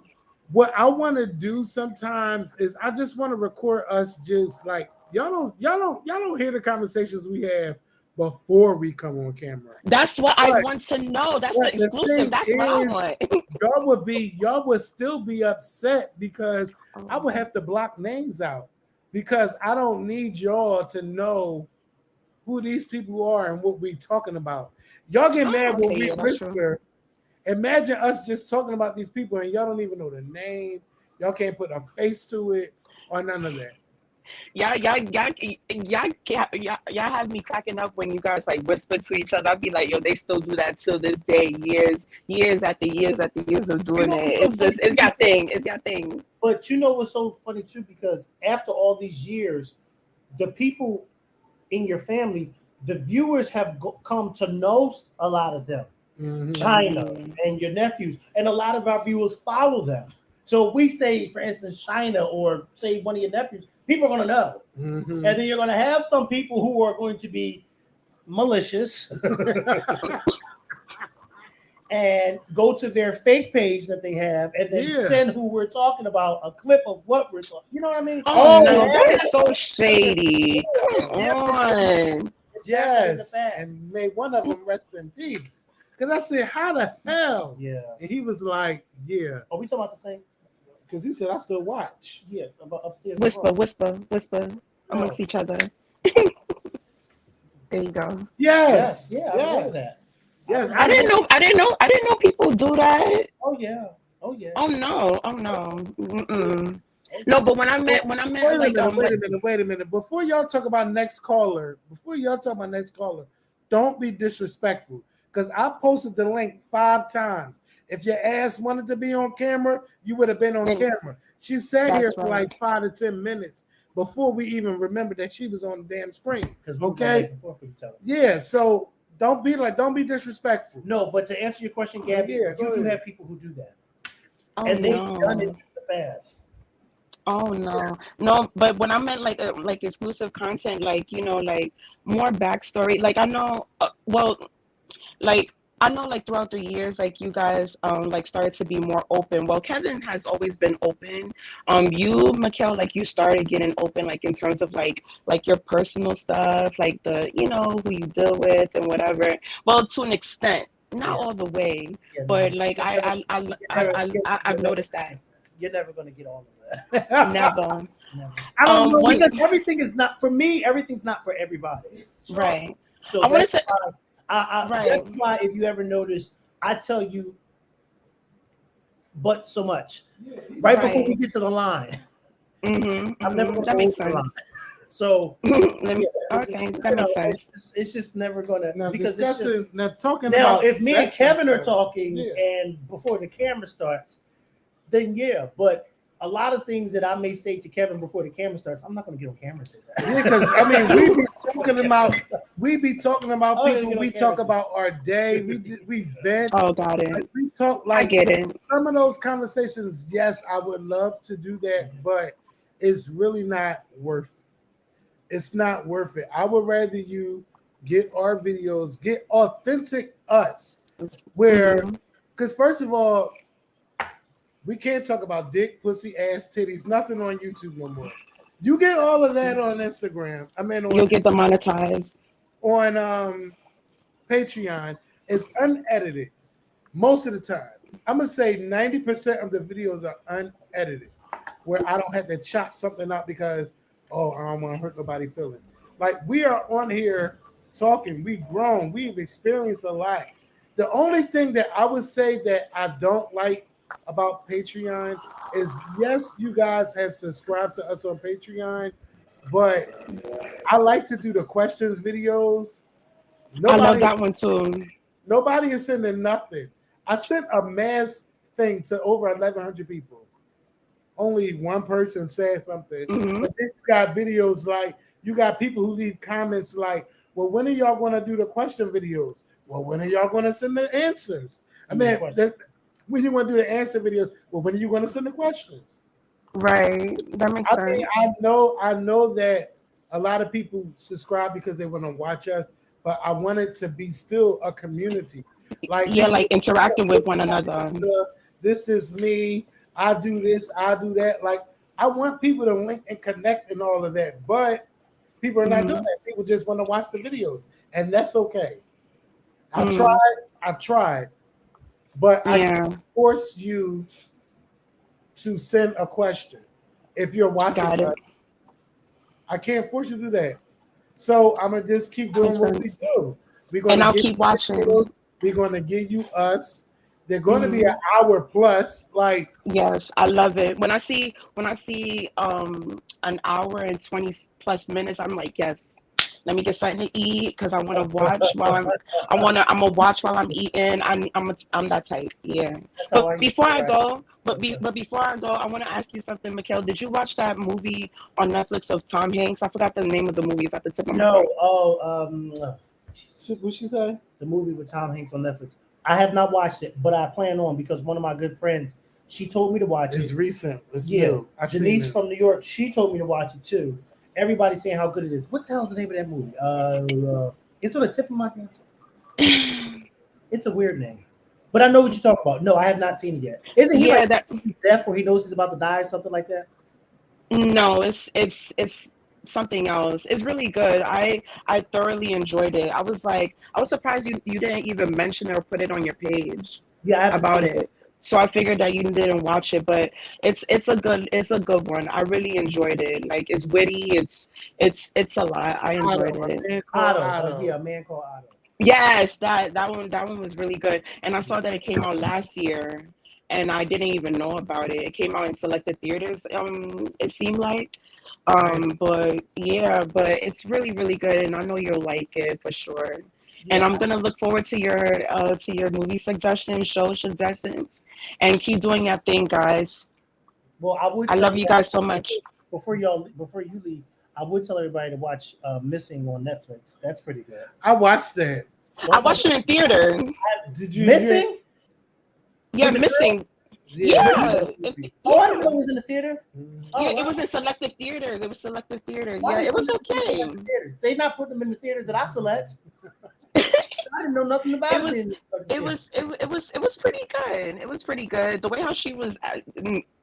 What I want to do sometimes is I just want to record us just like y'all don't hear the conversations we have before we come on camera. That's what I But want to know. That's the but the exclusive. thing That's what I is, want. y'all would still be upset because I Oh, would have to block names out because I don't need y'all to know who these people are and what we talking about. Y'all get mad when okay. we Yeah, that's true. whisper. Imagine us just talking about these people and y'all don't even know the name. Y'all can't put a face to it or none of that. Y'all have me cracking up when you guys like whisper to each other. I'd be like, yo, they still do that till this day. Years of You doing know it. what's so It's funny just it's too? got thing. It's got thing. But you know what's so funny too? Because after all these years, the people in your family, the viewers have come to know a lot of them. Mhm. China Mm. and your nephews, and a lot of our viewers follow them. So if we say, for instance, China or say one of your nephews, people are going to know. Mhm. And then you're going to have some people who are going to be malicious and go to their fake page that they have and then Yeah. send who we're talking about a clip of what we're talking. You know what I mean? Oh, Oh, no, yeah. that is so shady. It's Come different. on. It's different in the Yes, past. and may one of them rest in peace. Because I said, how the hell? Yeah. And he was like, yeah. Are we talking about the same? Because he said, I still watch. Yeah, about upstairs. Whisper amongst each other. There you go. Yes. Yeah, I remember that. Yes. I didn't know people do that. Oh yeah. Oh yeah. Oh no. Mm-mm. No, but when I met Wait like a minute. Before y'all talk about next caller, don't be disrespectful. Because I posted the link 5 times. If your ass wanted to be on camera, you would have been on camera. She sat here for like 5 to 10 minutes before we even remembered that she was on the damn screen. Okay. Yeah. So don't be disrespectful. No, but to answer your question, Gabby, Yeah, you go do ahead. have people who do that, oh, and they've no. done it in the past. Oh no, but when I meant like exclusive content, like like more backstory, like I know, like I know, like throughout the years, like you guys like started to be more open. Well, Kevin has always been open. You, Makael, like you started getting open, like in terms of like your personal stuff, like the who you deal with and whatever. Well, to an extent, not all the way, Yeah, but no, like I've noticed that. You're never going to get all of that. Never. Never. I don't know. Because everything is not for me. Everything's not for everybody. Right. So I wanted that's to. why. Right. That's why, if you ever notice, I tell you, but so much right before we get to the line. I'm never going to That makes the line. sense. So Okay, that makes sense. it's just never gonna Now, because discussing, now talking now about if me and sex Kevin are stuff, talking yeah. and before the camera starts, then yeah. But a lot of things that I may say to Kevin before the camera starts, I'm not gonna get on camera and say that. Yeah, because I mean, we be talking about Oh, people. We talk about our day. We vent. Oh, got it. Like, we talk I like get it. some of those conversations. Yes, I would love to do that, but it's really not worth it. It's not worth it. I would rather you get our videos, get authentic us, where, because first of all, we can't talk about dick, pussy, ass, titties, nothing on YouTube no more. You get all of that on Instagram. I mean, You'll get demonetized. On Patreon. It's unedited most of the time. I'm gonna say 90% of the videos are unedited, where I don't have to chop something out because I don't want to hurt nobody's feelings. Like, we are on here talking. We've grown. We've experienced a lot. The only thing that I would say that I don't like about Patreon is, yes, you guys have subscribed to us on Patreon, but I like to do the questions videos. I love that one too. Nobody is sending nothing. I sent a mass thing to over 1,100 people. Only one person said something. But then you got videos like, you got people who leave comments like, well, when are y'all going to do the question videos? Well, when are y'all going to send the answers? I mean, when you want to do the answer videos, well, when are you going to send the questions? Right. That makes sense. Mean, I know that a lot of people subscribe because they want to watch us, but I want it to be still a community. Like, like interacting with one another. This is me. I do this, I do that. Like, I want people to link and connect and all of that, but people are not doing that. People just want to watch the videos, and that's okay. I tried, but I can't force you to send a question if you're watching. I can't force you to do that. So I'm gonna just keep doing what we do. I'll keep watching. Videos. We're gonna give you us. They're going to be an hour plus. Like, yes, I love it. When I see an hour and 20 plus minutes, I'm like, yes. Let me get something to eat because I want to watch I'm gonna watch while I'm eating. I'm that type. Yeah. But before I go, I want to ask you something, Makael. Did you watch that movie on Netflix of Tom Hanks? I forgot the name of the movie. It's at the tip of my tongue. What she say? The movie with Tom Hanks on Netflix. I have not watched it, but I plan on, because one of my good friends She told me to watch It's it. recent. It's Yeah. new. I've seen Janice it. from New York, she told me to watch it too. Everybody's saying how good it is. What the hell's the name of that movie? It's on the tip of my damn tongue. It's a weird name. But I know what you're talking about. No, I have not seen it yet. Isn't he Yeah, like that he's deaf or he knows he's about to die or something like that? no, it's something else. It's really good. I thoroughly enjoyed it. I was surprised you didn't even mention it or put it on your page Yeah, I haven't about seen it. it. So I figured that you didn't watch it, but it's a good one. I really enjoyed it. Like it's witty. It's a lot. I enjoyed Otto, a it. man called Otto. Otto. Yeah, a man called Otto. Yes, that one was really good. And I saw that it came out last year, and I didn't even know about it. It came out in selected theaters. It seemed like. Right. But yeah, but it's really really good, and I know you'll like it for sure. And Yeah. I'm gonna look forward to your movie suggestions, show suggestions, and keep doing your thing, guys. Well, I would I tell love you you guys so much. before you leave, I would tell everybody to watch Missing on Netflix. That's pretty good. I watched that. I watched it in theater. Did you Missing? Yeah, With the girl? missing. Yeah. Yeah, Oh, I didn't yeah. know it was in the theater. Oh, Yeah, wow. it was in selective theater. It was selective theater. Why Yeah, didn't it was they put them okay. in the theaters? They not putting them in the theaters that I select. I didn't know nothing about It it. was Being in the theater. it was pretty good. It was pretty good. The way how she was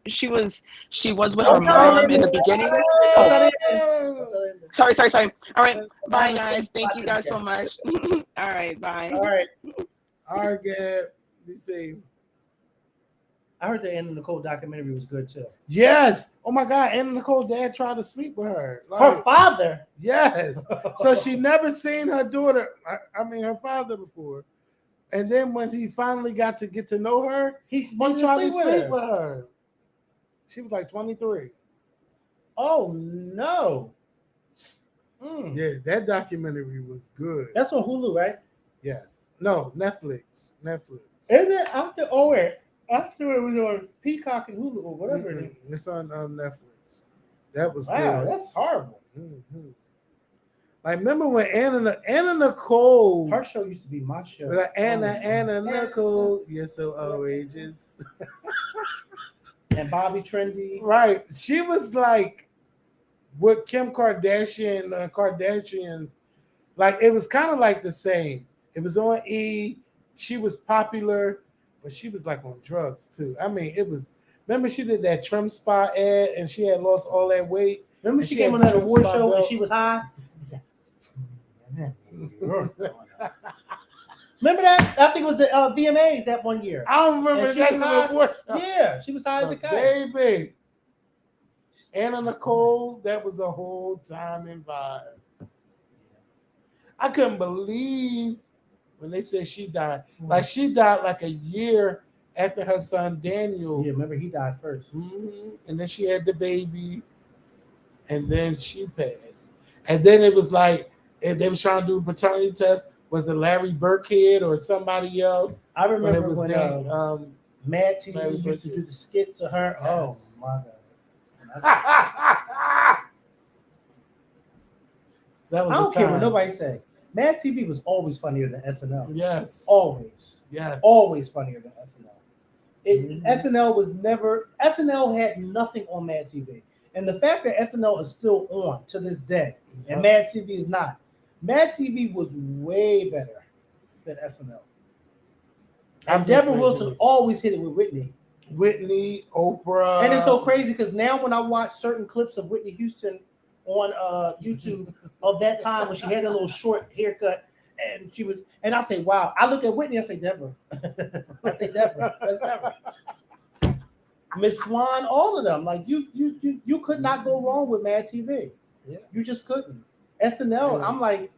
she was with her Don't tell mom him in the anything. beginning. Don't Oh, tell him anything. Don't tell him anything. sorry. All right, I bye haven't guys. finished Thank you watching guys it so yet. much. All right, bye. All right. All right, Gab. Let's see. I heard the Anna Nicole documentary was good too. Yes. Oh my God. Anna Nicole dad tried to sleep with her. Her Like, father. yes. So she never seen her daughter. I mean her father before. And then when he finally got to get to know her, he he wanted tried to to sleep sleep with with her. her. She was like 23. Oh no. Mm. Yeah, that documentary was good. That's on Hulu, right? Yes. No, Netflix. Netflix. Is it after? Oh wait, after it was on Peacock and Hulu or whatever it is. It's on Netflix. That was Wow, good. that's horrible. Mhm. Like, remember when Anna Nicole, Her show used to be my show. like Anna Oh, Nicole, you're so outrageous. and Bobby Trendy. Right. She was like with Kim Kardashian, Kardashians. Like, it was kind of like the same. It was on E. She was popular, but she was like on drugs too. I mean, it was. Remember, she did that Trim Spa ad, and she had lost all that weight. Remember, And she she came had on that Trim award Spa show and belt. she was high. He said, remember that? I think it was the VMAs that one year. I don't remember And she was high. exactly what. Yeah, she was high as a kite. Baby. Anna Nicole, that was a whole time and vibe. I couldn't believe when they said she died. Like, she died like a year after her son Daniel. Yeah, remember he died first. Mhm. And then she had the baby, and then she passed. And then it was like, if they was trying to do a paternity test, was it Larry Burkhead or somebody else? I But it remember was when named, Mad TV Larry used to Burkhead. do the skit to her. Yes. Oh my god. That was I don't the care what time. nobody say. Mad TV was always funnier than SNL. Yes. Always. Yes. Always funnier than SNL. Mhm. SNL was never. SNL had nothing on Mad TV, and the fact that SNL is still on to this day, and Mad TV is not. Mad TV was way better than SNL. And Deborah Wilson always hit it with Whitney. Whitney, Oprah. And it's so crazy because now when I watch certain clips of Whitney Houston on YouTube of that time when she had that little short haircut and she was, and I say, wow. I look at Whitney, I say, Deborah. I say, Deborah. That's Deborah. Miss Swan, all of them. Like you could not go wrong with Mad TV. Yeah. You just couldn't. SNL, Yeah. I'm like,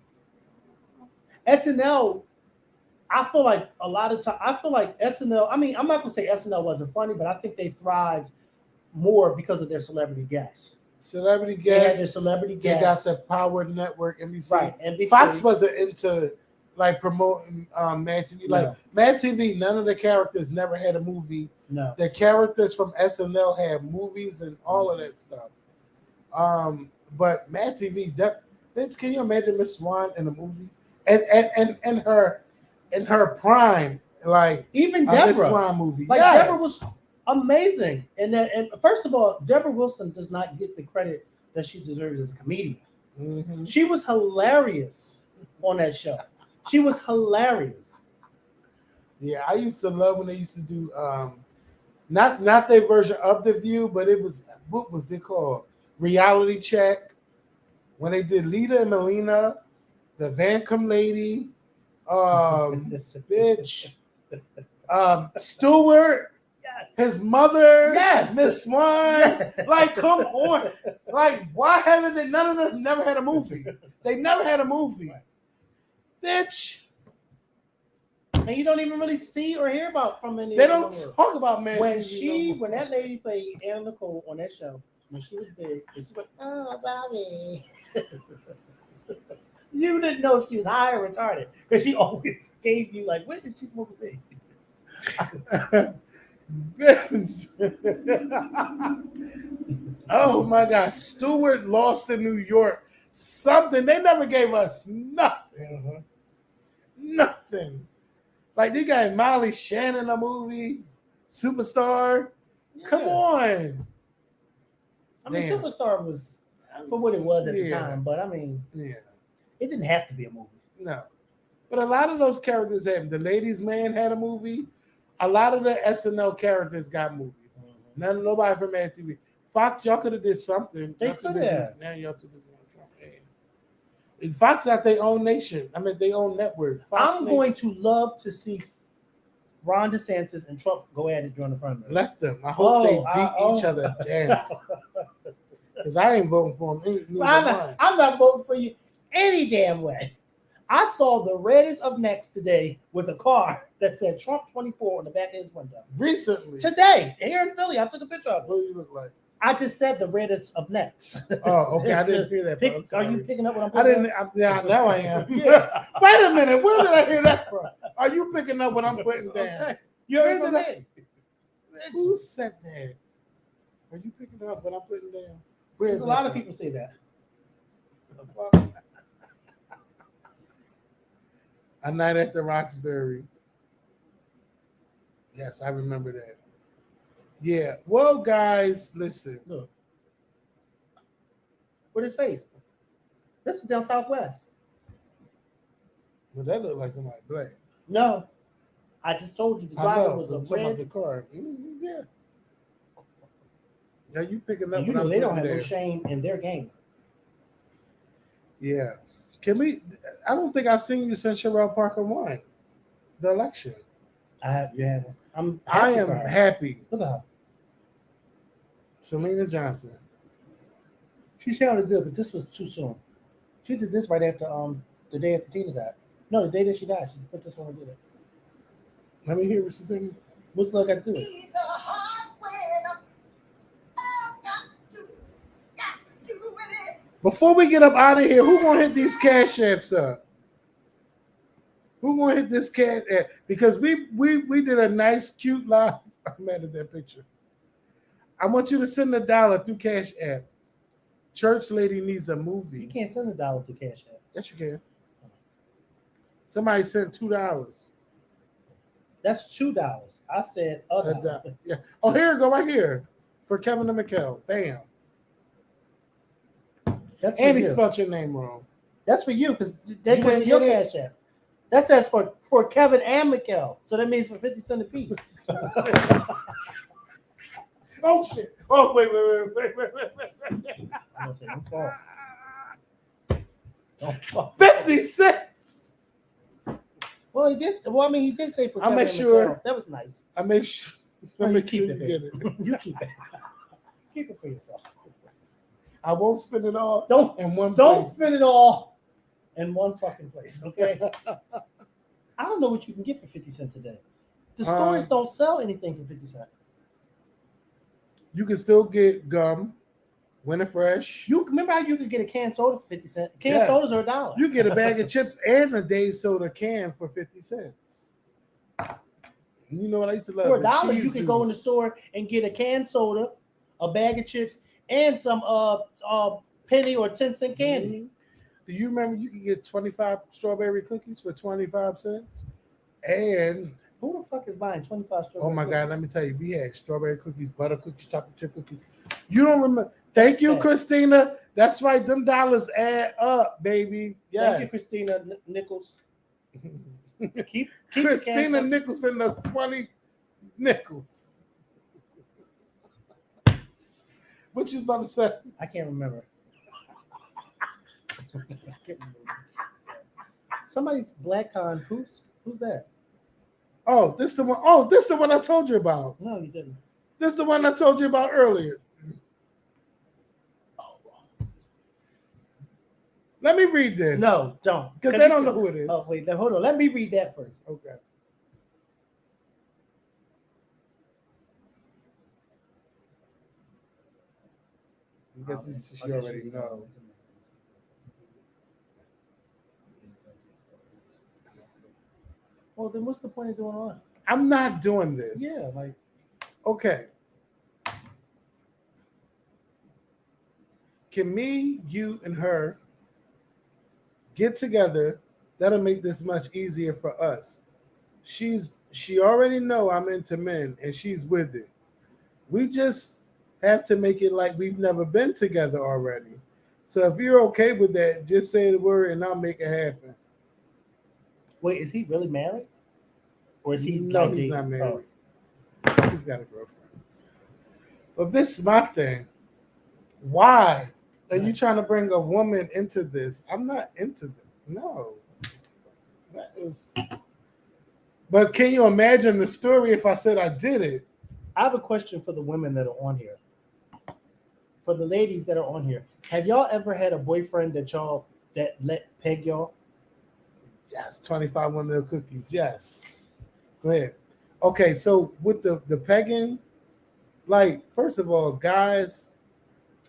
SNL, I feel like a lot of time, I feel like SNL, I mean, I'm not gonna say SNL wasn't funny, but I think they thrived more because of their celebrity guests. Celebrity They had their guests. celebrity They got guests. the Power Network, NBC. Right. NBC. Fox wasn't into like promoting Mad TV. Like, No. Mad TV, none of the characters never had a movie. No. The characters from SNL had movies and all of that stuff. But Mad TV, bitch, can you imagine Miss Swan in a movie? And her in her prime, like Even a Miss Deborah. Swan movie. Like Yes. Deborah was amazing. And first of all, Deborah Wilson does not get the credit that she deserves as a comedian. Mm-hmm. She was hilarious on that show. She was hilarious. Yeah, I used to love when they used to do not their version of The View, but it was, what was it called? Reality Check. When they did Lita and Melina, the Vancom lady, bitch, Stewart, Yes. his mother, Yes. Miss Swan. Yes. Like, come on. Like, why haven't they? None of them never had a movie. They never had a movie. Bitch. And you don't even really see or hear about from any They of them. don't talk about man. When that lady played Anna Nicole on that show, when she was big, and she went, "Oh, Bobby," you didn't know if she was high or retarded because she always gave you like, what is she supposed to be? Oh my God, Stewart Lost in New York. Something they never gave us nothing. Nothing. Like they got Molly Shannon a movie, Superstar. Yeah. Come on. I mean, Damn. Superstar was for what it was at the Yeah. time, but I mean, Yeah. it didn't have to be a movie. No. But a lot of those characters had, the Ladies Man had a movie. A lot of the SNL characters got movies. Nobody from Mad TV. Fox, y'all could have did something. They Y'all too could busy. have. Now y'all too busy on Trump. And Fox got their own nation. I mean, their own network. Fox I'm going to love to see Ron DeSantis and Trump go at it during the primary. Let them. I hope they beat each other down. Because I ain't voting for them. I'm not voting for you any damn way. I saw the reddest of necks today with a car that said Trump 24 on the back of his window. Recently. Today, here in Philly, I took a picture of it. What do you look like? I just said the reddest of necks. Oh, okay. I didn't hear that. Are you picking up what I'm I putting didn't. down? Yeah, now I am. Yeah. Wait a minute. Where did I hear that from? Are you picking up what I'm putting down? Okay. You heard from me. Who said that? Are you picking up what I'm putting down? There's a lot of people say that. A Night at the Roxbury. Yes, I remember that. Yeah. Well, guys, listen. Look. With his face. This is down southwest. But that looked like somebody black. No. I just told you the driver was a red. The car. Yeah. Yeah, you picking up. And you know they don't have no shame in their game. Yeah. Can we? I don't think I've seen you since Sherelle Parker won the election. I haven't. I am happy. Look at her. Selena Johnson. She sounded good, but this was too soon. She did this right after the day after Tina died. No, the day that she died, she put this on and did it. Let me hear what she's singing. What's love got to do it? It's a hard winner. Got to do with it. Before we get up out of here, who gonna hit these cash apps up? Who gonna hit this cash app? Because we did a nice, cute live. I'm mad at that picture. I want you to send $1 through Cash App. Church lady needs a movie. You can't send $1 through Cash App. Yes, you can. Somebody sent $2. That's $2. I said $1. Yeah. Oh, here we go, right here for Kevin and Makael. Bam. That's for And he you. spelled your name wrong. That's for you because they You put didn't your get Cash App. That says for Kevin and Mikael. So that means for 50 cents a piece. Oh shit! Oh wait. I'm gonna say, don't fall. Don't fall. 50 cents. Well, he did. Well, I mean, he did say for I'll Kevin make and sure. Mikael. That was nice. I make sure. No, I you make keep sure it, you get it. baby. You keep it. Keep it for yourself. I won't spend it all. Don't in one. Don't place. spend it all in one fucking place, okay? I don't know what you can get for 50 cents today. The stores don't sell anything for 50 cents. You can still get gum, Winter Fresh. You remember how you could get a canned soda for 50 cents? Canned Yes. sodas are $1. You get a bag of chips and a Days soda can for 50 cents. You know what I used to love? For The $1, cheese you could go in the doodles. store and get a canned soda, a bag of chips, and some penny or 10-cent candy. Mhm. Do you remember you could get 25 strawberry cookies for 25 cents? And Who the fuck is buying 25 strawberry Oh my cookies? God, let me tell you, we had strawberry cookies, butter cookies, chocolate chip cookies. You don't remember? Thank you, bad. Christina. That's right. Them dollars add up, baby. Yes. Thank you, Christina Nichols. Keep the Christina cash. Nichols sent us 20 nickels. What you was about to say? I can't remember. I can't remember. Somebody's black con. Who's that? Oh, this the one. Oh, this the one I told you about. No, you didn't. This the one I told you about earlier. Let me read this. No, don't. Because they don't know who it is. Oh, wait. Hold on. Let me read that first. Okay. I guess she already knows. Well, then what's the point of doing all that? I'm not doing this. Yeah, like, Okay. Can me, you, and her get together? That'll make this much easier for us. She already know I'm into men and she's with it. We just have to make it like we've never been together already. So if you're okay with that, just say the word and I'll make it happen. wait, is he really married? Or is he No, like he's dating? not married. Oh. He's got a girlfriend. But this is my thing. Why are you trying to bring a woman into this? I'm not into them. No. That is. But can you imagine the story if I said I did it? I have a question for the women that are on here. For the ladies that are on here, have y'all ever had a boyfriend that let peg y'all? Yes, 25 one little cookies. Yes. Go ahead. Okay, so with the pegging, like, first of all, guys.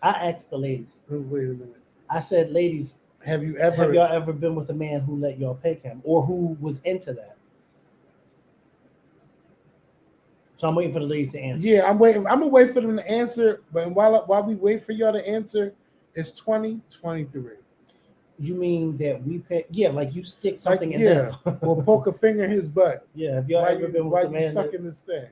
I asked the ladies. Wait a minute. I said, ladies, Have y'all ever been with a man who let y'all peg him or who was into that? So I'm waiting for the ladies to answer. Yeah, I'm waiting. I'm gonna wait for them to answer. But while we wait for y'all to answer, it's 2023. You mean that we peg? Yeah, like you stick something in there. Or poke a finger in his butt. Yeah, have y'all ever been with a man? Sucking this thing?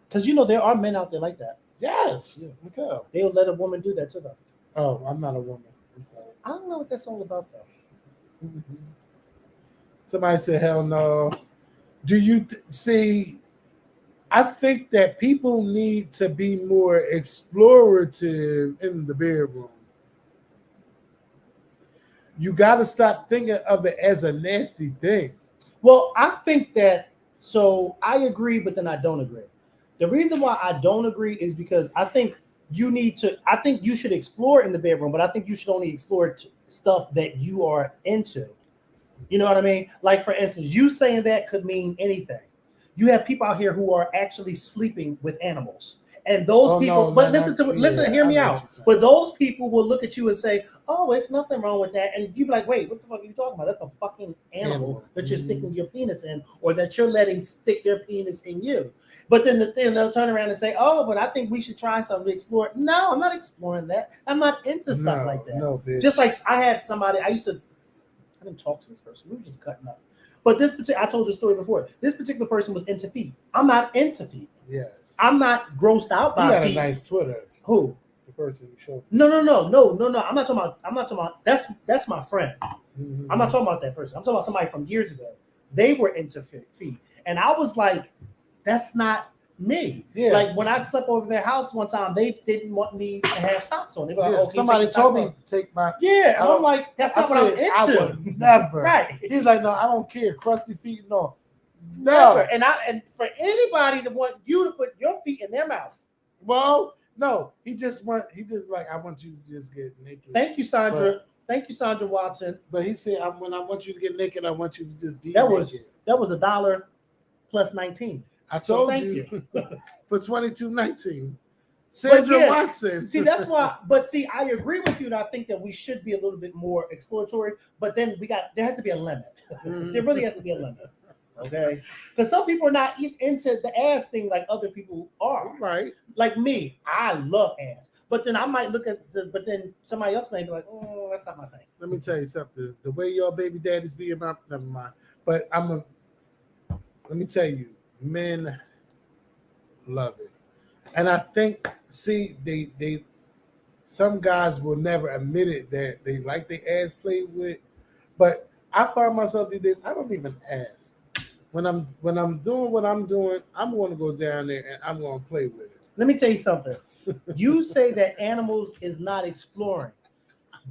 Because there are men out there like that. Yes. Yeah. Makael. They'll let a woman do that to them. Oh, I'm not a woman. I'm sorry. I don't know what that's all about, though. Mm-hmm. Somebody said, "Hell no." Do you see? I think that people need to be more explorative in the bedroom. You got to stop thinking of it as a nasty thing. Well, I think that, so I agree, but then I don't agree. The reason why I don't agree is because I think you should explore in the bedroom, but I think you should only explore stuff that you are into. You know what I mean? Like, for instance, you saying that could mean anything. You have people out here who are actually sleeping with animals. And those people, hear me out. But those people will look at you and say, "Oh, it's nothing wrong with that." And you be like, "Wait, what the fuck are you talking about? That's a fucking animal that you're sticking your penis in, or that you're letting stick their penis in you." But then they'll turn around and say, "Oh, but I think we should try something to explore." No, I'm not exploring that. I'm not into stuff like that. No, bitch. Just like I had somebody, I didn't talk to this person. We were just cutting up. But I told the story before. This particular person was into feet. I'm not into feet. Yes. I'm not grossed out by feet. feet. You got a nice Twitter. Who? The person you showed. No. I'm not talking about. That's my friend. Mm-hmm. I'm not talking about that person. I'm talking about somebody from years ago. They were into feet, and I was like, that's not me. Yeah. Like when I slept over their house one time, they didn't want me to have socks on. They were like, "Oh, somebody told me take my." Yeah, and I'm like, that's not what I'm into. I would never. Right. He's like, "No, I don't care. Crusty feet, no." Never. And for anybody to want you to put your feet in their mouth. Well, no. He just like, I want you to just get naked. Thank you, Sandra. Thank you, Sandra Watson. But he said, when I want you to get naked, I want you to just be naked. That was $1 plus 19. I told you. For $22.19. Sandra Watson. See, that's why. But see, I agree with you that I think that we should be a little bit more exploratory. But then there has to be a limit. Mm-hmm. There really has to be a limit. Okay, because some people are not into the ass thing like other people are. Right. Like me, I love ass. But then I might look at but then somebody else may be like, that's not my thing. Let me tell you something. The way your baby daddies be about, never mind. But let me tell you, men love it. And I think, see, they some guys will never admit it that they like their ass played with. But I find myself these days, I don't even ask. When I'm doing what I'm doing, I'm going to go down there and I'm going to play with it. Let me tell you something. You say that animals is not exploring.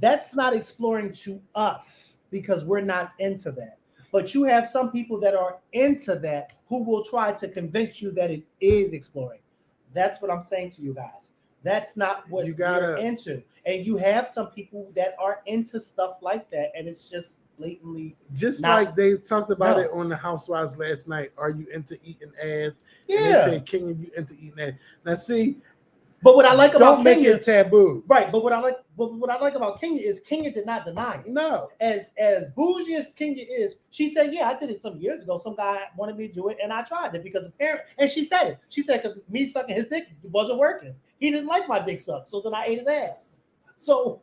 That's not exploring to us because we're not into that. But you have some people that are into that who will try to convince you that it is exploring. That's what I'm saying to you guys. That's not what you're into. And you have some people that are into stuff like that, and it's just blatantly just not, like they talked about it on the Housewives last night. Are you into eating ass? Yeah. And they said, King, you into eating ass. Now see, but what I like about don't make Kenya, it taboo. Right, but what I like about Kenya is Kenya did not deny it. No. As bougie as Kenya is, she said, yeah, I did it some years ago. Some guy wanted me to do it, and I tried it because apparently, and she said it. She said, because me sucking his dick wasn't working. He didn't like my dick sucked, so then I ate his ass. So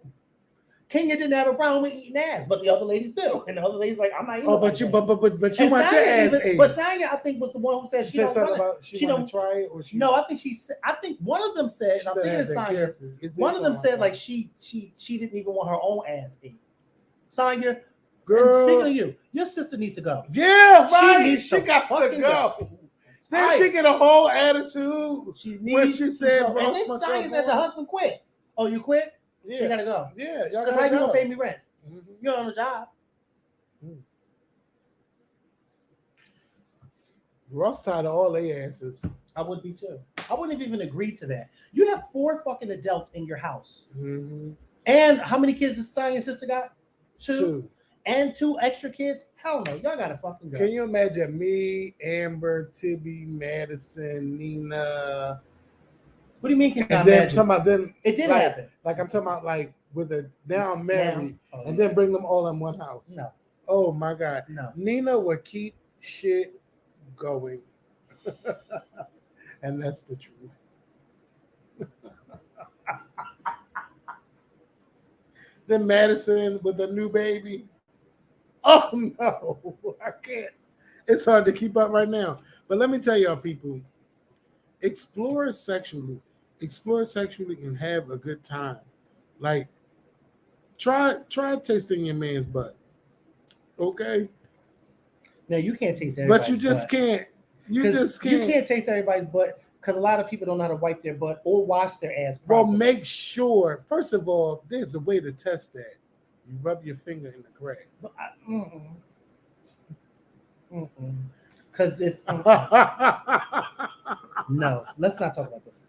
Kenya didn't have a problem with eating ass, but the other ladies do. And the other ladies like, I'm not eating. Oh, but you want your ass ate. But Sanya, I think, was the one who said she don't want to. She don't try it, or she. No, I think one of them said. And I'm thinking of Sanya. One of them said like she didn't even want her own ass ate. Sanya, girl. And speaking of you, your sister needs to go. Yeah, right. She got to go. Then she get a whole attitude. She when she said, and then Sanya said the husband quit. Oh, you quit? Yeah. So you gotta go. Yeah, y'all because how you gonna pay me rent? Mm-hmm. You're on the job. Ross tired of all their asses. I would be too. I wouldn't have even agreed to that. You have 4 fucking adults in your house. Mm-hmm. And how many kids does Sanya's sister got? 2. And 2 extra kids? Hell no. Y'all gotta fucking go. Can you imagine me, Amber, Tibby, Madison, Nina? What do you mean? Can and then talking about them? It did happen. Like I'm talking about like with a now married, and then bring them all in one house. No. Oh my God. No. Nina would keep shit going, and that's the truth. Then Madison with a new baby. Oh no, I can't. It's hard to keep up right now. But let me tell y'all, people, explore sexually and have a good time. Like try tasting your man's butt. Okay. No, you can't taste everybody's butt. But you just can't. You can't taste everybody's butt because a lot of people don't know how to wipe their butt or wash their ass properly. Well, make sure, first of all, there's a way to test that. You rub your finger in the crack. Because if no, let's not talk about this.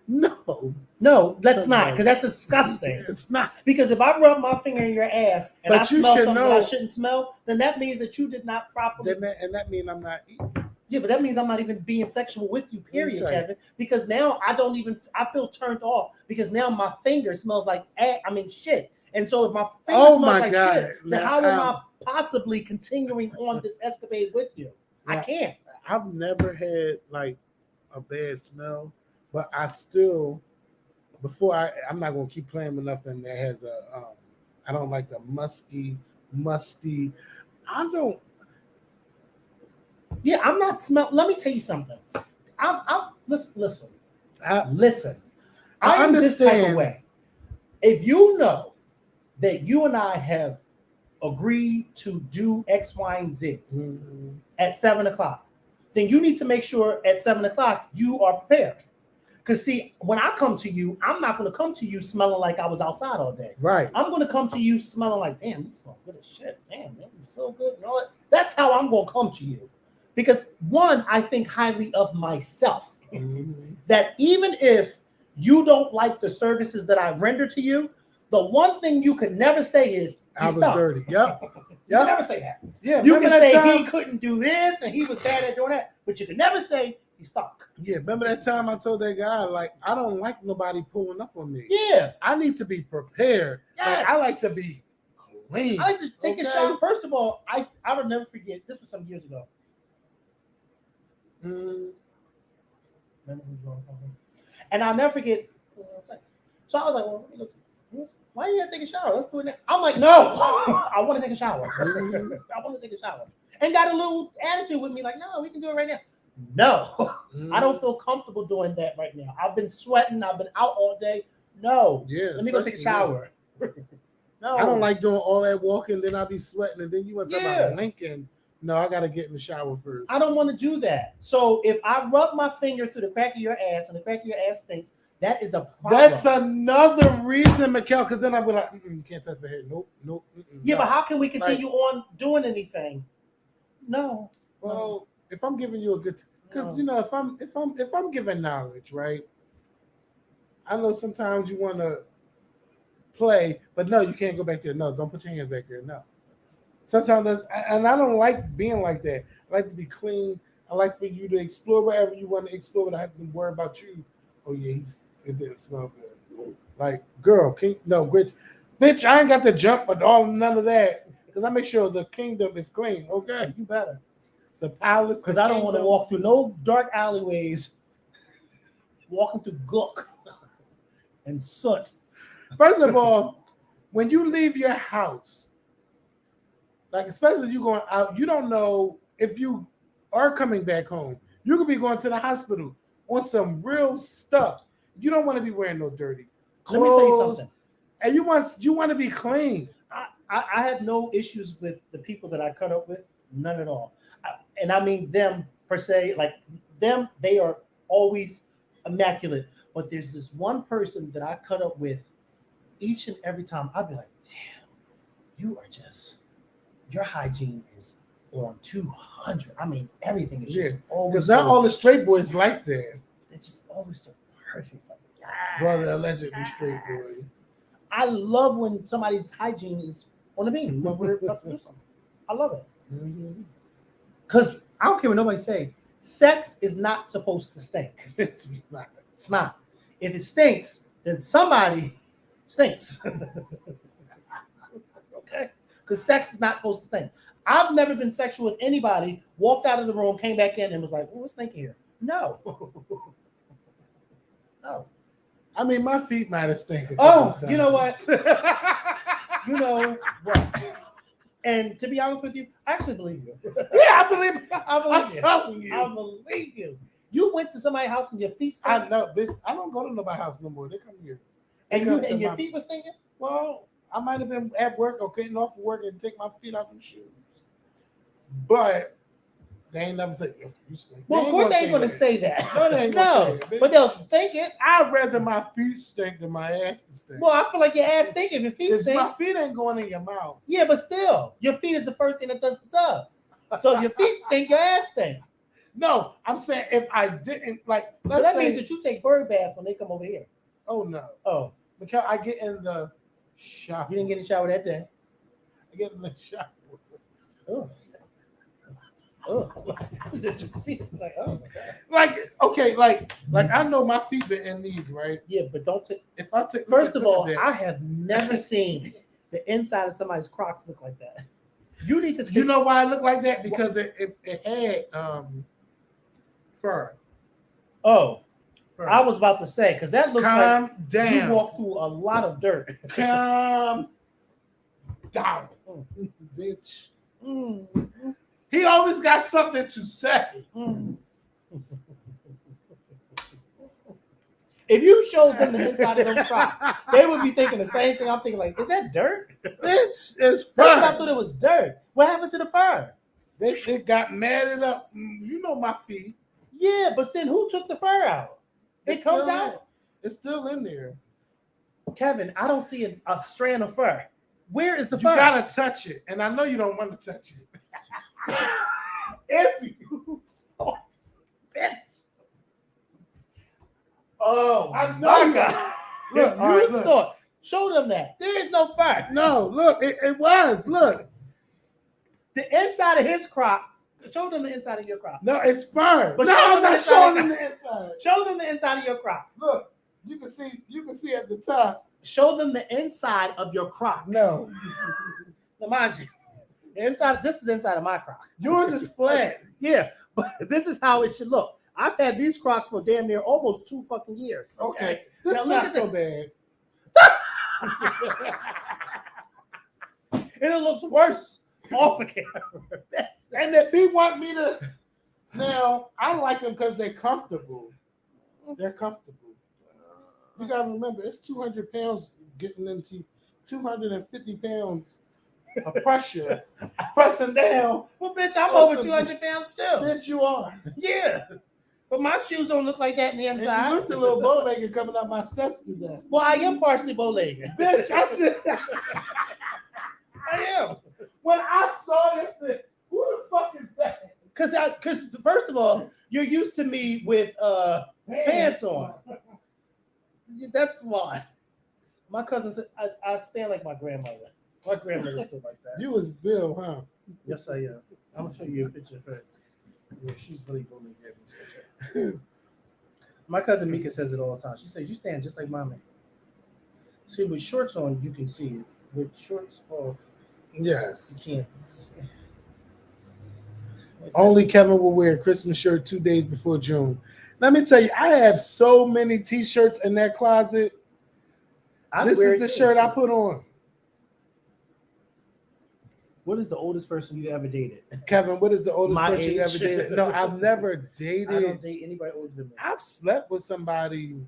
No, let's not, because that's disgusting. It's not. Because if I rub my finger in your ass and I smell something that I shouldn't smell, then that means that you did not properly. And that means I'm not eating. Yeah, but that means I'm not even being sexual with you, period, Kevin. Because now I feel turned off because now my finger smells like shit. And so if my finger smells like shit, then how am I possibly continuing on this escapade with you? I can't. I've never had like a bad smell, but I still, I'm not gonna keep playing with nothing that has I don't like the musty. I don't. Yeah, I'm not smell. Let me tell you something. Listen. I understand this type of way. If you know that you and I have agreed to do X, Y, and Z at 7:00, then you need to make sure at 7:00 you are prepared. Because see, when I come to you, I'm not going to come to you smelling like I was outside all day. Right. I'm going to come to you smelling like, damn, you smell good as shit. Damn, man, you feel good and all that. That's how I'm going to come to you. Because one, I think highly of myself. That even if you don't like the services that I render to you, the one thing you could never say is I was dirty. Yep. You can never say that. Yeah. You can say he couldn't do this and he was bad at doing that, but you can never say he stunk. Yeah. Remember that time I told that guy, like, I don't like nobody pulling up on me. Yeah. I need to be prepared. Yes. Like, I like to be clean. I like to take a shower. First of all, I would never forget. This was some years ago. And I'll never forget. So I was like, well, let me go why you gotta take a shower? Let's do it now. I'm like, no, I want to take a shower. I want to take a shower. and got a little attitude with me, like, no, we can do it right now. No, I don't feel comfortable doing that right now. I've been sweating. I've been out all day. No, Yeah, let me go take a shower. No, I don't like doing all that walking. Then I'll be sweating, and then you want to talk Yeah. about Lincoln. No, I gotta get in the shower first. I don't want to do that. So if I rub my finger through the crack of your ass and the crack of your ass stinks, that is a problem. That's another reason, Makael, because then I'll be like, you can't touch my hair. Nope. Yeah, no. but how can we continue on doing anything? No. Well, if I'm giving you a good, because you know, if I'm giving knowledge, right? I know sometimes you want to play, but no, you can't go back there. No, don't put your hands back there. No. Sometimes, and I don't like being like that. I like to be clean. I like for you to explore wherever you want to explore without having to worry about you. Oh yeah, it didn't smell good. Like, girl, bitch, I ain't got to jump, but none of that, because I make sure the kingdom is clean. Okay, You better. The palace, because I don't want to walk through no dark alleyways, walking through gook and soot. First of all, when you leave your house, like especially you going out, you don't know if you are coming back home. You could be going to the hospital on some real stuff. You don't want to be wearing no dirty clothes. Let me tell you something. And you want to be clean. I have no issues with the people that I cut up with, none at all. And I mean them per se, like them, they are always immaculate. But there's this one person that I cut up with each and every time. I'd be like, damn, your hygiene is on 200. I mean, everything is just always. Because not all the straight boys like that. They're just always so perfect. Like, yes, Brother, allegedly straight boys. I love when somebody's hygiene is on the beam when we're about to do something. I love it. Because I don't care what nobody say. Sex is not supposed to stink. It's not. It's not. If it stinks, then somebody stinks. Okay? Because sex is not supposed to stink. I've never been sexual with anybody, walked out of the room, came back in, and was like, what's stinking here? No. No. I mean, my feet might have stinking. Oh, you know what? You know what? And to be honest with you, I actually believe you. Yeah, I believe you. I'm telling you. I believe you. You went to somebody's house and your feet stank? I know, bitch. I don't go to nobody's house no more. They come here. And your feet were stinking? Well, I might have been at work or getting off of work and take my feet out them shoes. But they ain't never say, you stink. Well, of course they ain't going to say that. No, they ain't gonna say it, but they'll think it. I'd rather my feet stink than my ass to stink. Well, I feel like your ass stink if your feet stink. My feet ain't going in your mouth. Yeah, but still, your feet is the first thing that touches the tub. So if your feet stink, your ass stink. No, I'm saying if I didn't, like, So that means that you take bird baths when they come over here. Oh, no. Oh. Because I get in the shower. You didn't get in the shower that day. I get in the shower. Oh. Oh. Like, oh my God. Like, okay, like I know my feet been in these, right? Yeah, but don't take. If I take, First of all, I have never seen the inside of somebody's Crocs look like that. You need to. You know why I look like that? Because it had fur. Oh, fur. I was about to say because that looks like down. You walk through a lot of dirt. Calm down, bitch. Mm. He always got something to say. Mm. If you showed them the inside of them Crocs, they would be thinking the same thing I'm thinking. Like, is that dirt? Bitch, it's fur. That's what I thought it was dirt. What happened to the fur? It got matted up. You know my feet. Yeah, but then who took the fur out? It comes out. It's still in there. Kevin, I don't see a strand of fur. Where is the fur? You gotta touch it, and I know you don't want to touch it. If you thought, bitch. Oh, I know you. Look, All right, you thought. Show them that. There is no fur. No, look, it was. Look. The inside of his crop. Show them the inside of your crop. No, it's fur. But no, I'm not showing them the inside. Show them the inside of your crop. Look, you can see at the top. Show them the inside of your crop. No. Now, mind you, the inside. This is the inside of my crop. Yours is flat. Yeah, but this is how it should look. I've had these Crocs for damn near almost 2 fucking years. Okay. This Now is look not at so this. bad. And it looks worse off the camera. And if he want me to, now I like them because they're comfortable. They're comfortable. You gotta remember, it's 200 pounds getting into 250 pounds of pressure, pressing down. Well, bitch, I'm Awesome. over 200 pounds too. Bitch, you are. Yeah. But my shoes don't look like that in the And inside. you looked a little bow-legged coming up my steps today. Well, I am partially bow-legged. Bitch, I said, I am. when I saw it, I said, who the fuck is that? Because first of all, you're used to me with pants on. That's why. My cousin said I stand like my grandmother. My grandmother stood like that. You was Bill, huh? Yes, I am. I'm gonna show you a picture of her. Yeah, she's really bullying me. My cousin Mika says it all the time. She says, "You stand just like my man." See, with shorts on, you can see it. With shorts off, Yes. you can't see. Only Kevin will wear a Christmas shirt 2 days before June. Let me tell you, I have so many T-shirts in that closet. This is the shirt I put on. What is the oldest person you ever dated? Kevin, what is the oldest My person you age. ever dated? No, I've never dated. I don't date anybody older than me. I've slept with somebody.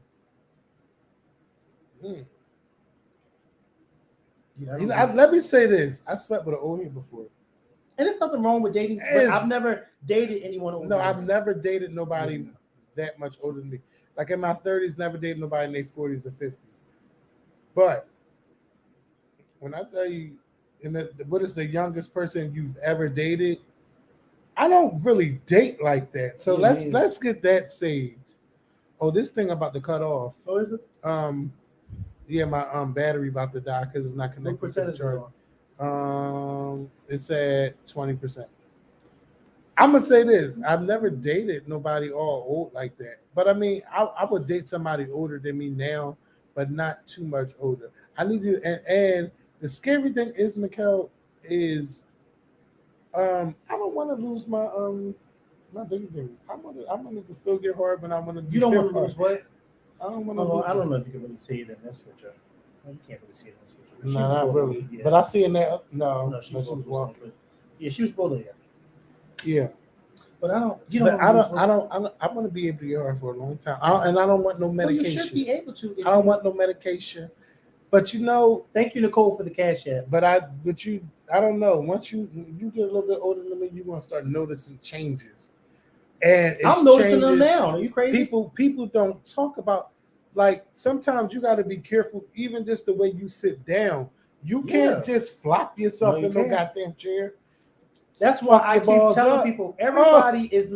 Let me say this. I slept with an old head before. And there's nothing wrong with dating, but I've never dated anyone older. No, I've never dated nobody that much older than me. Like in my 30s, never dated nobody in their 40s or 50s. But when I tell you, what is the youngest person you've ever dated? I don't really date like that. So let's get that saved. Oh, this thing about to cut off. Oh, is it? Yeah, my battery about to die because it's not connected What to the percentage? charger. It's at 20%. I'm gonna say this: I've never dated nobody all old like that. But I mean, I would date somebody older than me now, but not too much older. I need to, and the scary thing is, Makael, is I don't want to lose my my thing. I'm gonna still get hard, but I'm gonna. You don't want to lose what? I don't want to. I don't know if you can really see it in this picture. You can't really see it in this picture. No, not really. Yeah. But I see in that. No, she was walking. Yeah, she was bullying. Yeah. But I don't. I'm gonna be able to get hard for a long time. I don't want no medication. Well, you should be able to. I don't want no medication. But you know, thank you, Nicole, for the cash app. I don't know. Once you get a little bit older than me, you're gonna start noticing changes. And I'm noticing them now. Are you crazy? People don't talk about, like, sometimes you got to be careful, even just the way you sit down. You can't just flop yourself in no goddamn chair. That's why I keep telling people everybody is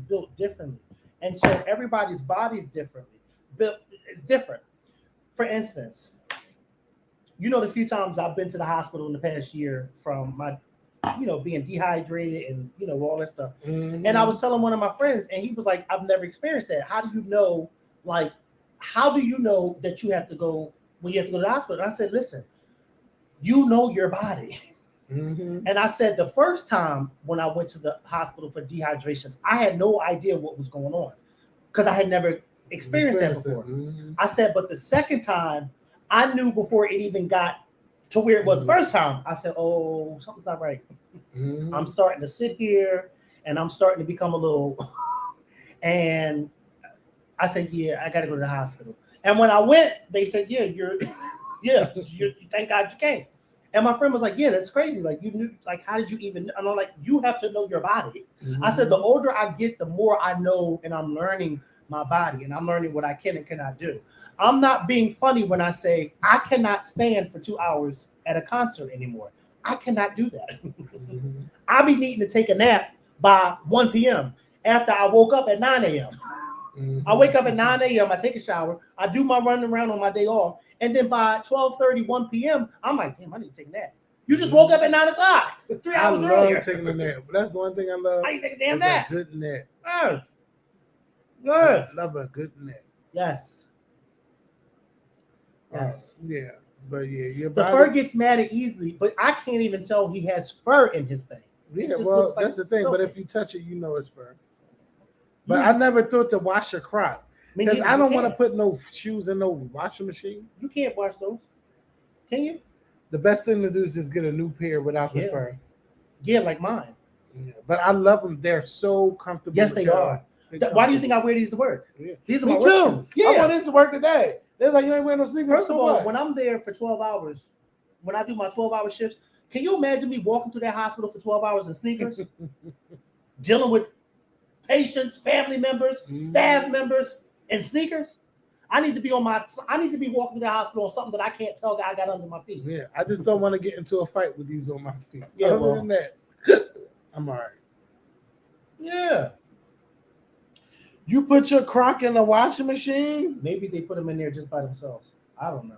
built differently. And so everybody's body's differently. It's different. For instance, you know, the few times I've been to the hospital in the past year from my, being dehydrated and, all that stuff. Mm-hmm. And I was telling one of my friends, and he was like, I've never experienced that. How do you know that you have to go when you have to go to the hospital? And I said, listen, you know your body. Mm-hmm. And I said, the first time when I went to the hospital for dehydration, I had no idea what was going on because I had never experienced that before. Mm-hmm. I said, but the second time, I knew before it even got to where it was the first time. I said, oh, something's not right. Mm-hmm. I'm starting to sit here and I'm starting to become a little, and I said, yeah, I got to go to the hospital. And when I went, they said, thank God you came. And my friend was like, yeah, that's crazy. Like, you knew, like, how did you even, and I'm like, you have to know your body. Mm-hmm. I said, the older I get, the more I know, and I'm learning my body and I'm learning what I can and cannot do. I'm not being funny when I say I cannot stand for 2 hours at a concert anymore. I cannot do that. Mm-hmm. I'll be needing to take a nap by 1 p.m. after I woke up at 9 a.m. Mm-hmm. I wake up at 9 a.m. I take a shower. I do my running around on my day off. And then by 12:30, 1 p.m., I'm like, damn, I need to take a nap. You just woke up at 9 o'clock, 3 hours earlier. I love taking a nap. But that's the one thing I love. I take a damn nap. A good nap. Good. I love a good nap. Yes. Yes. Yeah. But yeah, the fur gets matted easily, but I can't even tell he has fur in his thing. Yeah, well, that's the thing. But if you touch it, you know it's fur. But I never thought to wash a crop. Because I don't want to put no shoes in no washing machine. You can't wash those. Can you? The best thing to do is just get a new pair without the fur. Yeah, like mine. Yeah, but I love them. They're so comfortable. Yes, with they their- are. they're Why do you think comfortable. I wear these to work? Yeah. These are Me my too. work shoes. I Yeah. want this to work today. They're like, you ain't wearing no sneakers. First so of all, what? when I'm there for 12 hours, when I do my 12-hour shifts, can you imagine me walking through that hospital for 12 hours in sneakers? Dealing with patients, family members, staff members, and sneakers? I need to be walking through the hospital on something that I can't tell I got under my feet. Yeah, I just don't want to get into a fight with these on my feet. Yeah, Other well. than that, I'm all right. Yeah. You put your Croc in the washing machine? Maybe they put them in there just by themselves. I don't know.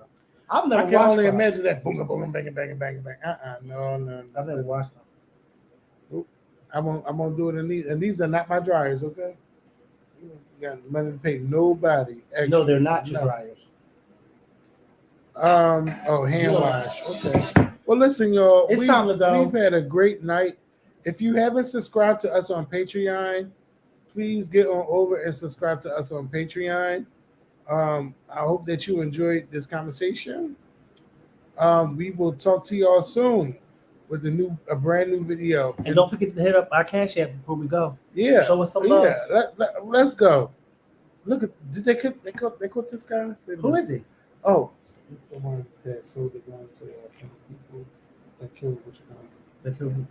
I've never I can washed only Crocs. imagine that boom, boom, bang, bang, bang, bang. No. I've never washed them. I won't do it in these. And these are not my dryers, okay? You got money to pay nobody. Extra. No, they're not your No. dryers. Hand wash. Okay. Well, listen, y'all. It's time to go. We've had a great night. If you haven't subscribed to us on Patreon, please get on over and subscribe to us on Patreon. I hope that you enjoyed this conversation. We will talk to y'all soon with a brand new video. And don't forget to hit up our Cash App before we go. Yeah, Show us some love. Yeah, let's go. Look at did they cook this guy? Who is he? Oh, it's the one that sold the gun to people that killed what you call it. That killed him.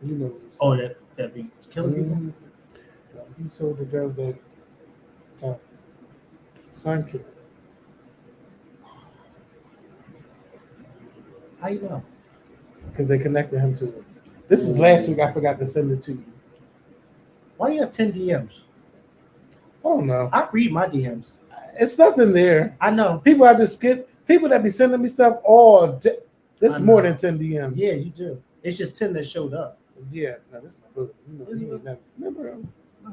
You know. Oh, that be killing people. Mm-hmm. He sold the guns that son killed. How you know? Because they connected him to it. This is last week. I forgot to send it to you. Why do you have 10 DMs? I don't know. I read my DMs. It's nothing there. I know. People I just skip. People that be sending me stuff all day. This is more than 10 DMs. Yeah, you do. It's just 10 that showed up. Yeah. No, this is my book. Remember him? No.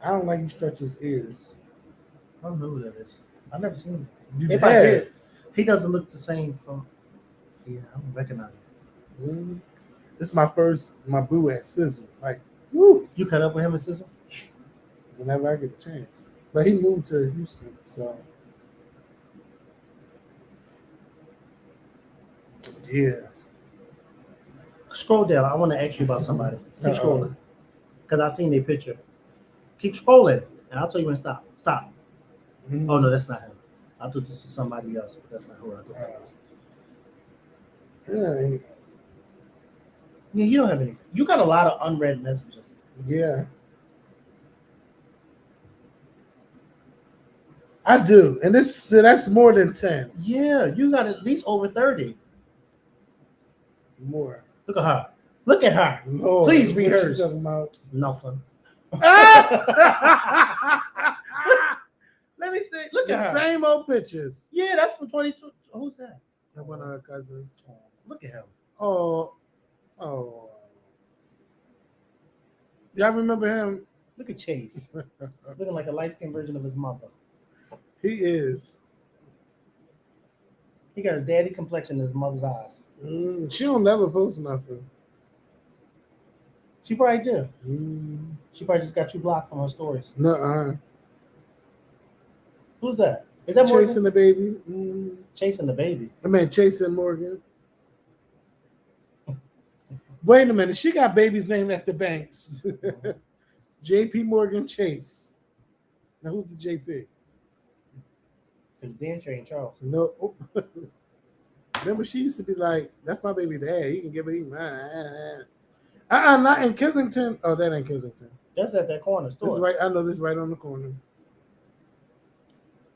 I don't like he stretch his ears. I don't know who that is. I've never seen him. You If have. I did, he doesn't look the same from. Yeah, I don't recognize him. Mm. This is my boo at Sizzle. Like, woo. You cut up with him and Sizzle? Whenever I get a chance. But he moved to Houston, so yeah. Scroll down. I want to ask you about somebody. Keep Uh-oh. scrolling. Because I seen their picture. Keep scrolling. And I'll tell you when to stop. Stop. Mm-hmm. Oh, no, that's not him. I thought this was somebody else, but that's not who I thought that was. Yeah. Yeah, you don't have anything. You got a lot of unread messages. Yeah. I do. And that's more than 10. Yeah, you got at least over 30. More. Look at her. Look at her. Lord, Please what read you hers. talking about? Nothing. Ah! Let me see. Look The at her. same old pictures. Yeah, that's from 22. Who's that? That one of her cousins. Look at him. Oh. Y'all remember him? Look at Chase. Looking like a light-skinned version of his mother. He is. He got his daddy complexion in his mother's eyes. She don't never post nothing. She probably do. She probably just got you blocked from her stories. Nuh-uh. Who's that? Is that Morgan? Chasing the baby. Chasing the baby. I mean, Chasing Morgan. Wait a minute. She got babies named after banks. JP Morgan Chase. Now, who's the JP? It's Dan Train Charles. No. Remember, she used to be like, that's my baby dad. He can give it mine. Not in Kensington. Oh, that ain't Kensington. That's at that corner store. This is right. I know this right on the corner.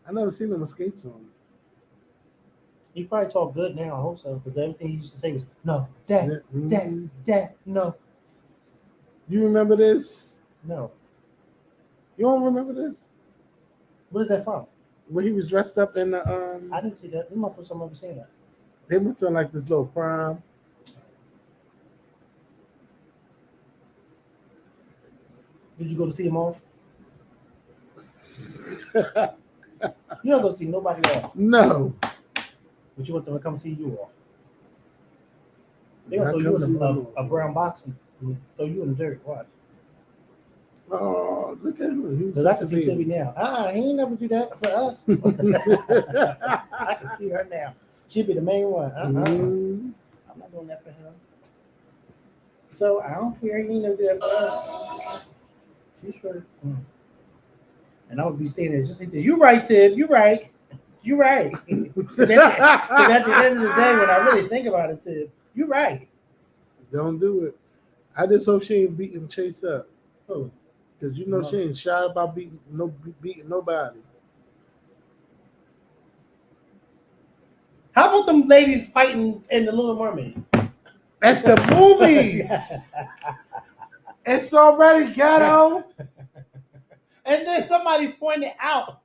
I never seen him with skates on. He probably talk good now. I hope so, because everything he used to say was no, dad, no. You remember this? No. You don't remember this? What is that from? When he was dressed up in the I didn't see that. This is my first time ever seeing that. they went to like this little prom. Did you go to see him off? You don't go see nobody off, No. but you want them to come see you off. They're Not gonna throw come see you in them a brown box and throw you in the dirt. Watch. Oh, look at him. He was Because I can such a see baby. Tibby now. He ain't never do that for us. I can see her now. She'd be the main one. I'm not doing that for him. So I don't care. He ain't do that for us. She's for. And I would be standing there just like this. You right, Ted. You right. You right. Because at the end of the day, when I really think about it, Ted, you right. Don't do it. I just hope she ain't beating Chase up. Oh, Because you know she ain't shy about beating nobody. how about them ladies fighting in the Little Mermaid? At the movies. It's already ghetto. And then somebody pointed out,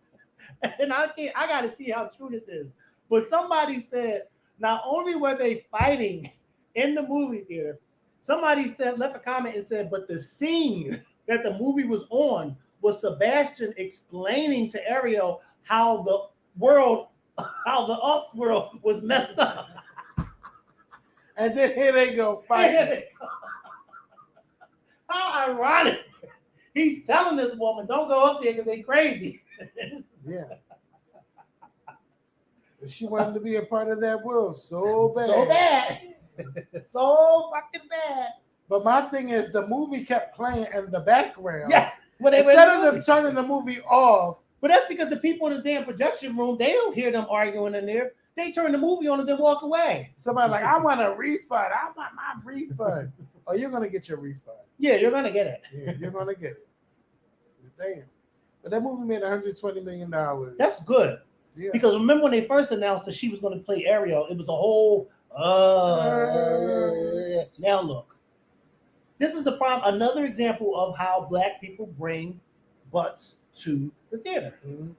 and I gotta see how true this is. But somebody said not only were they fighting in the movie theater, somebody left a comment and said, but the scene that the movie was on was Sebastian explaining to Ariel how the off world was messed up. And then here they go fighting. How ironic. He's telling this woman, don't go up there because they crazy. Yeah. She wanted to be a part of that world so bad. So bad. So fucking bad. But my thing is, the movie kept playing in the background. Yeah. Instead of them turning the movie off. But that's because the people in the damn projection room, they don't hear them arguing in there. They turn the movie on and then walk away. Somebody like, I want a refund. I want my refund. Oh, you're going to get your refund. Yeah, you're going to get it. Yeah, you're going to get it. Damn. But that movie made $120 million. That's good. Yeah. Because remember when they first announced that she was going to play Ariel, it was a whole, now look. This is another example of how black people bring butts to the theater. Mm-hmm.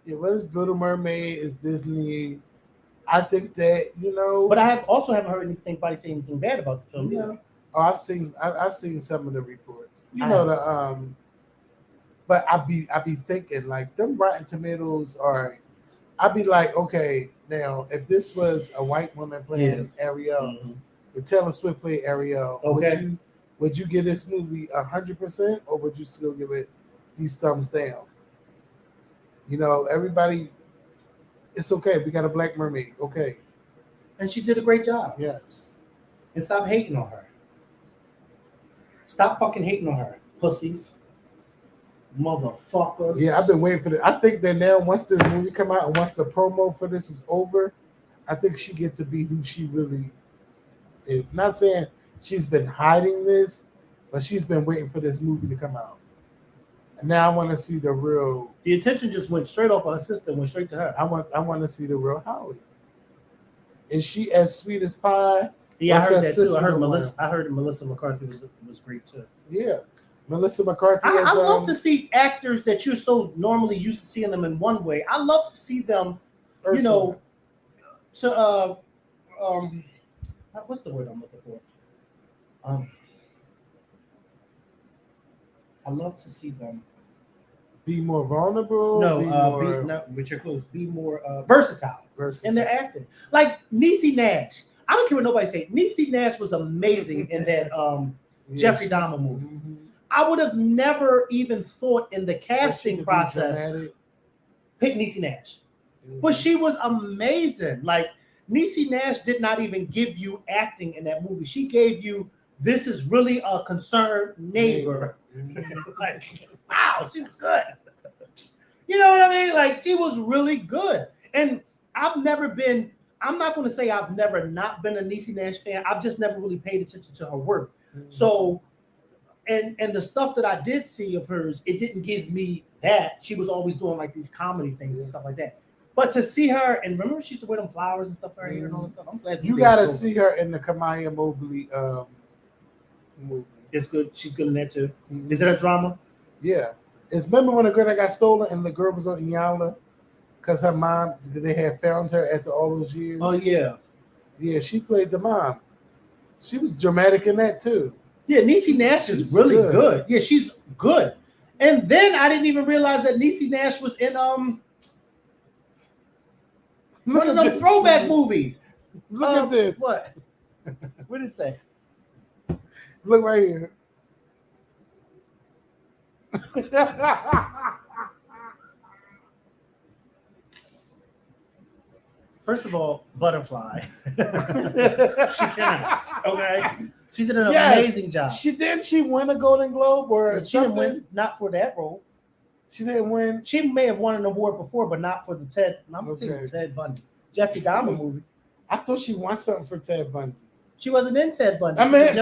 Yeah, what is Little Mermaid? Is Disney? I think that, But I haven't heard anybody say anything bad about the film. Yeah. Oh, I've seen some of the reports. But I be thinking like them Rotten Tomatoes are. I'd be like, okay, now if this was a white woman playing Ariel, if Taylor Swift played Ariel, okay, would you give this movie 100%, or would you still give it these thumbs down? Everybody, it's okay. We got a black mermaid, okay, and she did a great job. Yes, and stop hating on her. Stop fucking hating on her, pussies. Motherfuckers. Yeah, I've been waiting for this. I think that now, once this movie come out and once the promo for this is over, I think she get to be who she really is. Not saying she's been hiding this, but she's been waiting for this movie to come out. And now I want to see the real. The attention just went straight off her sister, went straight to her. I want to see the real Holly. Is she as sweet as pie? Yeah, I heard that too. I heard Melissa McCarthy was great too. Yeah. Melissa McCarthy. I love to see actors that you're so normally used to seeing them in one way. I love to see them, what's the word I'm looking for? I love to see them be more vulnerable. But you're close. Be more versatile in their acting. Like Niecy Nash. I don't care what nobody say. Niecy Nash was amazing in that Jeffrey Dahmer movie. Mm-hmm. I would have never even thought in the casting process pick Niecy Nash. Mm-hmm. But she was amazing. Like Niecy Nash did not even give you acting in that movie. She gave you, this is really a concerned neighbor. Mm-hmm. Like, wow, she was good. You know what I mean? Like, she was really good. And I'm not going to say I've never not been a Niecy Nash fan. I've just never really paid attention to her work. Mm-hmm. So, and the stuff that I did see of hers, it didn't give me that. She was always doing like these comedy things and stuff like that. But to see her, and remember she used to wear them flowers and stuff for her hair and all that stuff. I'm glad you got to see her in the Kamaya Mobley movie. It's good. She's good in that too. Mm-hmm. Is it a drama? Yeah. Remember when the girl that got stolen and the girl was on Inyala because her mom, they had found her after all those years? Oh, yeah. Yeah, she played the mom. She was dramatic in that too. Yeah, Niecy Nash is really good. Yeah, she's good. And then I didn't even realize that Niecy Nash was in one of them throwback movies. Look at this. What? What did it say? Look right here. First of all, Butterfly. She cannot. Okay. She did an amazing job. She win a Golden Globe or But she didn't win, not for that role. She didn't win. She may have won an award before, but not for the Ted. I'm saying Ted Bundy, Jeffrey Dahmer movie. I thought she won something for Ted Bundy. She wasn't in Ted Bundy. I mean,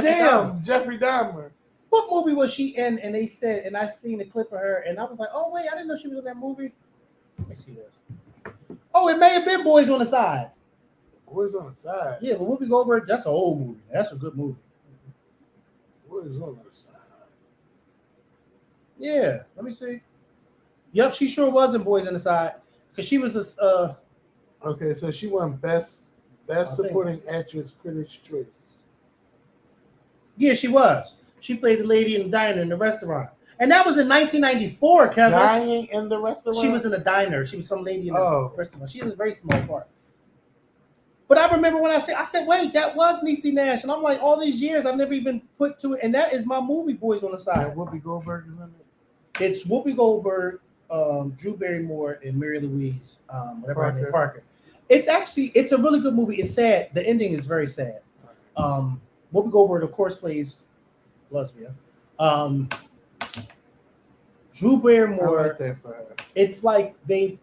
Jeffrey Dahmer. What movie was she in? And they said, and I seen a clip of her, and I was like, oh wait, I didn't know she was in that movie. Let me see this. Oh, it may have been Boys on the Side. Boys on the Side. Yeah, but Whoopi Goldberg, that's an old movie. That's a good movie. Boys on the Side. Yeah, let me see. Yep, she sure was in Boys on the Side because she was a. Okay, so she won best supporting actress, Critics' Choice. Yeah, she was. She played the lady in the diner in the restaurant, and that was in 1994. Kevin, dying in the restaurant. She was in a diner. She was some lady in the restaurant. She was a very small part. But I remember when I said, wait, that was Niecy Nash, and I'm like, all these years I've never even put to it, and that is my movie, Boys on the Side. And Whoopi Goldberg is in it. It's Whoopi Goldberg, Drew Barrymore, and Mary Louise, whatever her name, Parker. It's a really good movie. It's sad. The ending is very sad. Whoopi Goldberg, of course, plays lesbian. Drew Barrymore. I like that for her. It's like they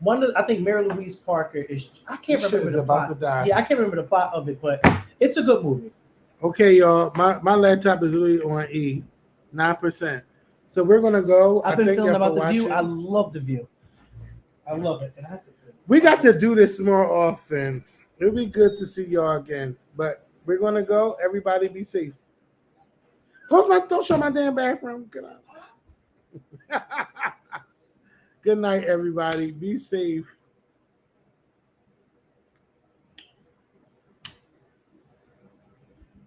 I think Mary Louise Parker is. I can't remember the plot. Yeah, I can't remember the plot of it, but it's a good movie. Okay, y'all. My laptop is really on E, 9%. So we're gonna go. I've been feeling about The View. I love The View. I love it, and we got to do this more often. It'll be good to see y'all again. But we're gonna go. Everybody, be safe. Don't show my damn bathroom. Good night. Good night, everybody. Be safe.